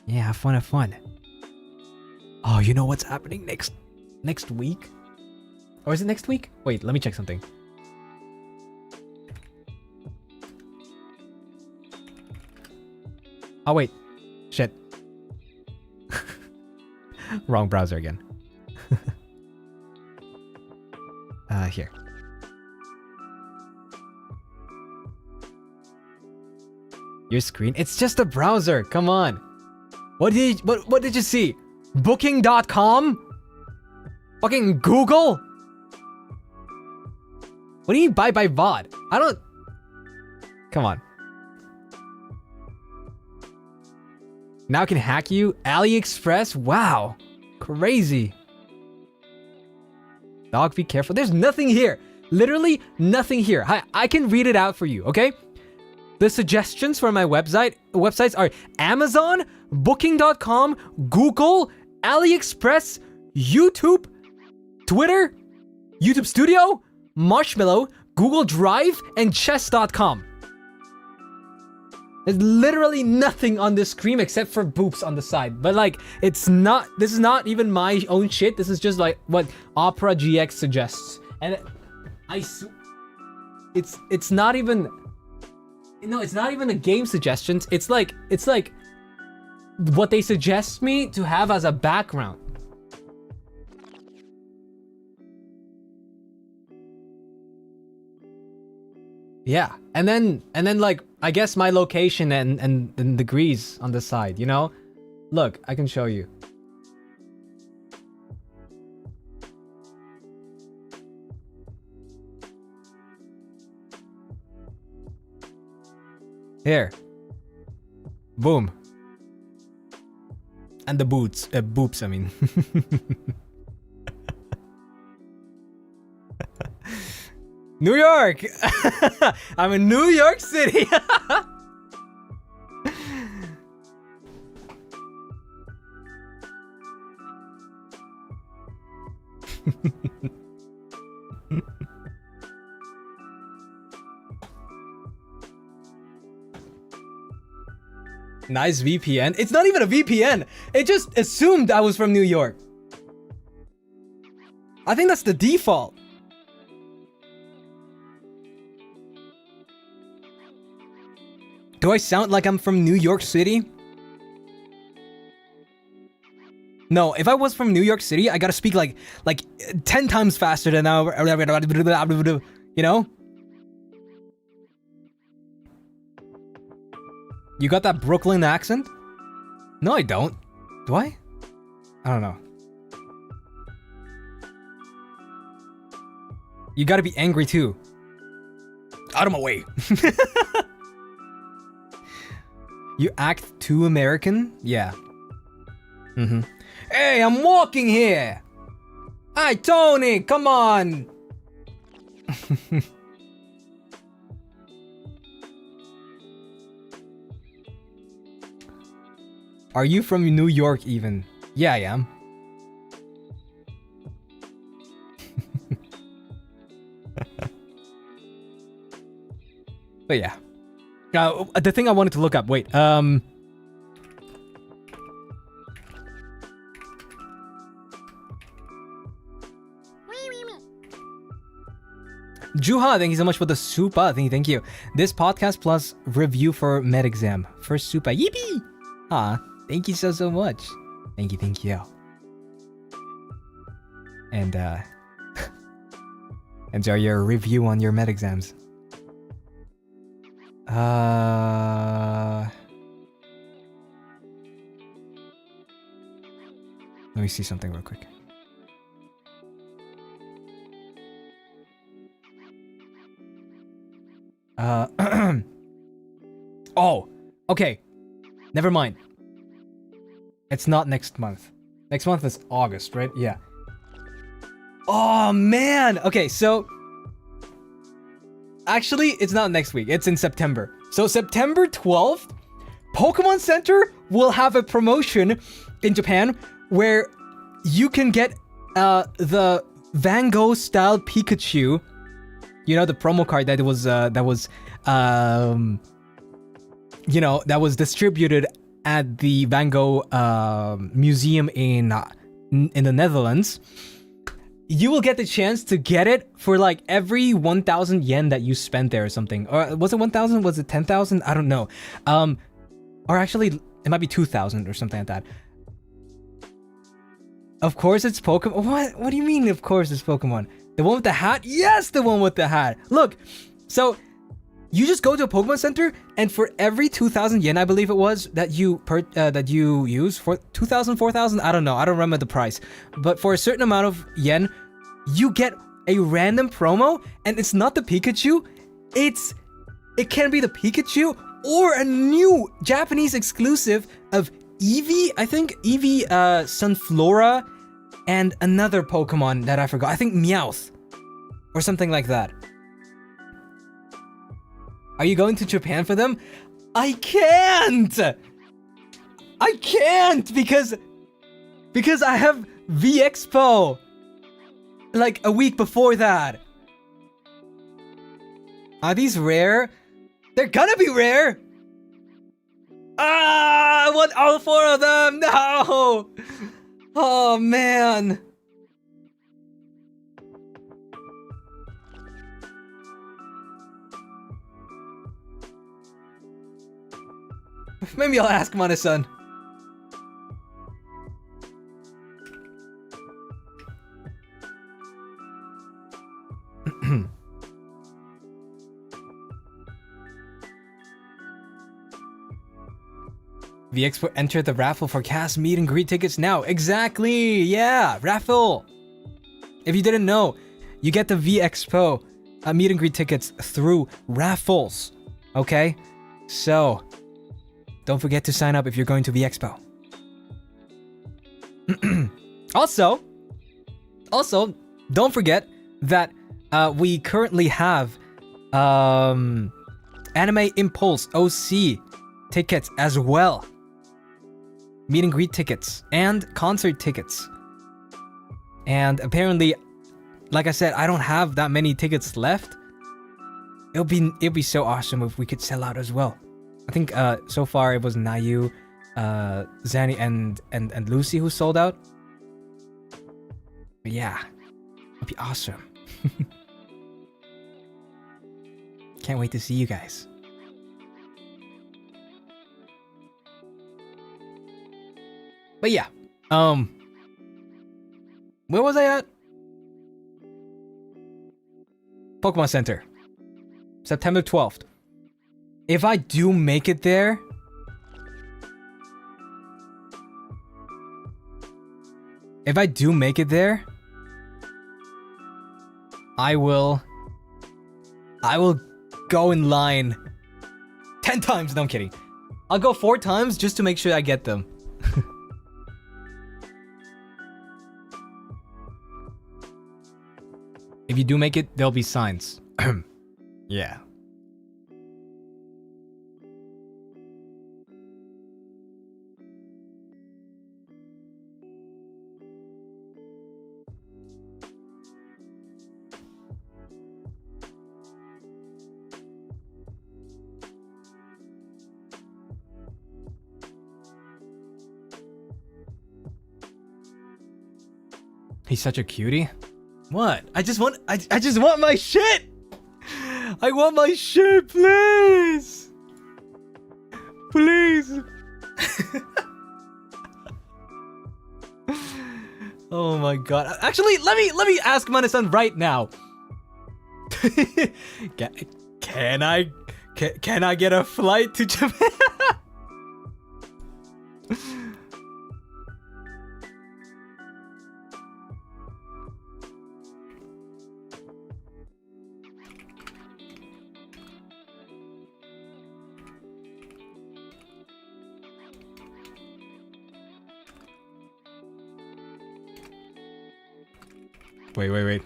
Yeah, have fun, have fun. Oh, you know what's happening next week? Or is it next week? Wait, let me check something. Oh, wait. Shit. Wrong browser again. Here. Your screen? It's just a browser. Come on. What did you see? Booking.com? Fucking Google? What do you mean buy by VOD? I don't... Come on. Now I can hack you? AliExpress? Wow. Crazy. Dog, be careful. There's nothing here. Literally nothing here. I can read it out for you, okay? The suggestions for my websites are Amazon, Booking.com, Google, AliExpress, YouTube, Twitter, YouTube Studio, Marshmallow, Google Drive, and Chess.com. There's literally nothing on this screen except for boobs on the side. But like, this is not even my own shit. This is just like what Opera GX suggests. And it's not even, no, it's not even the game suggestions. It's like what they suggest me to have as a background. Yeah, and then like I guess my location and degrees on the side, you know? Look, I can show you. Here. Boom. And the boobs, I mean. New York! I'm in New York City! Nice VPN. It's not even a VPN. It just assumed I was from New York. I think that's the default. Do I sound like I'm from New York City? No, if I was from New York City, I gotta speak like 10 times faster than now. You know? You got that Brooklyn accent? No, I don't. Do I? I don't know. You gotta be angry too. Out of my way. You act too American? Yeah. Mm-hmm. Hey, I'm walking here! Hi, Tony, come on! Are you from New York even? Yeah, I am. But yeah. The thing I wanted to look up, wait, Juha, thank you so much for the super. Thank you. This podcast plus review for med exam. First super. Yippee! Ah, thank you so much. Thank you. And enjoy your review on your med exams. Let me see something real quick. Oh, okay. Never mind. It's not next month. Next month is August, right? Yeah. Oh, man. Okay, so... Actually, it's not next week. It's in September. So September 12th, Pokemon Center will have a promotion in Japan where you can get the Van Gogh style Pikachu. You know, the promo card that was distributed at the Van Gogh museum in the Netherlands. You will get the chance to get it for like every 1,000 yen that you spent there or something. Or was it 1,000? Was it 10,000? I don't know. Or actually, it might be 2,000 or something like that. Of course it's Pokemon. What do you mean, of course it's Pokemon? The one with the hat? Yes, the one with the hat. Look, so you just go to a Pokemon Center, and for every 2,000 yen, I believe it was, that you use, for 2,000, 4,000, I don't know, I don't remember the price, but for a certain amount of yen, you get a random promo, and it's not the Pikachu, it can be the Pikachu, or a new Japanese exclusive of Eevee, I think, Eevee, Sunflora, and another Pokemon that I forgot, I think Meowth, or something like that. Are you going to Japan for them? I can't because I have V Expo like a week before that. Are these rare? They're gonna be rare. I want all 4 of them. No. Oh man. Maybe I'll ask Mana-san. VXpo enter the raffle for cast meet and greet tickets now. Exactly, yeah, raffle. If you didn't know, you get the VXpo meet and greet tickets through raffles. Okay, so don't forget to sign up if you're going to VXpo. Also, don't forget that we currently have Anime Impulse OC tickets as well. Meet and greet tickets and concert tickets. And apparently, like I said, I don't have that many tickets left. It'll be so awesome if we could sell out as well. I think so far it was Nayu, Zanny, and Lucy who sold out. But yeah, it'd be awesome. Can't wait to see you guys. But yeah, where was I at? Pokemon Center, September 12th. If I do make it there, I will go in line 10 times. No, I'm kidding. I'll go 4 times just to make sure I get them. If you do make it, there'll be signs. Yeah. He's such a cutie. What? I just want my shit. I want my shit, please. Please. Oh my god. Actually, let me ask Mana-san right now. Can I get a flight to Japan? Wait.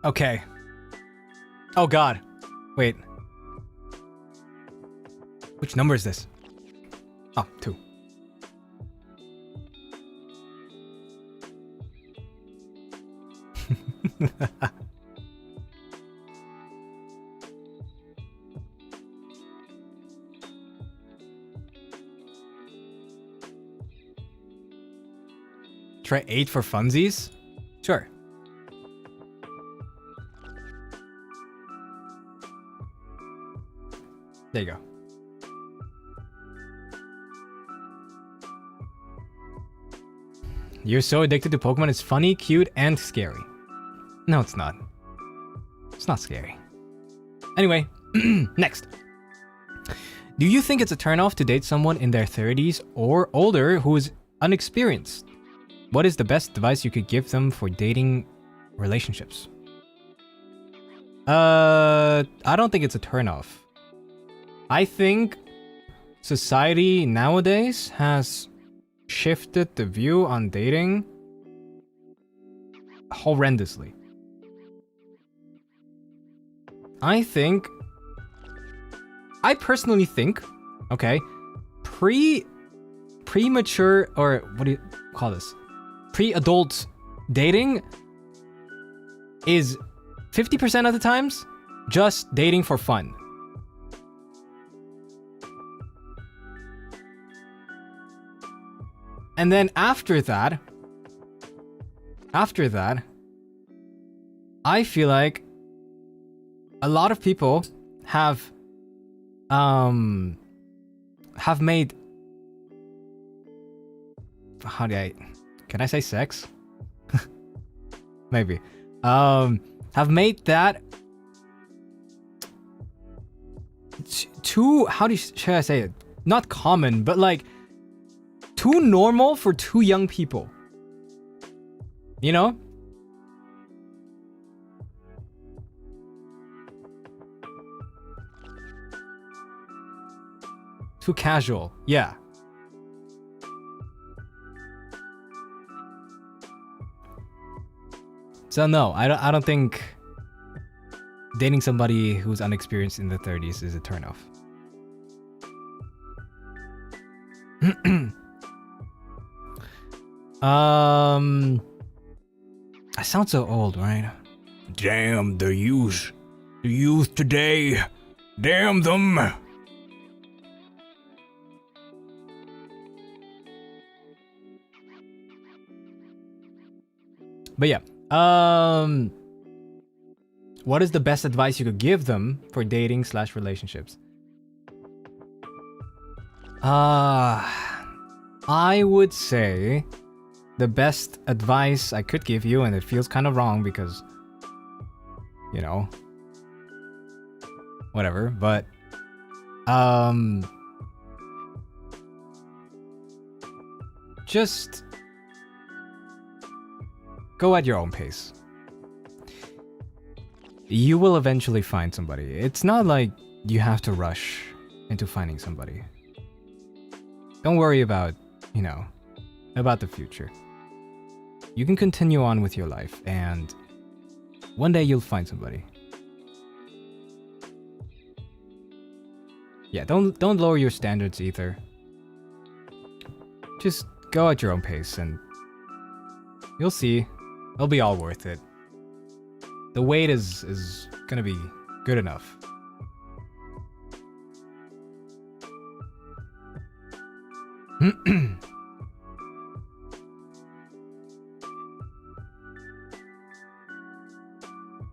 Okay. Oh god. Wait. Which number is this? Oh, 2. Try 8 for funsies? Sure. There you go. You're so addicted to Pokemon, it's funny, cute, and scary. No, it's not. It's not scary. Anyway, next. Do you think it's a turnoff to date someone in their 30s or older who is unexperienced? What is the best advice you could give them for dating relationships? I don't think it's a turnoff. I think society nowadays has shifted the view on dating horrendously. I personally think, okay, premature, or what do you call this? Pre-adult dating is 50% of the times just dating for fun. And then after that, I feel like a lot of people have made, can I say sex? Maybe. Have made that too, should I say it? Not common, but like too normal for too young people. You know? Too casual. Yeah. So no, I don't think dating somebody who's unexperienced in the 30s is a turnoff. I sound so old, right? Damn the youth. The youth today. Damn them. But yeah. What is the best advice you could give them for dating / relationships? I would say the best advice I could give you, and it feels kind of wrong because, you know, whatever, but just go at your own pace. You will eventually find somebody. It's not like you have to rush into finding somebody. Don't worry about, you know, about the future. You can continue on with your life, and one day you'll find somebody. Yeah, don't lower your standards either. Just go at your own pace, and you'll see. It'll be all worth it. The wait is gonna be good enough.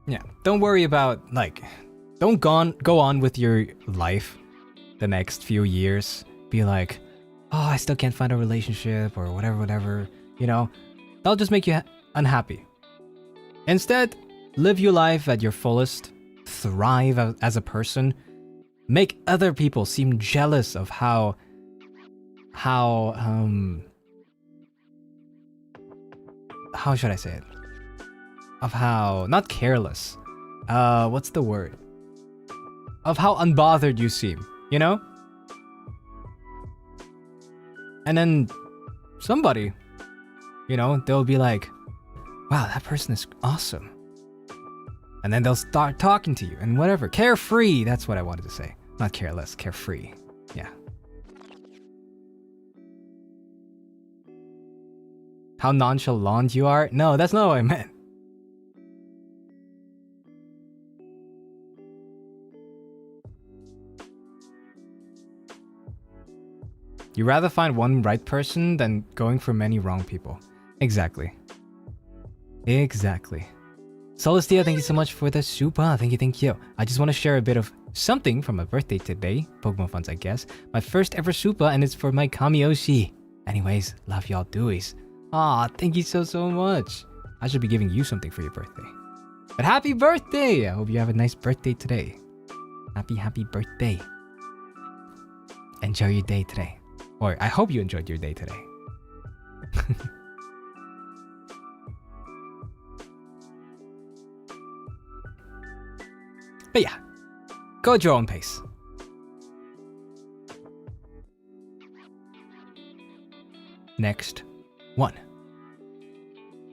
Yeah, don't worry about, like, don't go on with your life the next few years. Be like, oh, I still can't find a relationship or whatever, you know? That'll just make you unhappy. Instead, live your life at your fullest, thrive as a person, make other people seem jealous of how should I say it? Of how, not careless, what's the word? Of how unbothered you seem, you know? And then somebody, you know, they'll be like, wow, that person is awesome. And then they'll start talking to you and whatever. Carefree, that's what I wanted to say. Not careless, carefree. Yeah. How nonchalant you are? No, that's not what I meant. You rather find one right person than going for many wrong people. Exactly. Exactly. Celestia, thank you so much for the super. Thank you. I just want to share a bit of something from my birthday today. Pokemon funds, I guess. My first ever super, and it's for my Kamiyoshi. Anyways, love y'all doies. Aw, thank you so much. I should be giving you something for your birthday. But happy birthday! I hope you have a nice birthday today. Happy birthday. Enjoy your day today. Or I hope you enjoyed your day today. But yeah, go at your own pace. Next one.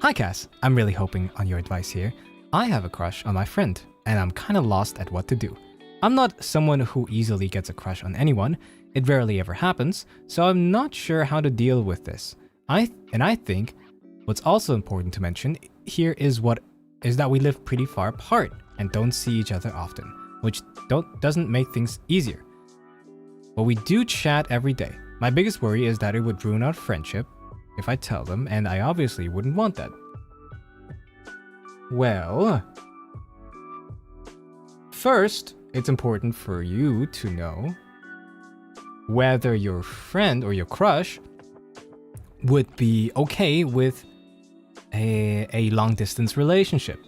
Hi Cass, I'm really hoping on your advice here. I have a crush on my friend, and I'm kinda lost at what to do. I'm not someone who easily gets a crush on anyone. It rarely ever happens, so I'm not sure how to deal with this. I think what's also important to mention here is that we live pretty far apart and don't see each other often, which doesn't make things easier. But we do chat every day. My biggest worry is that it would ruin our friendship if I tell them, and I obviously wouldn't want that. Well, first, it's important for you to know whether your friend or your crush would be okay with a long distance relationship,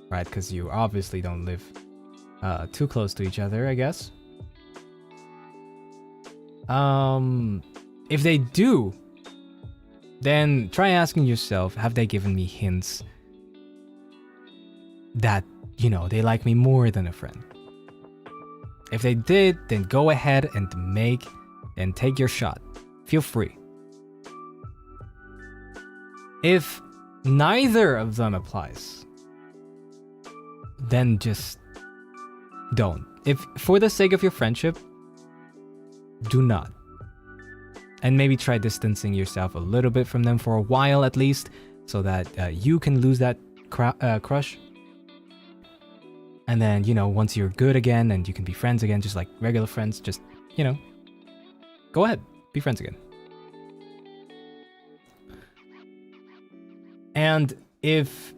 right? Because you obviously don't live too close to each other, I guess. If they do, then try asking yourself, have they given me hints that, you know, they like me more than a friend? If they did, then go ahead and take your shot. Feel free. If neither of them applies, then just don't. If for the sake of your friendship, do not. And maybe try distancing yourself a little bit from them for a while at least, so that you can lose that crush. And then, you know, once you're good again and you can be friends again, just like regular friends, just, you know, go ahead, be friends again. And if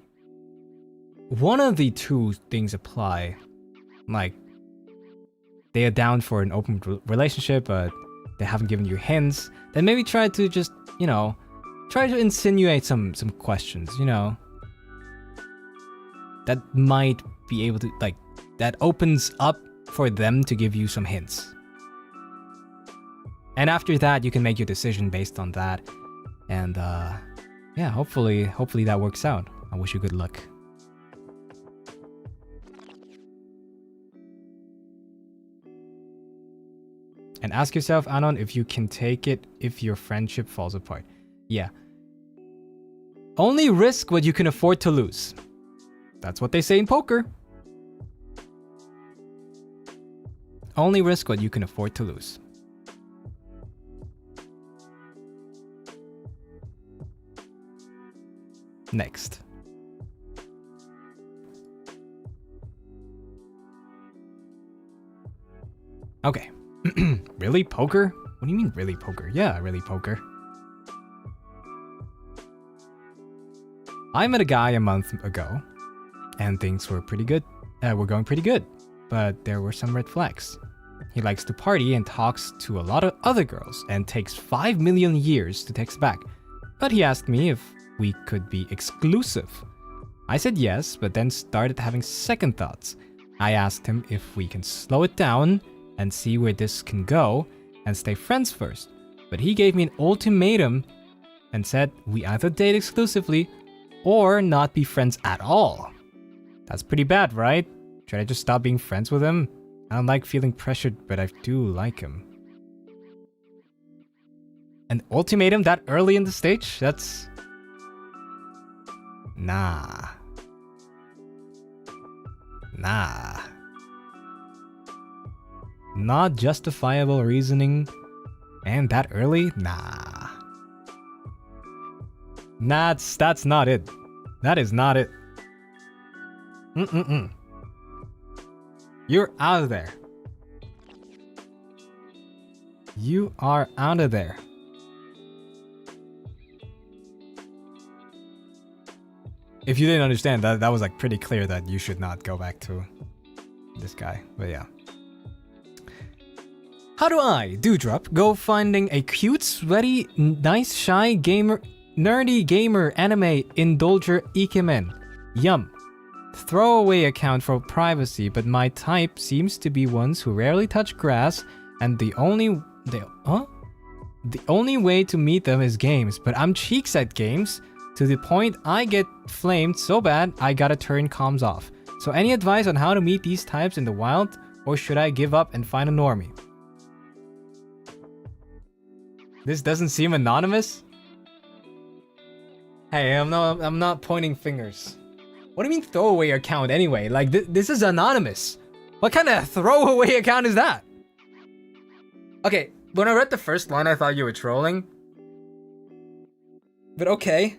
one of the two things apply, like they are down for an open relationship, but they haven't given you hints, then maybe try to just, you know, try to insinuate some questions, you know, that might be able to, like, that opens up for them to give you some hints. And after that, you can make your decision based on that. And yeah, hopefully that works out. I wish you good luck. And ask yourself, Anon, if you can take it if your friendship falls apart. Yeah. Only risk what you can afford to lose. That's what they say in poker. Only risk what you can afford to lose. Next. Okay. Really? Poker? What do you mean, really poker? Yeah, really poker. I met a guy a month ago, and things were pretty good. We're going pretty good, but there were some red flags. He likes to party and talks to a lot of other girls, and takes 5 million years to text back. But he asked me if we could be exclusive. I said yes, but then started having second thoughts. I asked him if we can slow it down and see where this can go and stay friends first. But he gave me an ultimatum and said we either date exclusively or not be friends at all. That's pretty bad, right? Should I just stop being friends with him? I don't like feeling pressured, but I do like him. An ultimatum that early in the stage? That's... Nah. Not justifiable reasoning. And that early? Nah. That's not it. That is not it. You're out of there. You are out of there. If you didn't understand, that was like pretty clear that you should not go back to this guy. But yeah. How do I, Dewdrop, go finding a cute, sweaty, nice, shy gamer, nerdy gamer, anime, indulger, ikemen? Yum. Throwaway account for privacy, but my type seems to be ones who rarely touch grass, and the only way to meet them is games, but I'm cheeks at games, to the point I get flamed so bad I gotta turn comms off. So any advice on how to meet these types in the wild, or should I give up and find a normie? This doesn't seem anonymous? Hey, I'm not pointing fingers. What do you mean throwaway account anyway? Like, this is anonymous. What kind of throwaway account is that? Okay, when I read the first line, I thought you were trolling. But okay.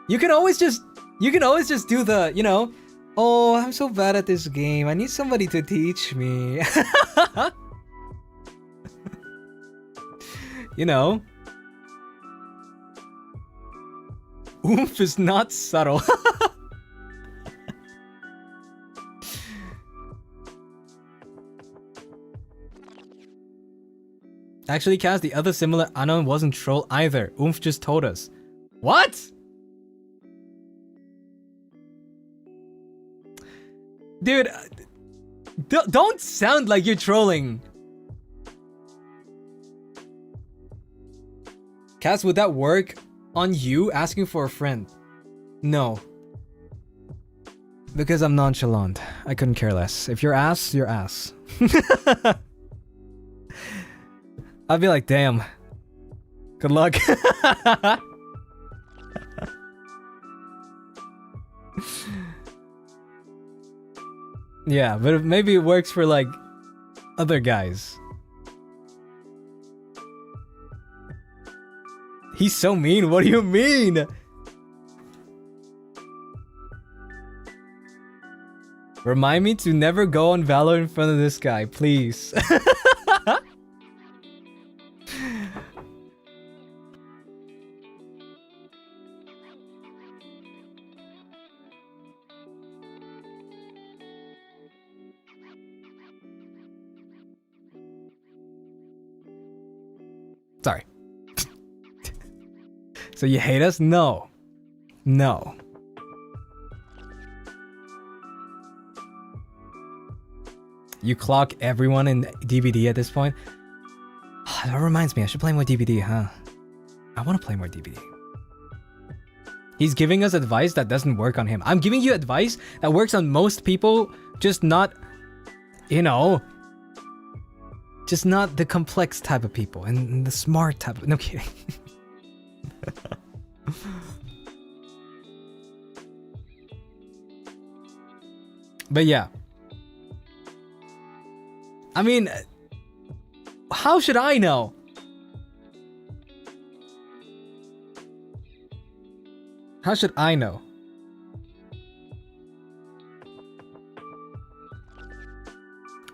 You can always just do the, you know, oh, I'm so bad at this game. I need somebody to teach me. You know. Oomph is not subtle. Actually, Cass, the other similar unknown wasn't troll either. Oomph just told us. What? Dude, don't sound like you're trolling. Cass, would that work on you asking for a friend? No. Because I'm nonchalant. I couldn't care less. If you're ass, you're ass. I'd be like, damn. Good luck. Yeah, but maybe it works for like other guys. He's so mean. What do you mean? Remind me to never go on Valor in front of this guy, please. Sorry. So you hate us? No. No. You clock everyone in DBD at this point? That reminds me, I should play more DBD, huh? I want to play more DBD. He's giving us advice that doesn't work on him. I'm giving you advice that works on most people, just not, you know, just not the complex type of people and the smart type of... No kidding. But yeah. I mean, how should I know? How should I know?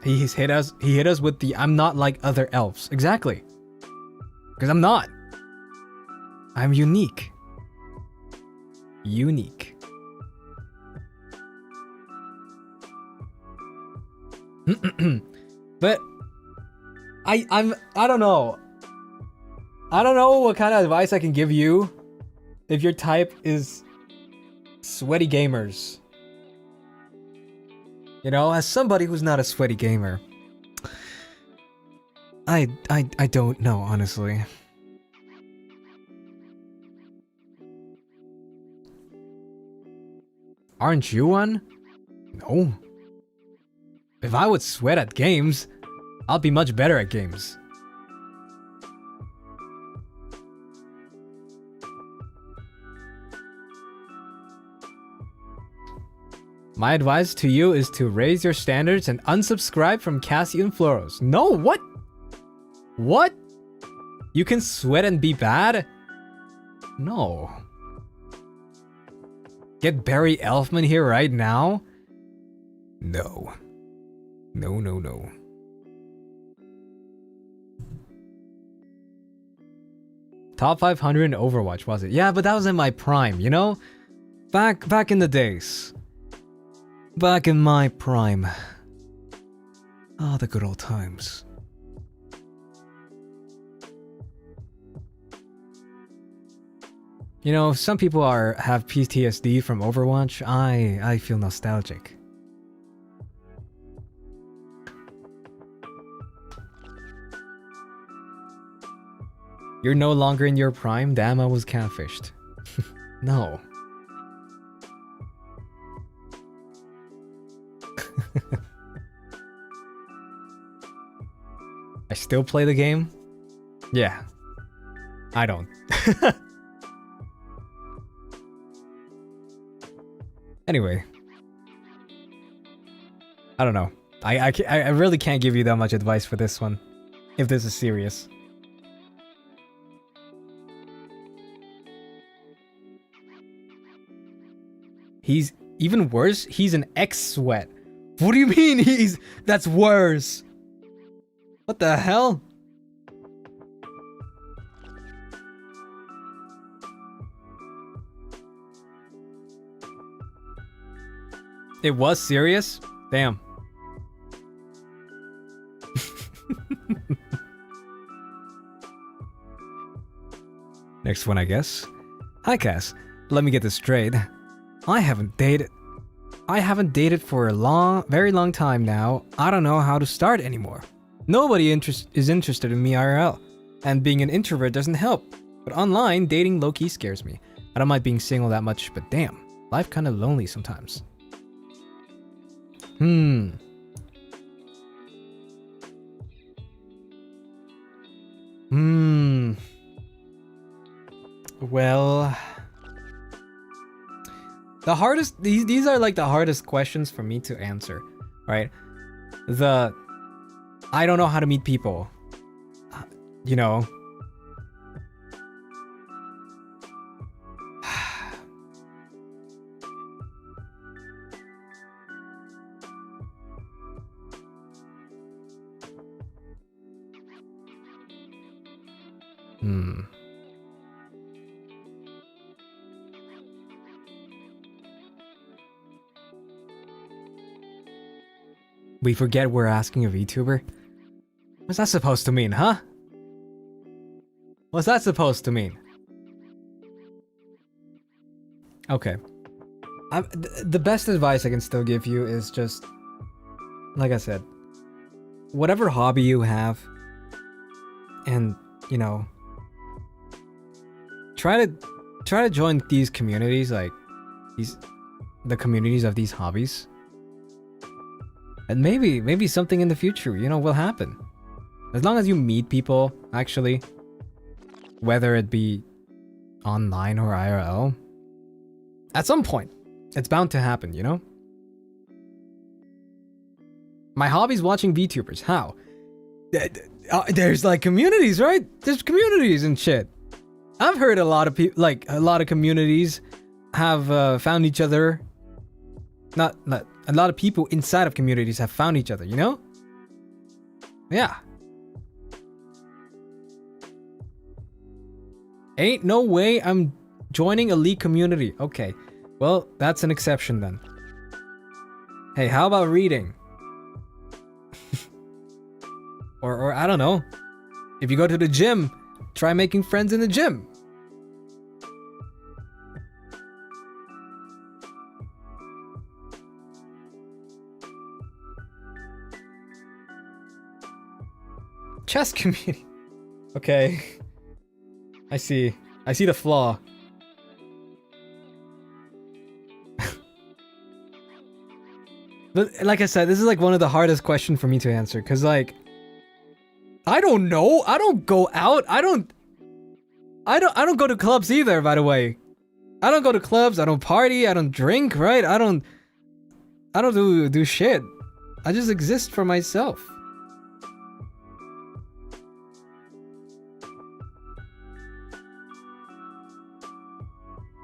He hit us with the I'm not like other elves. Exactly. Because I'm not. I'm unique. Unique. But I don't know. I don't know what kind of advice I can give you if your type is sweaty gamers. You know, as somebody who's not a sweaty gamer, I don't know, honestly. Aren't you one? No. If I would sweat at games, I'll be much better at games. My advice to you is to raise your standards and unsubscribe from Cassian and Floros. No, what? What? You can sweat and be bad? No. Get Barry Elfman here right now? No. No, no, no. Top 500 in Overwatch, was it? Yeah, but that was in my prime, you know? Back in the days. Back in my prime. Ah, the good old times. You know, some people have PTSD from Overwatch. I feel nostalgic. You're no longer in your prime? Damn, I was catfished. No. I still play the game? Yeah. I don't. Anyway. I don't know. I really can't give you that much advice for this one. If this is serious. He's even worse. He's an ex-sweat. What do you mean that's worse? What the hell? It was serious? Damn. Next one, I guess. Hi, Cass. Let me get this straight. I haven't dated for a very long time now. I don't know how to start anymore. Nobody is interested in me IRL, and being an introvert doesn't help. But online, dating low-key scares me. I don't mind being single that much, but damn, life kinda lonely sometimes. Well, the hardest, these are like the hardest questions for me to answer, right? I don't know how to meet people, you know. We forget we're asking a VTuber? What's that supposed to mean, huh? What's that supposed to mean? Okay. The best advice I can still give you is just, like I said, whatever hobby you have, and, you know, try to join these communities, like the communities of these hobbies. And maybe something in the future, you know, will happen. As long as you meet people, actually, whether it be online or IRL, at some point, it's bound to happen, you know? My hobby's watching VTubers. How? There's like communities, right? There's communities and shit. I've heard a lot of people, like a lot of communities have found each other. Not a lot of people inside of communities have found each other, you know? Yeah. Ain't no way I'm joining a League community. Okay, well, that's an exception then. Hey, how about reading? or I don't know. If you go to the gym, try making friends in the gym. Chess community. Okay. I see the flaw. But like I said, this is like one of the hardest questions for me to answer, because like I don't know. I don't go out. I don't go to clubs either, by the way. I don't go to clubs, I don't party, I don't drink, right? I don't do shit. I just exist for myself.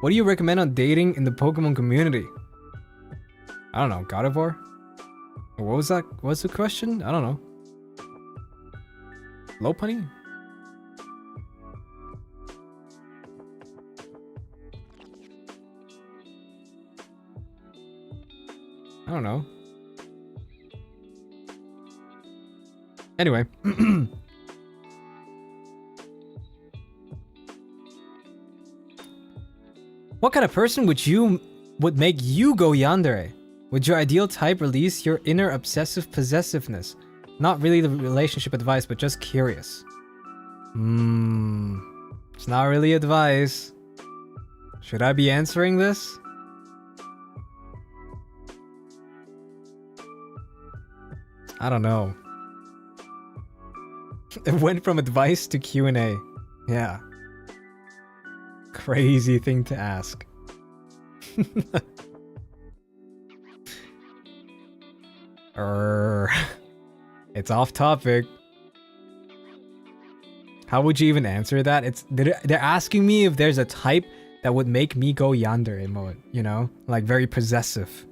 What do you recommend on dating in the Pokemon community? I don't know, God of War? What was that? What's the question? I don't know. Low punny? I don't know. Anyway. What kind of person would make you go yandere? Would your ideal type release your inner obsessive possessiveness? Not really the relationship advice, but just curious. It's not really advice. Should I be answering this? I don't know. It went from advice to Q&A. Yeah. Crazy thing to ask. It's off topic. How would you even answer that? They're asking me if there's a type that would make me go yandere mode, you know? Like very possessive.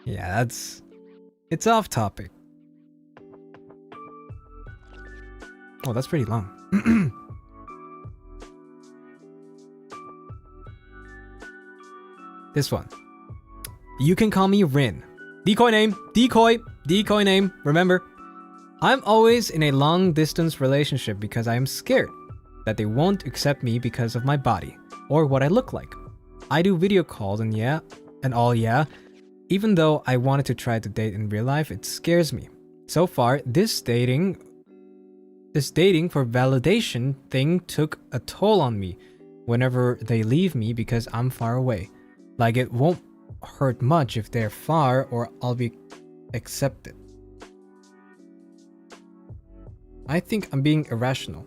Yeah, it's off topic. Oh, that's pretty long. This one. You can call me Rin. Decoy name. Decoy name. Remember, I'm always in a long distance relationship because I am scared that they won't accept me because of my body or what I look like. I do video calls and yeah. Even though I wanted to try to date in real life, it scares me. So far, this dating for validation thing took a toll on me whenever they leave me because I'm far away. Like it won't hurt much if they're far or I'll be accepted. I think I'm being irrational.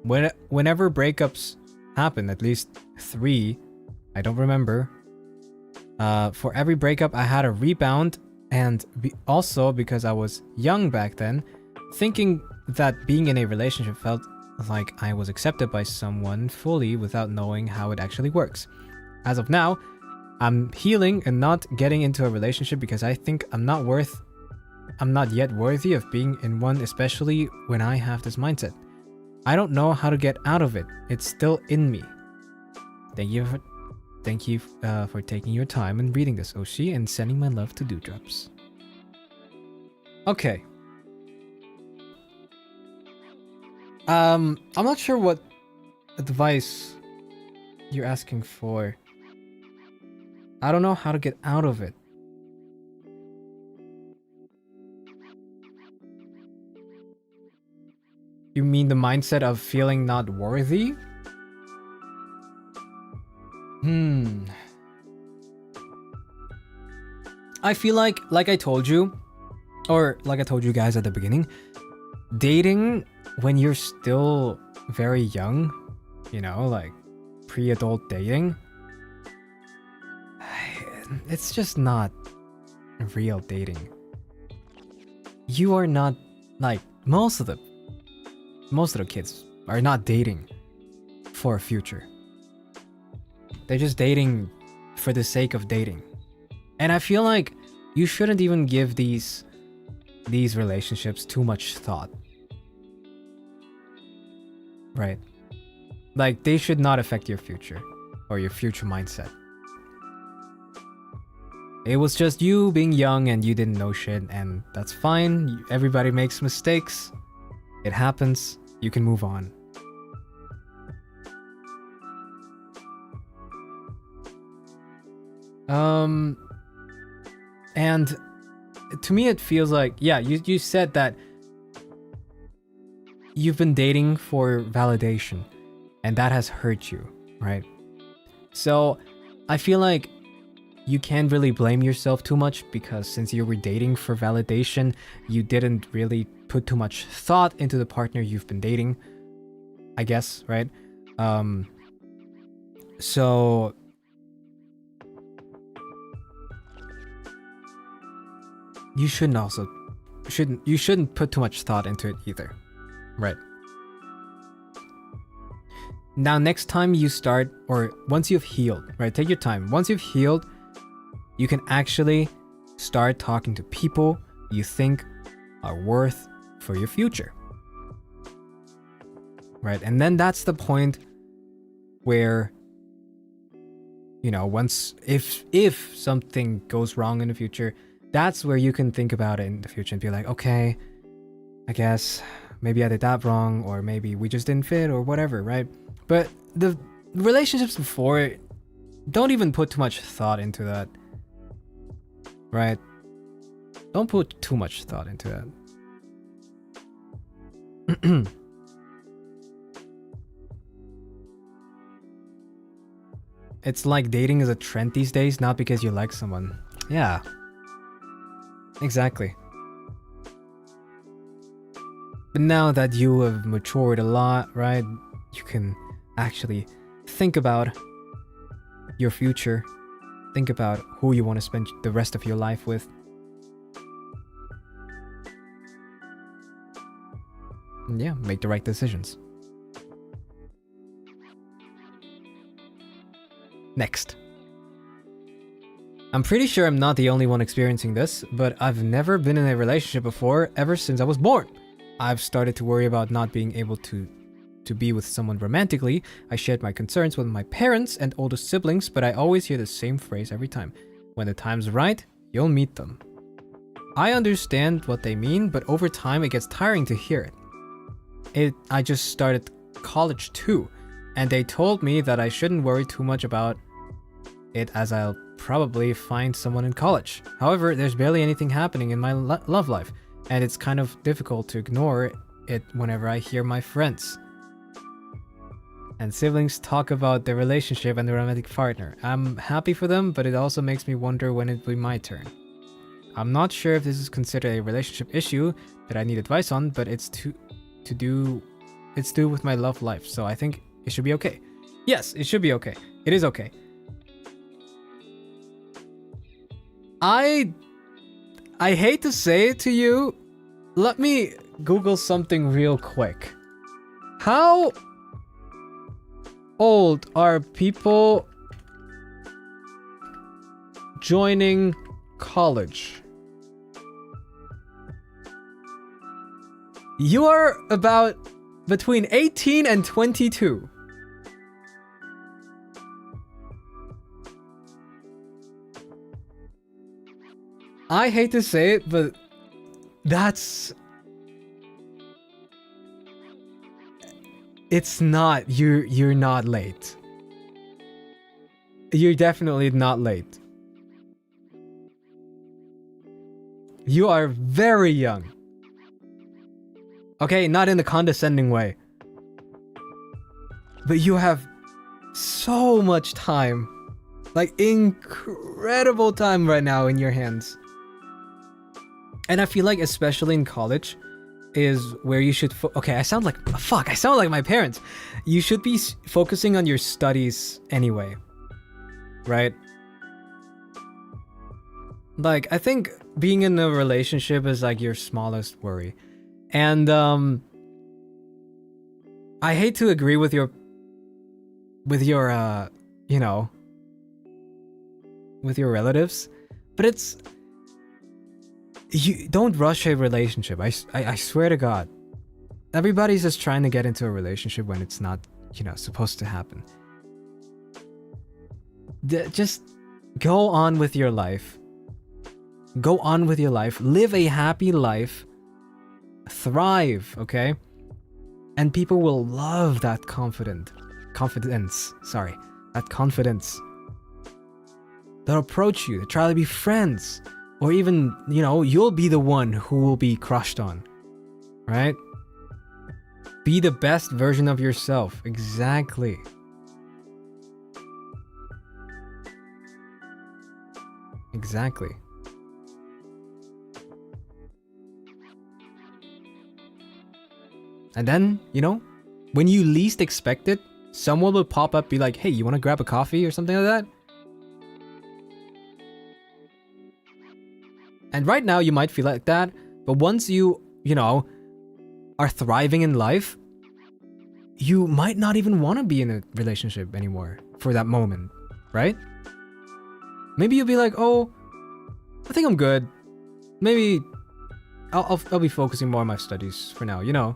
Whenever breakups happen, at least 3, I don't remember. For every breakup I had a rebound, and also because I was young back then, thinking that being in a relationship felt like I was accepted by someone fully without knowing how it actually works. As of now, I'm healing and not getting into a relationship because I think I'm not yet worthy of being in one, especially when I have this mindset. I don't know how to get out of it. It's still in me. Thank you for taking your time and reading this, Oshi, and sending my love to Dewdrops. Okay. I'm not sure what advice you're asking for. I don't know how to get out of it. You mean the mindset of feeling not worthy? I feel like I told you, or like I told you guys at the beginning, dating when you're still very young, you know, like pre-adult dating, it's just not real dating. You are not, like, most of the kids are not dating for a future. They're just dating for the sake of dating. And I feel like you shouldn't even give these relationships too much thought. Right? Like, they should not affect your future or your future mindset. It was just you being young and you didn't know shit, and that's fine. Everybody makes mistakes. It happens. You can move on. And to me it feels like, yeah, you said that you've been dating for validation and that has hurt you, right? So I feel like you can't really blame yourself too much, because since you were dating for validation, you didn't really put too much thought into the partner you've been dating, I guess, right? So you shouldn't put too much thought into it either, right? Now, next time you start, or once you've healed, right? Take your time. Once you've healed, you can actually start talking to people you think are worth for your future, right? And then that's the point where, you know, once, if something goes wrong in the future, that's where you can think about it in the future and be like, okay, I guess maybe I did that wrong, or maybe we just didn't fit, or whatever, right? But the relationships before, don't even put too much thought into that, right? Don't put too much thought into that. It's like dating is a trend these days, not because you like someone. Yeah. Exactly. But now that you have matured a lot, right? You can actually think about your future. Think about who you want to spend the rest of your life with. And yeah, make the right decisions. Next. I'm pretty sure I'm not the only one experiencing this, but I've never been in a relationship before ever since I was born. I've started to worry about not being able to be with someone romantically. I shared my concerns with my parents and older siblings, but I always hear the same phrase every time. When the time's right, you'll meet them. I understand what they mean, but over time it gets tiring to hear it. I just started college too, and they told me that I shouldn't worry too much about it as I'll probably find someone in college. However, there's barely anything happening in my love life, and it's kind of difficult to ignore it whenever I hear my friends and siblings talk about their relationship and their romantic partner. I'm happy for them, but it also makes me wonder when it will be my turn. I'm not sure if this is considered a relationship issue that I need advice on, but it's to do with my love life, so I think it should be okay. Yes, it should be okay. It is okay. I hate to say it to you. Let me Google something real quick. How old are people joining college? You are about between 18 and 22. I hate to say it, but it's not, you're not late. You're definitely not late. You are very young. Okay, not in the condescending way. But you have so much time. Like, incredible time right now in your hands. And I feel like, especially in college, is where you should okay, I sound like my parents. You should be focusing on your studies anyway, right? Like, I think being in a relationship is like your smallest worry. And I hate to agree with your you know, with your relatives, but it's, you don't rush a relationship. I swear to God. Everybody's just trying to get into a relationship when it's not, you know, supposed to happen. Just go on with your life. Go on with your life. Live a happy life. Thrive, okay? And people will love that confidence. That confidence. They'll approach you, they try to be friends. Or even, you know, you'll be the one who will be crushed on. Right? Be the best version of yourself. Exactly. Exactly. And then, you know, when you least expect it, someone will pop up, be like, hey, you want to grab a coffee or something like that? And right now you might feel like that, but once you know, are thriving in life, you might not even want to be in a relationship anymore for that moment, right? Maybe you'll be like, oh, I think I'm good. Maybe I'll be focusing more on my studies for now, you know?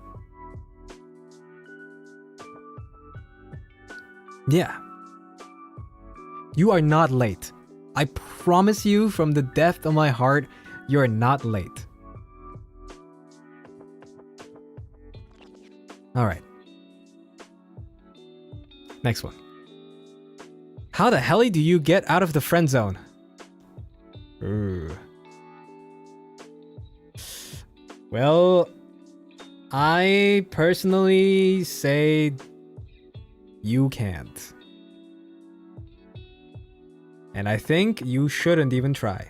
Yeah. You are not late. I promise you from the depth of my heart, you are not late. Alright. Next one. How the hell do you get out of the friend zone? Well, I personally say you can't. And I think you shouldn't even try.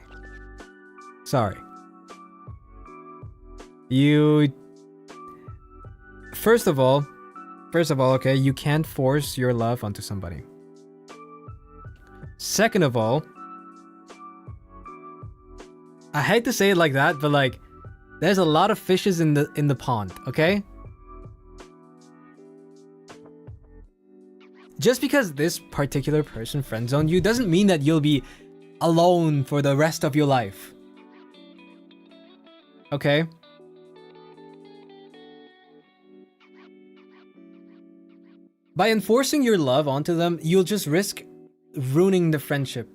Sorry. First of all, okay, you can't force your love onto somebody. Second of all, I hate to say it like that, but like, there's a lot of fishes in the pond, okay? Just because this particular person friend-zoned you doesn't mean that you'll be alone for the rest of your life. Okay? By enforcing your love onto them, you'll just risk ruining the friendship.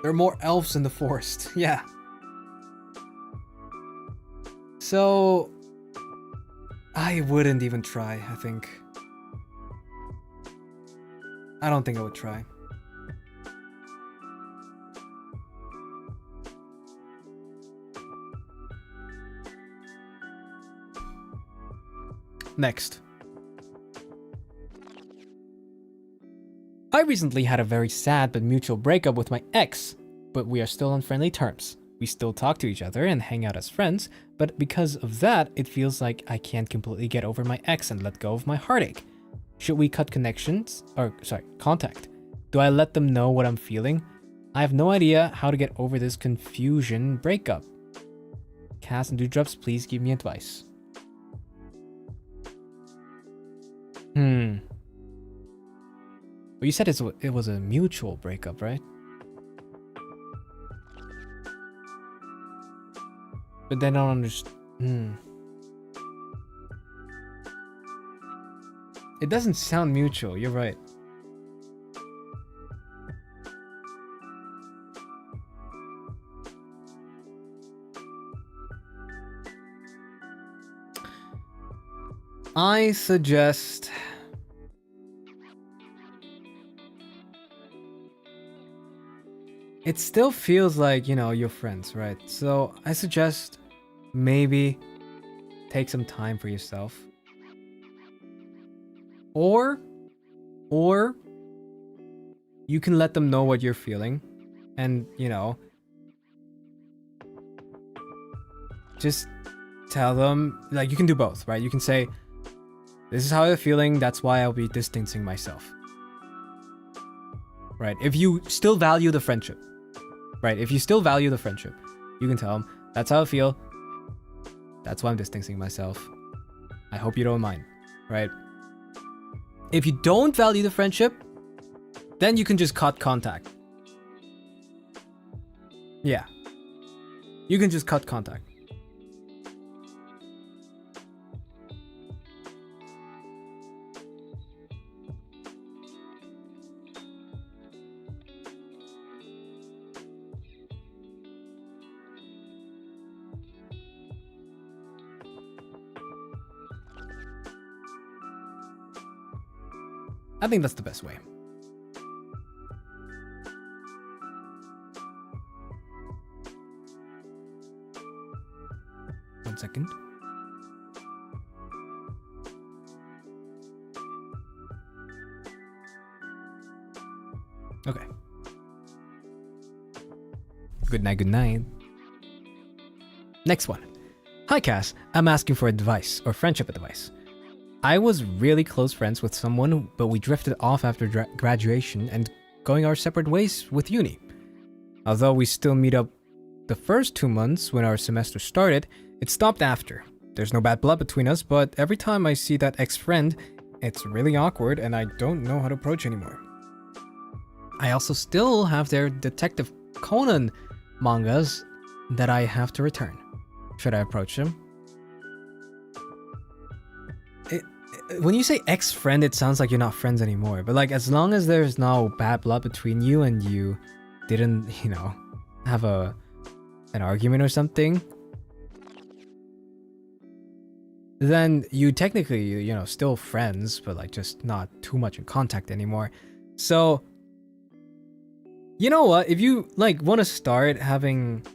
There are more elves in the forest. Yeah. So I wouldn't even try, I think. I don't think I would try. Next. I recently had a very sad but mutual breakup with my ex, but we are still on friendly terms. We still talk to each other and hang out as friends, but because of that, it feels like I can't completely get over my ex and let go of my heartache. Should we cut contact? Do I let them know what I'm feeling? I have no idea how to get over this confusion breakup. Cass and Dewdrops, please give me advice. Well, you said it was a mutual breakup, right? But then I don't understand. It doesn't sound mutual, you're right. I suggest it still feels like, you know, you're friends, right? So I suggest maybe take some time for yourself. Or you can let them know what you're feeling and, you know, just tell them, like, you can do both, right? You can say, this is how I'm feeling, that's why I'll be distancing myself. Right? If you still value the friendship. Right? If you still value the friendship, you can tell them, that's how I feel. That's why I'm distancing myself. I hope you don't mind. Right? If you don't value the friendship, then you can just cut contact. Yeah. You can just cut contact. I think that's the best way. One second. Okay. Good night, good night. Next one. Hi Cass, I'm asking for advice, or friendship advice. I was really close friends with someone, but we drifted off after graduation and going our separate ways with uni. Although we still meet up the first 2 months when our semester started, it stopped after. There's no bad blood between us, but every time I see that ex-friend, it's really awkward and I don't know how to approach anymore. I also still have their Detective Conan mangas that I have to return. Should I approach them? When you say ex-friend, it sounds like you're not friends anymore. But like, as long as there's no bad blood between you and you didn't, you know, have an argument or something, then you technically, you know, still friends, but like just not too much in contact anymore. So, you know what? If you like want to start having,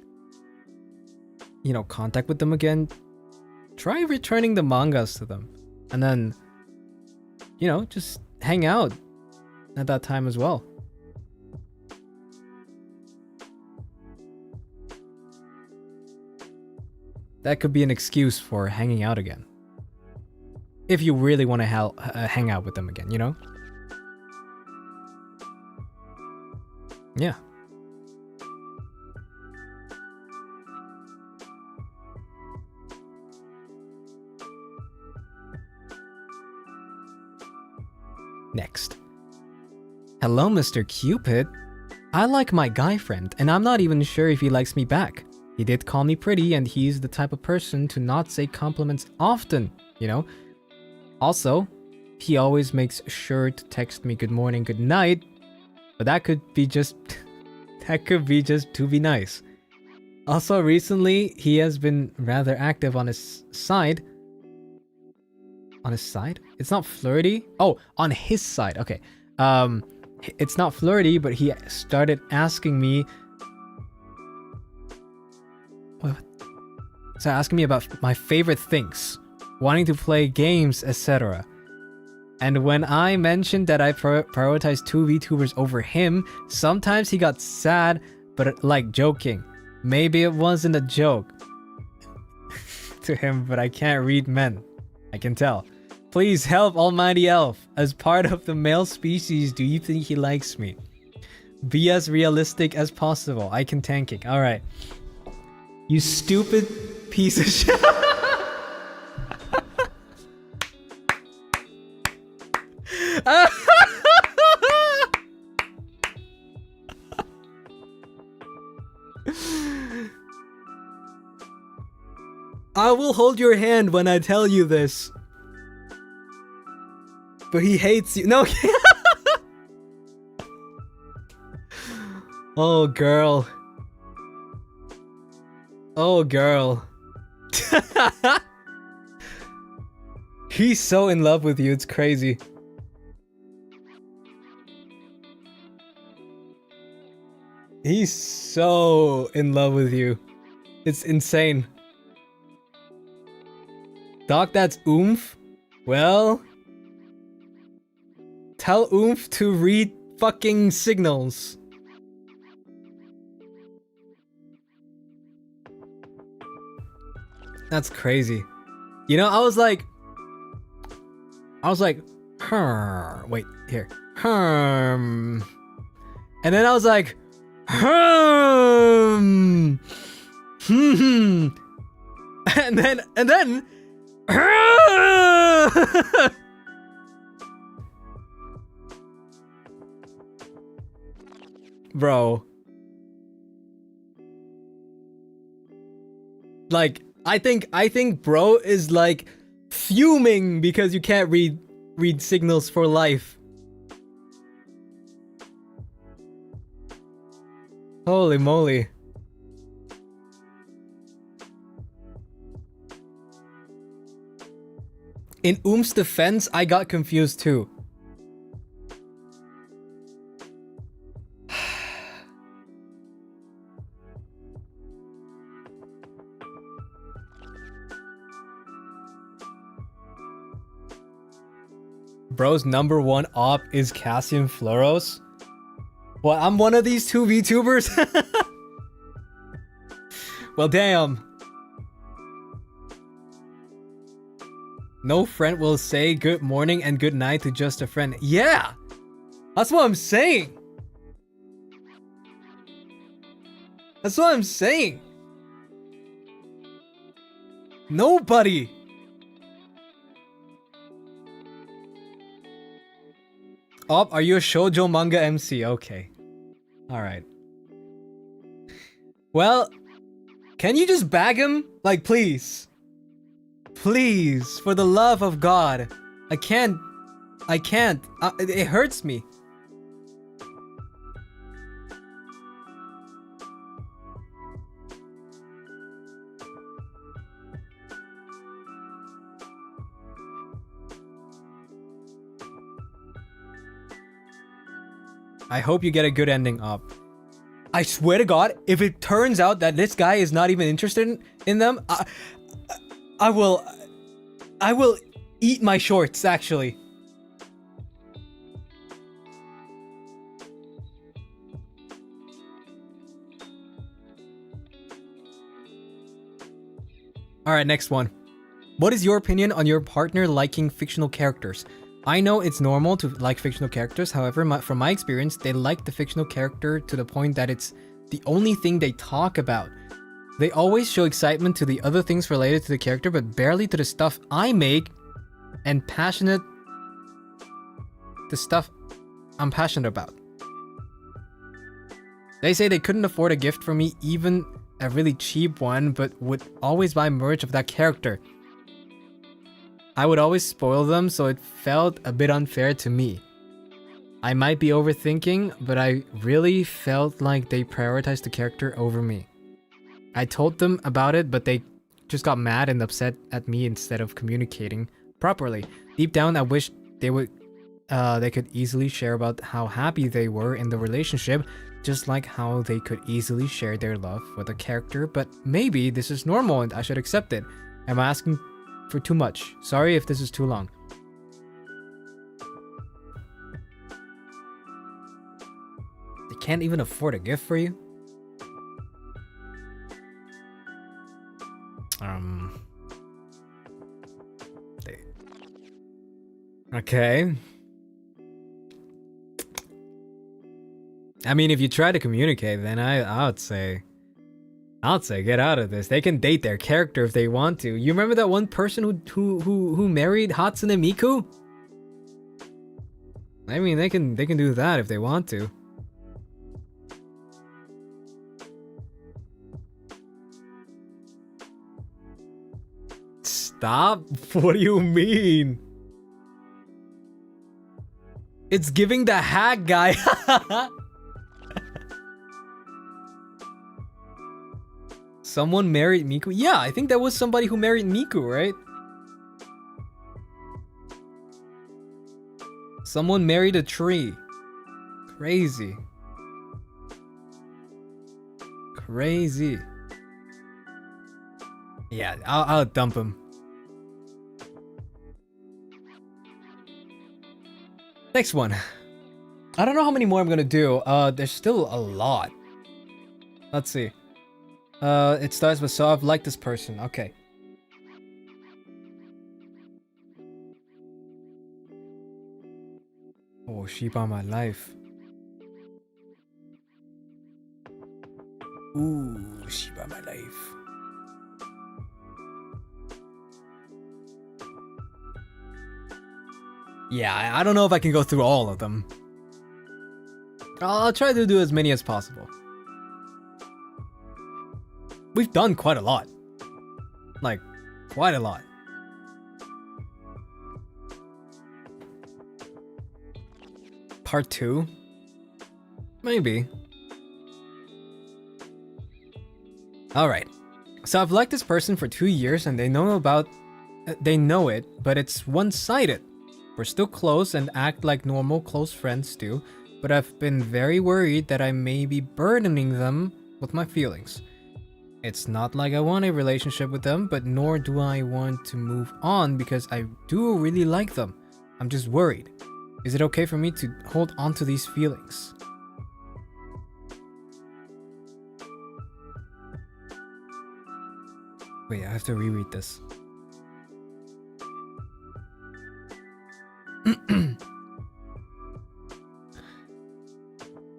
you know, contact with them again, try returning the mangas to them. And then, you know, just hang out at that time as well. That could be an excuse for hanging out again. If you really want to hang out with them again, you know? Yeah. Next. Hello, Mr. Cupid. I like my guy friend, and I'm not even sure if he likes me back. He did call me pretty, and he's the type of person to not say compliments often, you know? Also, he always makes sure to text me good morning, good night, but that could be just to be nice. Also, recently, he has been rather active on his side. On his side? It's not flirty. Oh, on his side. Okay. It's not flirty, but he started asking me. What? So asking me about my favorite things, wanting to play games, etc. And when I mentioned that I prioritize 2 VTubers over him, sometimes he got sad, but like joking. Maybe it wasn't a joke to him, but I can't read men. I can tell. Please help, Almighty Elf. As part of the male species, do you think he likes me? Be as realistic as possible. I can tank it. Alright. You stupid piece of shit. I will hold your hand when I tell you this. But he hates you. No. Oh, girl. Oh, girl. He's so in love with you. It's crazy. He's so in love with you. It's insane. Doc, that's oomph? Well... Tell oomph to read fucking signals. That's crazy. You know, I was like, wait, here. And then I was like, and then bro. Like, I think bro is like fuming because you can't read signals for life. Holy moly. In Oom's defense, I got confused too. Bro's number one op is Cassian Floros. Well, I'm one of these two VTubers. Well, damn. No friend will say good morning and good night to just a friend. Yeah, that's what I'm saying. That's what I'm saying. Nobody. Oh, are you a shoujo manga MC? Okay. Alright. Well, can you just bag him? Like, please. Please, for the love of God. I can't. It hurts me. I hope you get a good ending up. I swear to God, if it turns out that this guy is not even interested in them, I will eat my shorts, actually. Alright, next one. What is your opinion on your partner liking fictional characters? I know it's normal to like fictional characters, however, from my experience, they like the fictional character to the point that it's the only thing they talk about. They always show excitement to the other things related to the character, but barely to the stuff I make and the stuff I'm passionate about. They say they couldn't afford a gift for me, even a really cheap one, but would always buy merch of that character. I would always spoil them, so it felt a bit unfair to me. I might be overthinking, but I really felt like they prioritized the character over me. I told them about it, but they just got mad and upset at me instead of communicating properly. Deep down, I wish they could easily share about how happy they were in the relationship, just like how they could easily share their love for the character, but maybe this is normal and I should accept it. Am I asking for too much? Sorry if this is too long. They can't even afford a gift for you? Okay. I mean, if you try to communicate, then I would say get out of this. They can date their character if they want to. You remember that one person who married Hatsune Miku? I mean, they can do that if they want to. Stop? What do you mean? It's giving the hack guy. Someone married Miku? Yeah, I think that was somebody who married Miku, right? Someone married a tree. Crazy. Crazy. Yeah, I'll dump him. Next one. I don't know how many more I'm gonna do. There's still a lot. Let's see. It starts with, so I've liked this person. Okay. Oh, sheep on my life. Ooh, sheep on my life. Yeah, I don't know if I can go through all of them. I'll try to do as many as possible. We've done quite a lot. Like, quite a lot. Part 2? Maybe. Alright. So I've liked this person for 2 years and they know it, but it's one-sided. We're still close and act like normal close friends do, but I've been very worried that I may be burdening them with my feelings. It's not like I want a relationship with them, but nor do I want to move on because I do really like them. I'm just worried. Is it okay for me to hold on to these feelings? Wait, I have to reread this.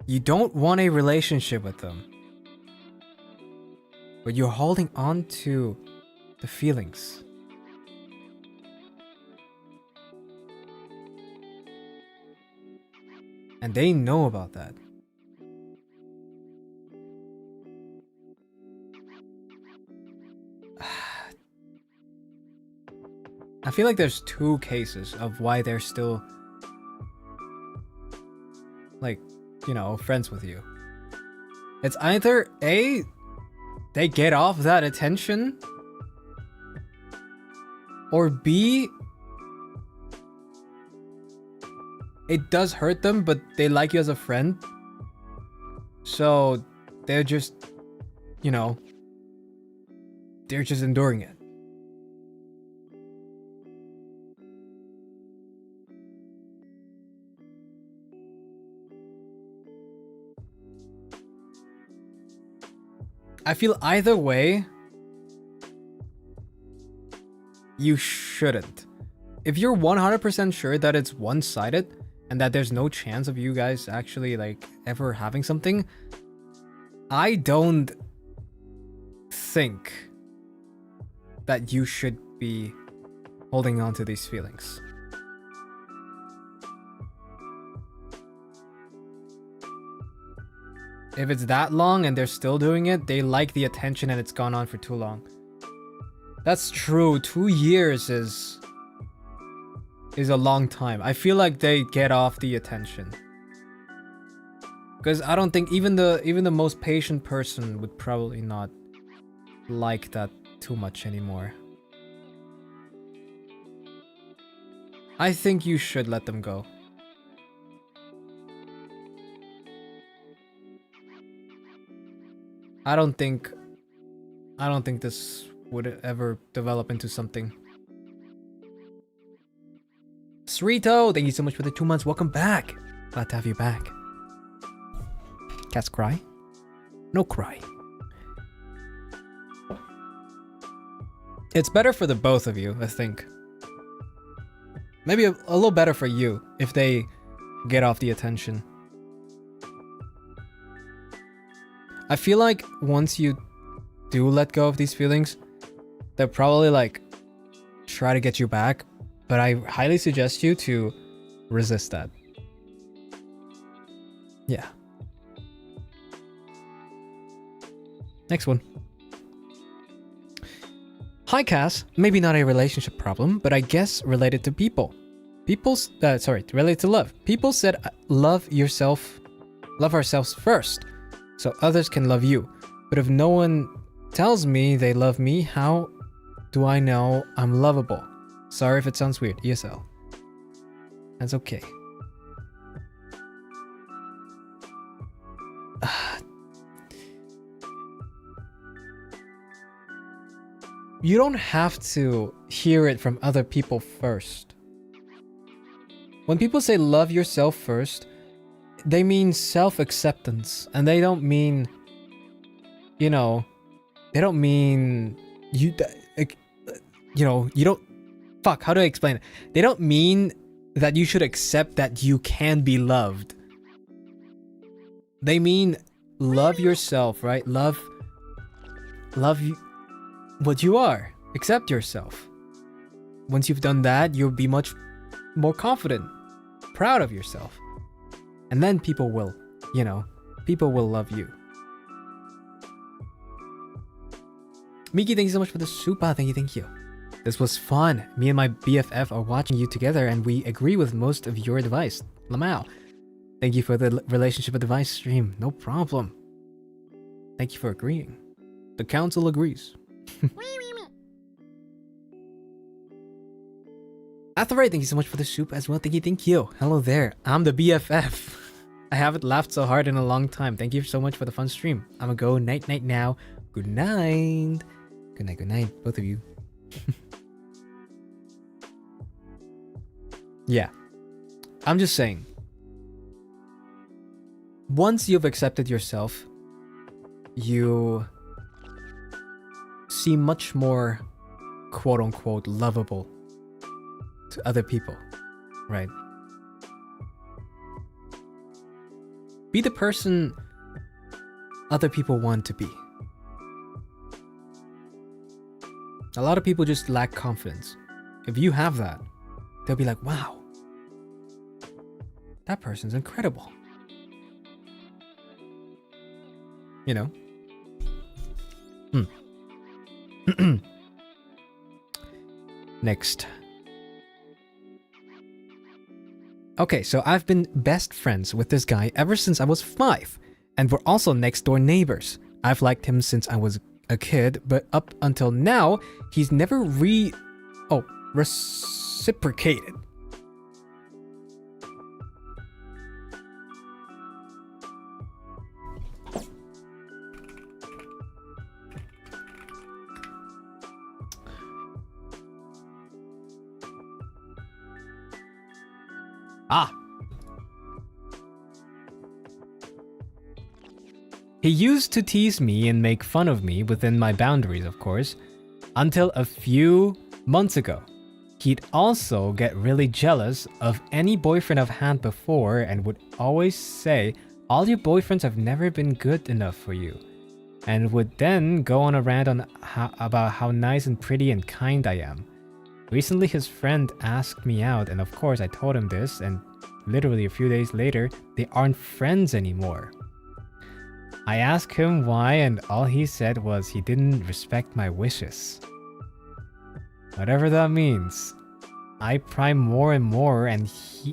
You don't want a relationship with them, but you're holding on to the feelings. And they know about that. I feel like there's two cases of why they're still, like, you know, friends with you. It's either A, they get off that attention, or B, it does hurt them, but they like you as a friend. So they're just, you know, they're just enduring it. I feel either way, you shouldn't. If you're 100% sure that it's one-sided and that there's no chance of you guys actually like ever having something, I don't think that you should be holding on to these feelings. If it's that long and they're still doing it, they like the attention and it's gone on for too long. That's true. 2 years is a long time. I feel like they get off the attention. Because I don't think even the most patient person would probably not like that too much anymore. I think you should let them go. I don't think this would ever develop into something. Srito, thank you so much for the 2 months. Welcome back. Glad to have you back. Cats cry? No cry. It's better for the both of you, I think. Maybe a little better for you if they get off the attention. I feel like once you do let go of these feelings, they'll probably like try to get you back, but I highly suggest you to resist that. Yeah. Next one. Hi Cass, maybe not a relationship problem, but I guess related to people. Related to love. People said love ourselves first, so others can love you. But if no one tells me they love me, how do I know I'm lovable? Sorry if it sounds weird, ESL. That's okay. You don't have to hear it from other people first. When people say love yourself first, they mean self-acceptance, and they don't mean, you know, they don't mean you don't, fuck, how do I explain it? They don't mean that you should accept that you can be loved. They mean love yourself, right? Love you, what you are. Accept yourself. Once you've done that, you'll be much more confident, proud of yourself. And then people will, people will love you. Miki, thank you so much for the super. Thank you. This was fun. Me and my BFF are watching you together and we agree with most of your advice. Lamau, thank you for the relationship advice stream. No problem. Thank you for agreeing. The council agrees. Athelray, thank you so much for the soup as well. Thank you. Hello there. I'm the BFF. I haven't laughed so hard in a long time. Thank you so much for the fun stream. I'm gonna go night now. Good night. Good night, both of you. Yeah. I'm just saying. Once you've accepted yourself, you seem much more quote unquote lovable to other people, right? Be the person other people want to be. A lot of people just lack confidence. If you have that, they'll be like, wow, that person's incredible. You know? Next. Okay, so I've been best friends with this guy ever since I was 5, and we're also next door neighbors. I've liked him since I was a kid, but up until now, he's never reciprocated. He used to tease me and make fun of me within my boundaries, of course, until a few months ago. He'd also get really jealous of any boyfriend I've had before and would always say, all your boyfriends have never been good enough for you, and would then go on a rant about how nice and pretty and kind I am. Recently, his friend asked me out, and of course I told him this, and literally a few days later, they aren't friends anymore. I asked him why, and all he said was he didn't respect my wishes. Whatever that means. I pry more and more, and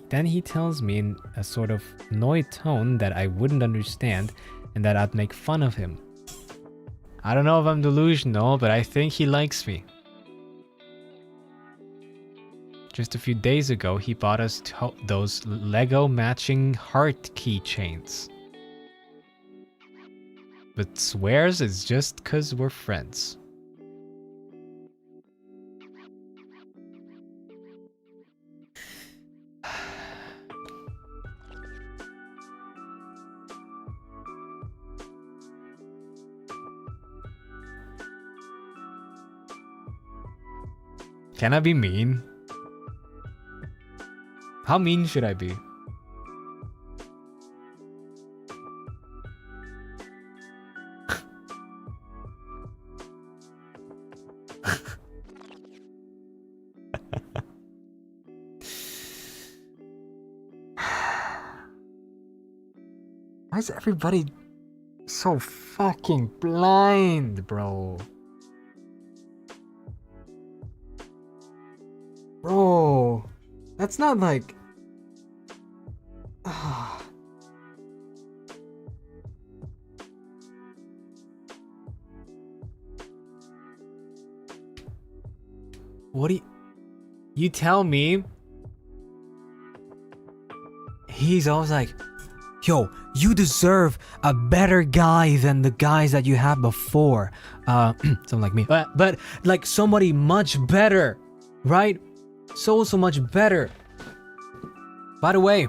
then he tells me in a sort of annoyed tone that I wouldn't understand and that I'd make fun of him. I don't know if I'm delusional, but I think he likes me. Just a few days ago, he bought us those Lego matching heart keychains. But swears it's just 'cause we're friends. Can I be mean? How mean should I be? Why is everybody so fucking blind, bro? Bro, that's not like... What do you tell me? He's always like, yo, you deserve a better guy than the guys that you had before. Someone like me. But like somebody much better, right? So much better. By the way,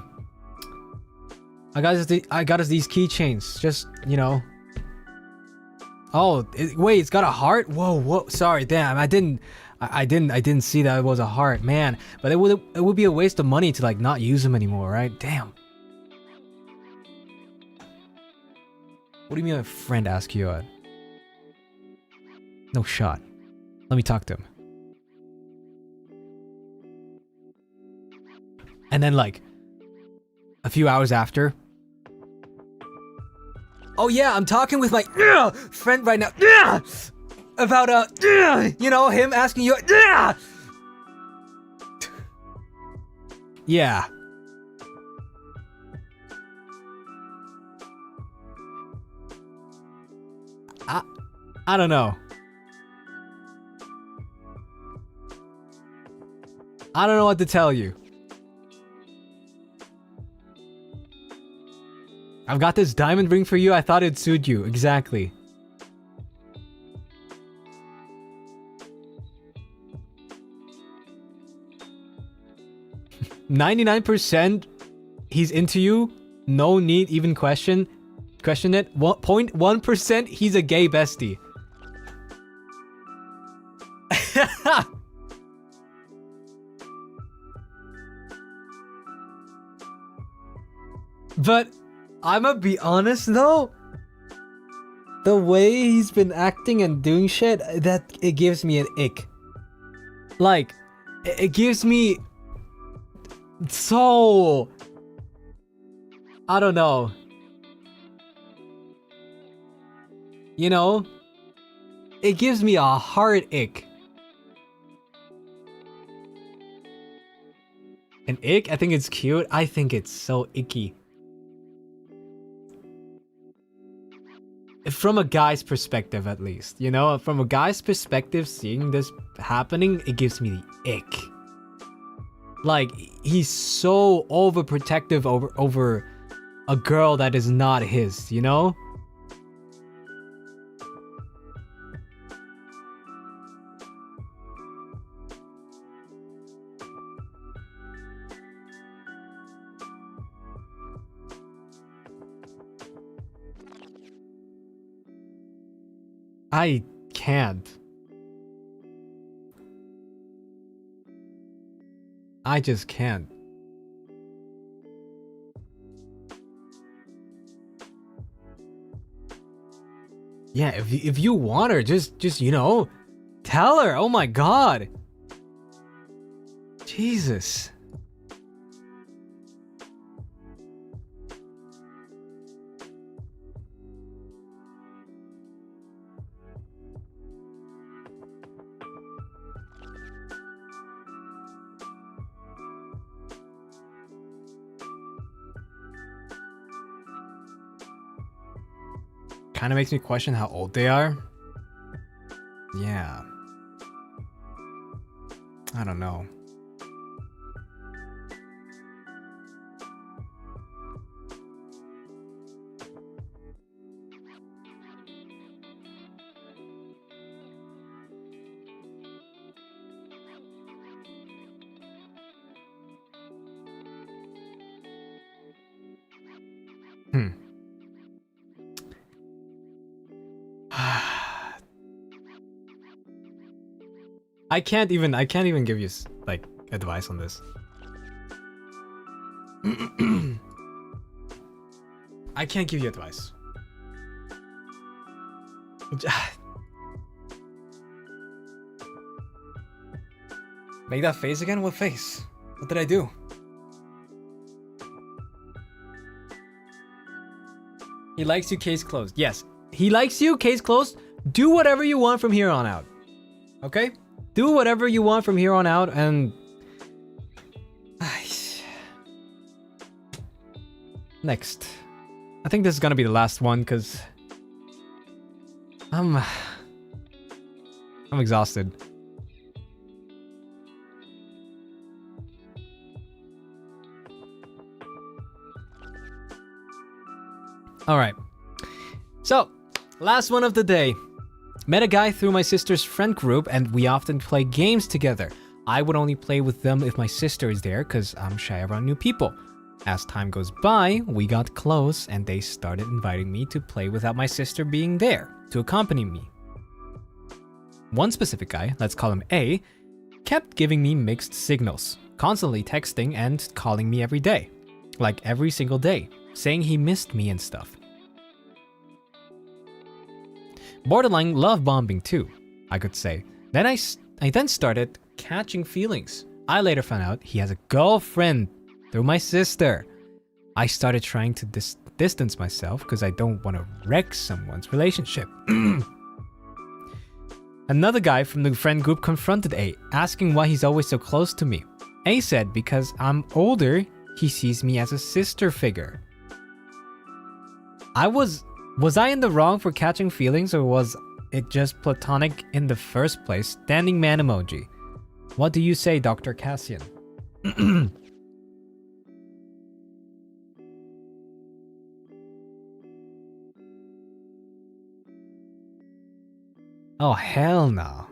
I got us these keychains. Just, you know. Oh, wait, it's got a heart? Whoa, sorry, damn, I didn't see that it was a heart, man. But it would be a waste of money to like not use them anymore, right? Damn. What do you mean my friend asked you out? No shot. Let me talk to him. And then like a few hours after, oh yeah, I'm talking with my friend right now about you know, him asking you yeah. I don't know. I don't know what to tell you. I've got this diamond ring for you. I thought it'd suit you. Exactly. 99% he's into you. No need even question it. 0.1% he's a gay bestie. But I'ma be honest though, the way he's been acting and doing shit, that it gives me an ick. Like, it gives me so, I don't know. You know, it gives me a hard ick. An ick? I think it's cute. I think it's so icky. From a guy's perspective, at least. You know, from a guy's perspective, seeing this happening, it gives me the ick. Like, he's so overprotective over a girl that is not his, you know? I can't. I just can't. Yeah, if you want her, just you know, tell her. Oh my god. Jesus. Kind of makes me question how old they are. Yeah. I don't know. I can't even give you like advice on this. I can't give you advice. Make that face again? What face? What did I do? He likes you, case closed. Yes, he likes you, case closed. Do whatever you want from here on out. Okay? Do whatever you want from here on out, and next. I think this is gonna be the last one because I'm exhausted. All right. So, last one of the day. Met a guy through my sister's friend group and we often play games together. I would only play with them if my sister is there because I'm shy around new people. As time goes by, we got close and they started inviting me to play without my sister being there to accompany me. One specific guy, let's call him A, kept giving me mixed signals, constantly texting and calling me every day. Like every single day, saying he missed me and stuff. Borderline love bombing too, I could say. Then I then started catching feelings. I later found out he has a girlfriend through my sister. I started trying to distance myself because I don't want to wreck someone's relationship. Another guy from the friend group confronted A, asking why he's always so close to me. A said because I'm older, he sees me as a sister figure. Was I in the wrong for catching feelings, or was it just platonic in the first place? Standing man emoji. What do you say, Dr. Cassian? Oh, hell no.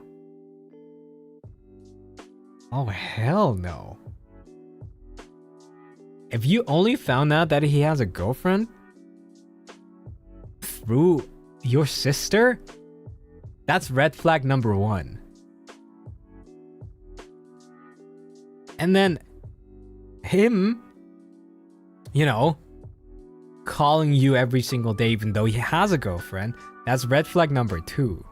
Oh, hell no. if you only found out that he has a girlfriend through your sister, that's red flag number 1. And then him, you know, calling you every single day even though he has a girlfriend, that's red flag number 2.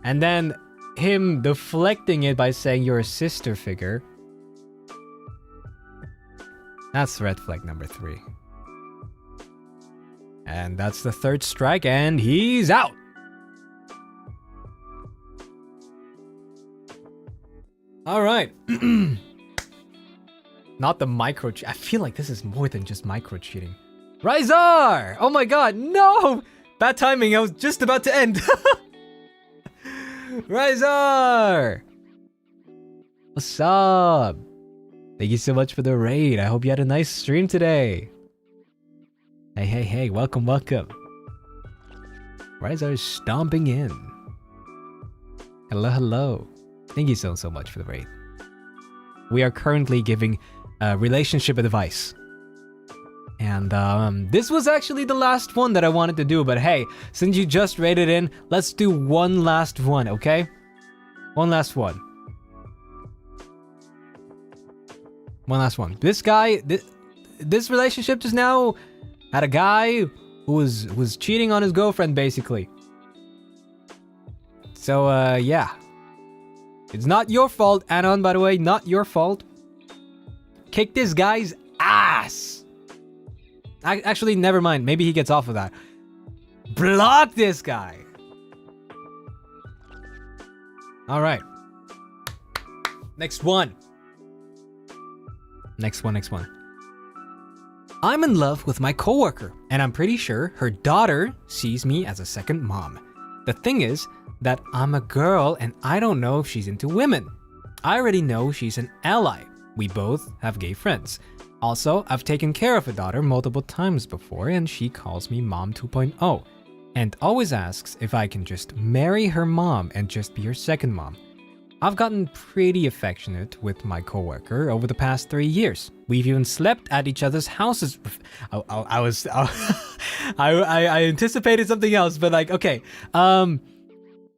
And then him deflecting it by saying you're a sister figure, that's red flag number 3. And that's the 3rd strike, and he's out. All right. Not the micro cheat. I feel like this is more than just micro cheating. Rizar! Oh my god, no! Bad timing, I was just about to end. Rizar! What's up? Thank you so much for the raid. I hope you had a nice stream today. Hey, welcome. Rizar is stomping in. Hello. Thank you so much for the raid. We are currently giving relationship advice. And this was actually the last one that I wanted to do, but hey, since you just raided in, let's do one last one, okay? One last one. This guy, this relationship just now had a guy who was cheating on his girlfriend, basically. So, yeah. It's not your fault, Anon, by the way, not your fault. Kick this guy's ass. Actually, never mind. Maybe he gets off of that. Block this guy. All right. Next one. I'm in love with my coworker, and I'm pretty sure her daughter sees me as a second mom. The thing is that I'm a girl and I don't know if she's into women. I already know she's an ally. We both have gay friends. Also, I've taken care of a daughter multiple times before and she calls me Mom 2.0 and always asks if I can just marry her mom and just be her second mom. I've gotten pretty affectionate with my coworker over the past 3 years. We've even slept at each other's houses. I anticipated something else, but like, okay.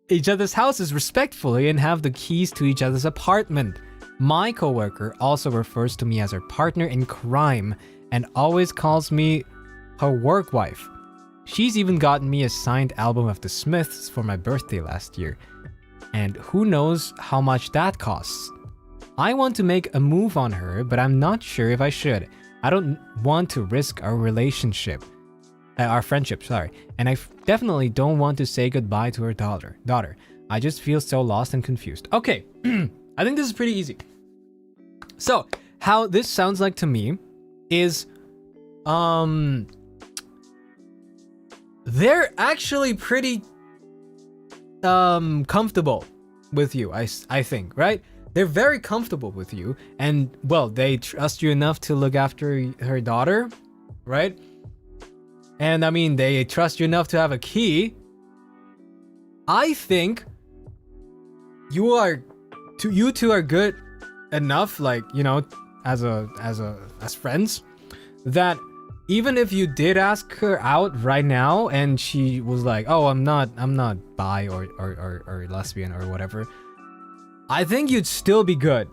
Each other's houses respectfully and have the keys to each other's apartment. My coworker also refers to me as her partner in crime and always calls me her work wife. She's even gotten me a signed album of the Smiths for my birthday last year. And who knows how much that costs. I want to make a move on her, but I'm not sure if I should. I don't want to risk our relationship. Our friendship, sorry. And I definitely don't want to say goodbye to her daughter. I just feel so lost and confused. Okay, I think this is pretty easy. So, how this sounds like to me is, they're actually pretty comfortable with you, I think, right? They're very comfortable with you, and well, they trust you enough to look after her daughter, right? And I mean, they trust you enough to have a key. I think you two are good enough, like, you know, as friends, that even if you did ask her out right now and she was like, oh, I'm not bi or lesbian or whatever, I think you'd still be good.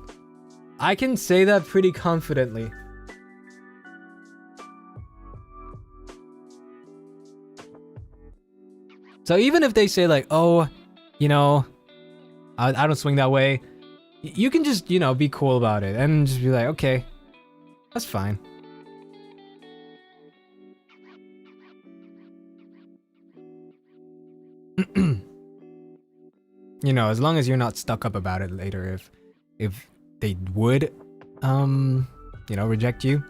I can say that pretty confidently. So even if they say like, oh, you know, I don't swing that way, you can just, you know, be cool about it and just be like, okay, that's fine. You know, as long as you're not stuck up about it later, if they would, you know, reject you,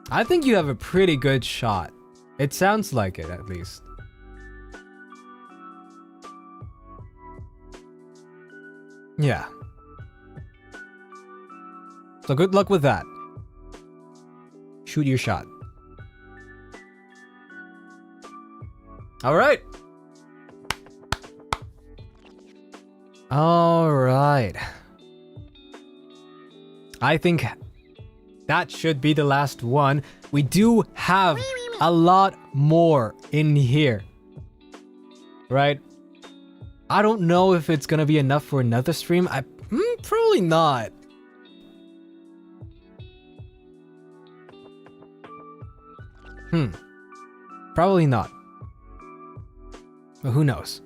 I think you have a pretty good shot. It sounds like it, at least. Yeah. So good luck with that. Shoot your shot. All right. All right. I think that should be the last one. We do have a lot more in here. Right? I don't know if it's gonna be enough for another stream. Probably not. Probably not. But who knows?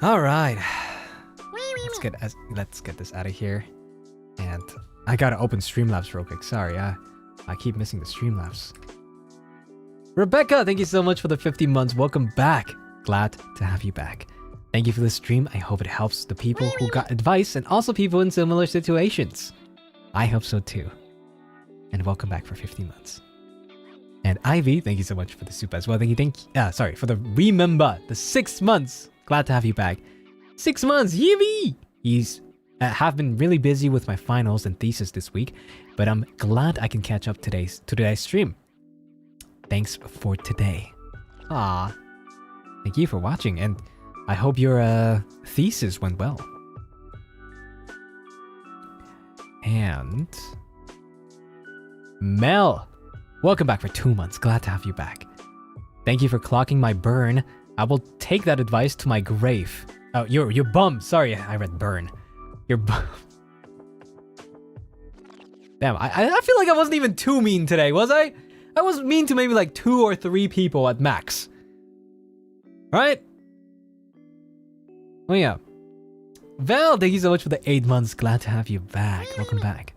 All right. Let's get this out of here. And I gotta open Streamlabs real quick. Sorry, I keep missing the Streamlabs. Rebecca, thank you so much for the 50 months. Welcome back. Glad to have you back. Thank you for the stream. I hope it helps the people who got advice and also people in similar situations. I hope so too. And welcome back for 50 months. And Ivy, thank you so much for the soup as well. For the remember, the 6 months. Glad to have you back. 6 months, Yivy! Have been really busy with my finals and thesis this week, but I'm glad I can catch up to today's stream. Thanks for today. Ah, thank you for watching, and I hope your thesis went well. And Mel, welcome back for 2 months. Glad to have you back. Thank you for clocking my burn. I will take that advice to my grave. Oh, your bum. Sorry, I read burn. Your bum. Damn, I feel like I wasn't even too mean today, was I? I was mean to maybe like 2 or 3 people at max. Right? Oh yeah. Val, thank you so much for the 8 months. Glad to have you back. Welcome back.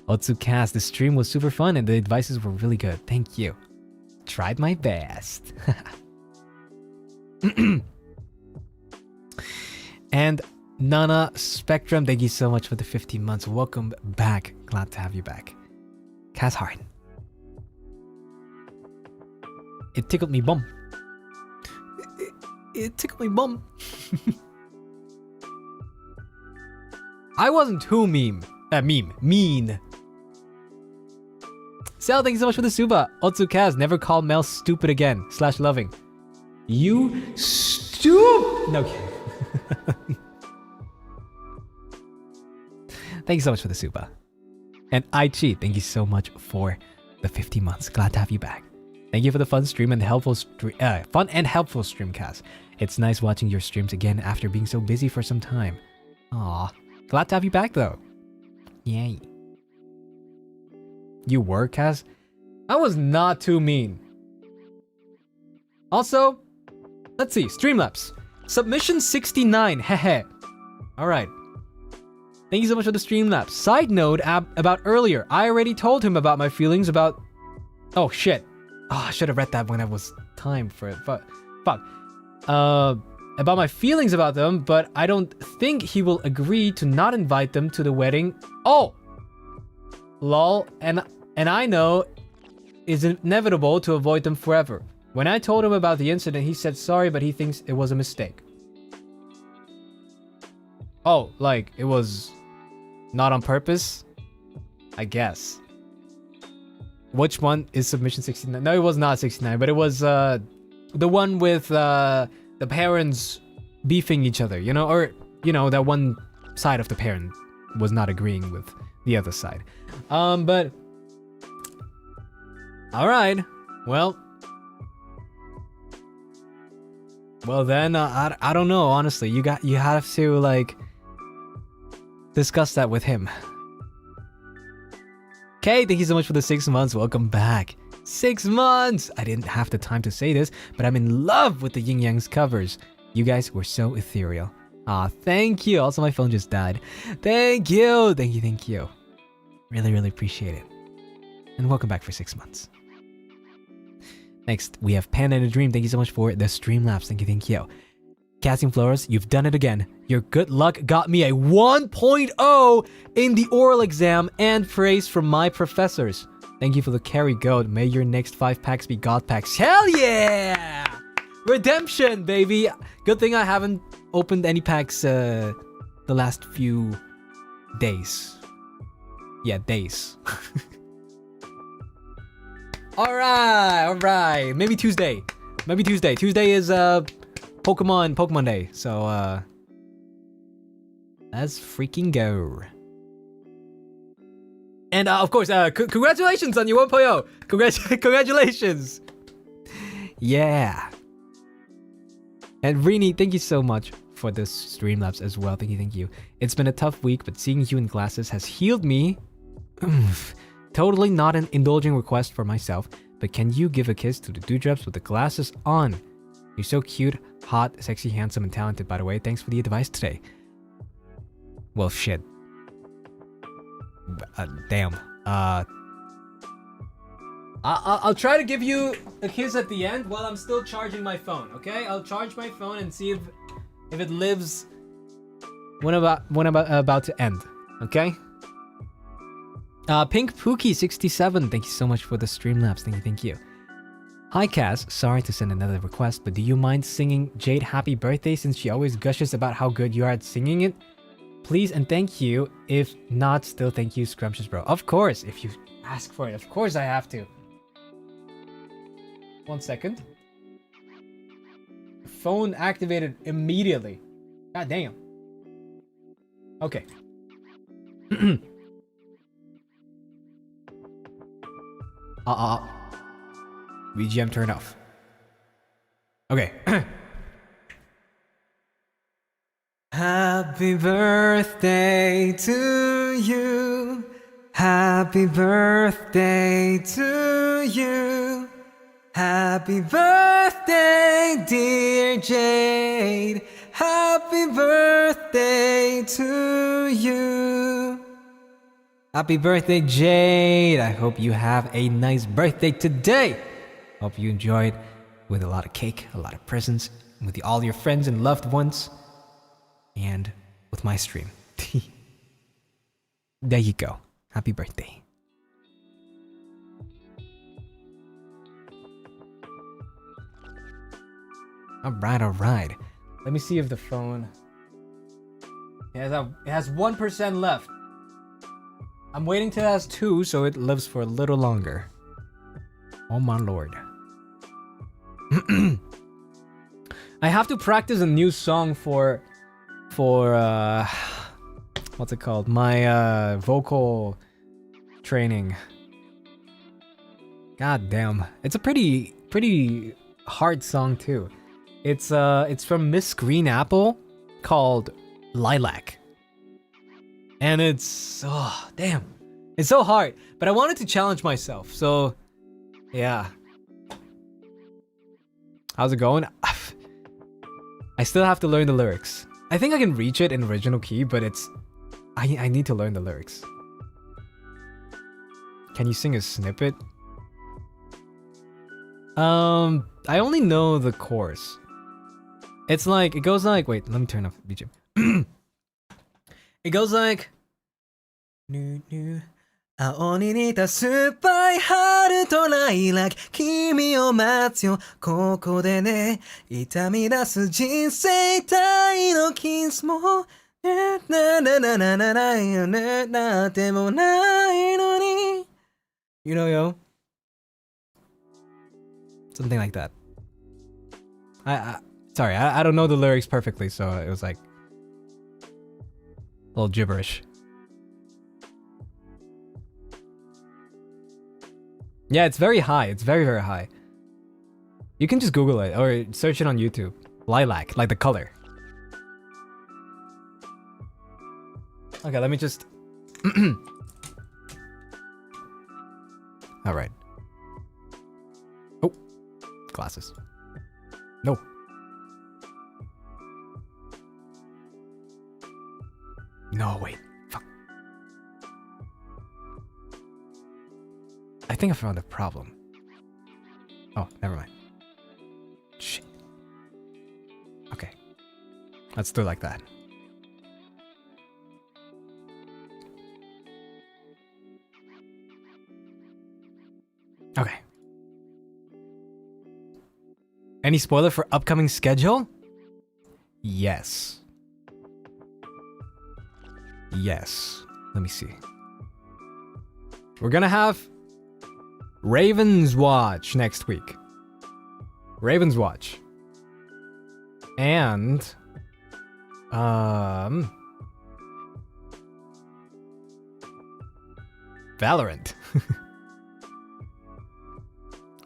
Otsukast, the stream was super fun and the advices were really good. Thank you. Tried my best. And Nana Spectrum, thank you so much for the 15 months. Welcome back. Glad to have you back. Cass Hart. It tickled me bum. It tickled me bum. I wasn't too mean. Sal, thank you so much for the suba. Otsukaz, never call Mel stupid again. /loving. You No. Thank you so much for the suba. And Aichi, thank you so much for the 50 months. Glad to have you back. Thank you for the fun stream and helpful streamcast. It's nice watching your streams again after being so busy for some time. Aw, glad to have you back though. Yay. You were, Kaz? I was not too mean. Also, let's see, Streamlabs. Submission 69, hehe. Alright. Thank you so much for the Streamlabs. Side note about earlier. I already told him about my feelings about... Oh, shit. Oh, I should have read that when I was time for it, but... Fuck. About my feelings about them, but I don't think he will agree to not invite them to the wedding. Oh! Lol, and I know it's inevitable to avoid them forever. When I told him about the incident, he said sorry, but he thinks it was a mistake. Oh, like, it was not on purpose? I guess. Which one is submission 69? No, it was not 69, but it was the one with the parents beefing each other, you know? Or, you know, that one side of the parent was not agreeing with the other side. But... Alright, well then, I don't know, honestly. You have to, like, discuss that with him. Okay, thank you so much for the 6 months. Welcome back. 6 months! I didn't have the time to say this, but I'm in love with the Yin Yang's covers. You guys were so ethereal. Aw, thank you. Also, my phone just died. Thank you. Thank you. Really, really appreciate it. And welcome back for 6 months. Next, we have Panda in a Dream. Thank you so much for the Streamlabs. Thank you. Cassian Floros, you've done it again. Your good luck got me a 1.0 in the oral exam and praise from my professors. Thank you for the carry goat. May your next 5 packs be God packs. Hell yeah! Redemption, baby! Good thing I haven't opened any packs the last few days. Yeah, days. Alright. Maybe Tuesday. Tuesday is Pokemon Day. So let's freaking go. And of course, congratulations on your 1.0. Congratulations. Yeah. And Rini, thank you so much for this Streamlabs as well. Thank you. It's been a tough week, but seeing you in glasses has healed me. Totally not an indulging request for myself, but can you give a kiss to the dewdrops with the glasses on? You're so cute, hot, sexy, handsome, and talented, by the way. Thanks for the advice today. Well, shit. Damn. I'll try to give you a kiss at the end while I'm still charging my phone, okay? I'll charge my phone and see if it lives when I'm about to end, okay? Pink Pookie 67, thank you so much for the Streamlabs. Thank you. Hi Cass, sorry to send another request, but do you mind singing Jade Happy Birthday since she always gushes about how good you are at singing it? Please and thank you. If not, still thank you, Scrumptious Bro. Of course, if you ask for it, of course I have to. 1 second. Phone activated immediately. God damn. Okay. BGM turned off. Okay. Happy birthday to you. Happy birthday to you. Happy birthday, dear Jade. Happy birthday to you. Happy birthday, Jade. I hope you have a nice birthday today. Hope you enjoyed with a lot of cake, a lot of presents, with all your friends and loved ones, and with my stream. There you go. Happy birthday. Alright. Let me see if the phone... It has 1% left. I'm waiting till it has 2, so it lives for a little longer. Oh my lord. I have to practice a new song for what's it called? My vocal training. God damn. It's a pretty hard song too. It's from Miss Green Apple called Lilac. And it's damn. It's so hard, but I wanted to challenge myself. So yeah. How's it going? I still have to learn the lyrics. I think I can reach it in original key, but I need to learn the lyrics. Can you sing a snippet? I only know the chorus. It's like, it goes like, wait, let me turn off BGM. It goes like, 青に似た酸っぱい春とライラック君を待つよここでね痛み出す人生体のキスもなななななないよねなってもないのに You know, yo? Something like that. Sorry, I don't know the lyrics perfectly, so it was like a little gibberish. Yeah, it's very high. It's very, very high. You can just Google it or search it on YouTube. Lilac, like the color. Okay, let me just... Alright. Oh. Glasses. No. No, wait. Fuck. I think I found a problem. Oh, never mind. Shit. Okay. Let's do it like that. Okay. Any spoiler for upcoming schedule? Yes. Yes. Let me see. We're gonna have Raven's Watch next week. Raven's Watch. And Valorant.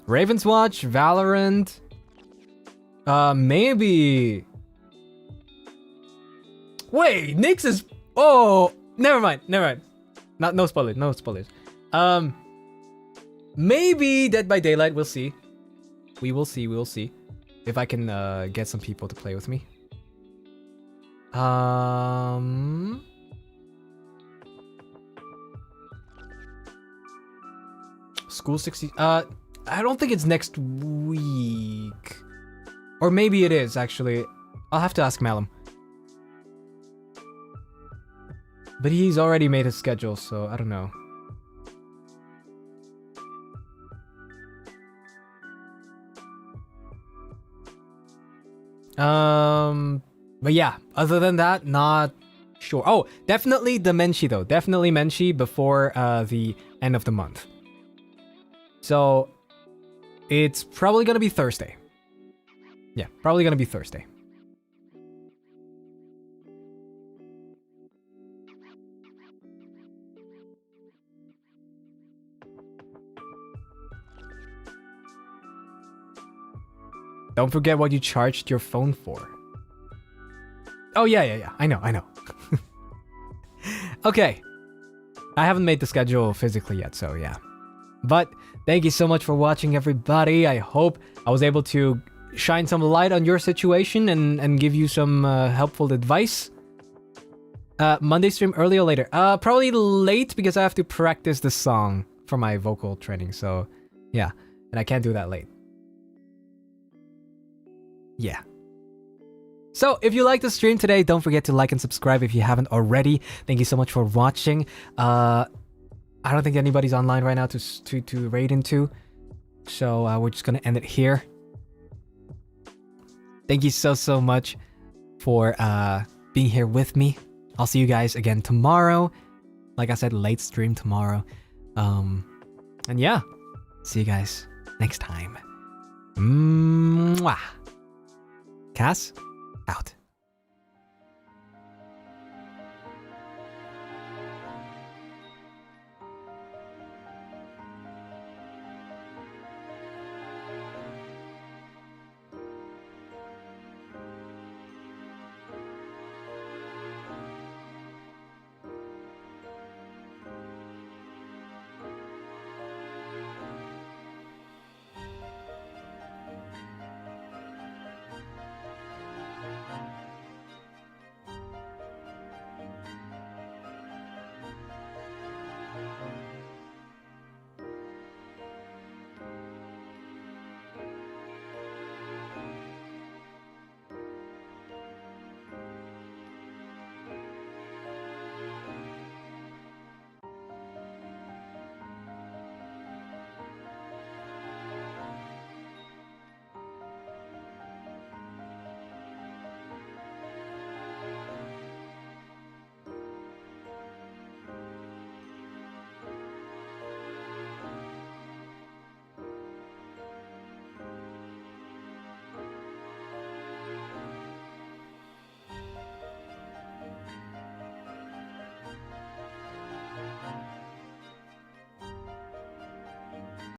Raven's Watch, Valorant. Maybe. Wait, Nyx is. Oh, never mind. No spoilers. Maybe Dead by Daylight. We'll see. We will see. If I can get some people to play with me. School 60. I don't think it's next week. Or maybe it is, actually. I'll have to ask Malum. But he's already made his schedule, so I don't know. But yeah, other than that, not sure. Oh, definitely the Menshi though. Definitely Menshi before the end of the month. So it's probably gonna be Thursday. Yeah, probably gonna be Thursday. Don't forget what you charged your phone for. Oh yeah. I know. Okay. I haven't made the schedule physically yet, so yeah. But thank you so much for watching, everybody. I hope I was able to shine some light on your situation and give you some helpful advice. Monday stream early or later? Probably late because I have to practice the song for my vocal training. So yeah, and I can't do that late. Yeah. So if you liked the stream today, don't forget to like and subscribe if you haven't already. Thank you so much for watching. I don't think anybody's online right now to raid into. So we're just gonna end it here. Thank you so much for being here with me. I'll see you guys again tomorrow. Like I said, late stream tomorrow. And yeah, see you guys next time. Mwah. Cass, out.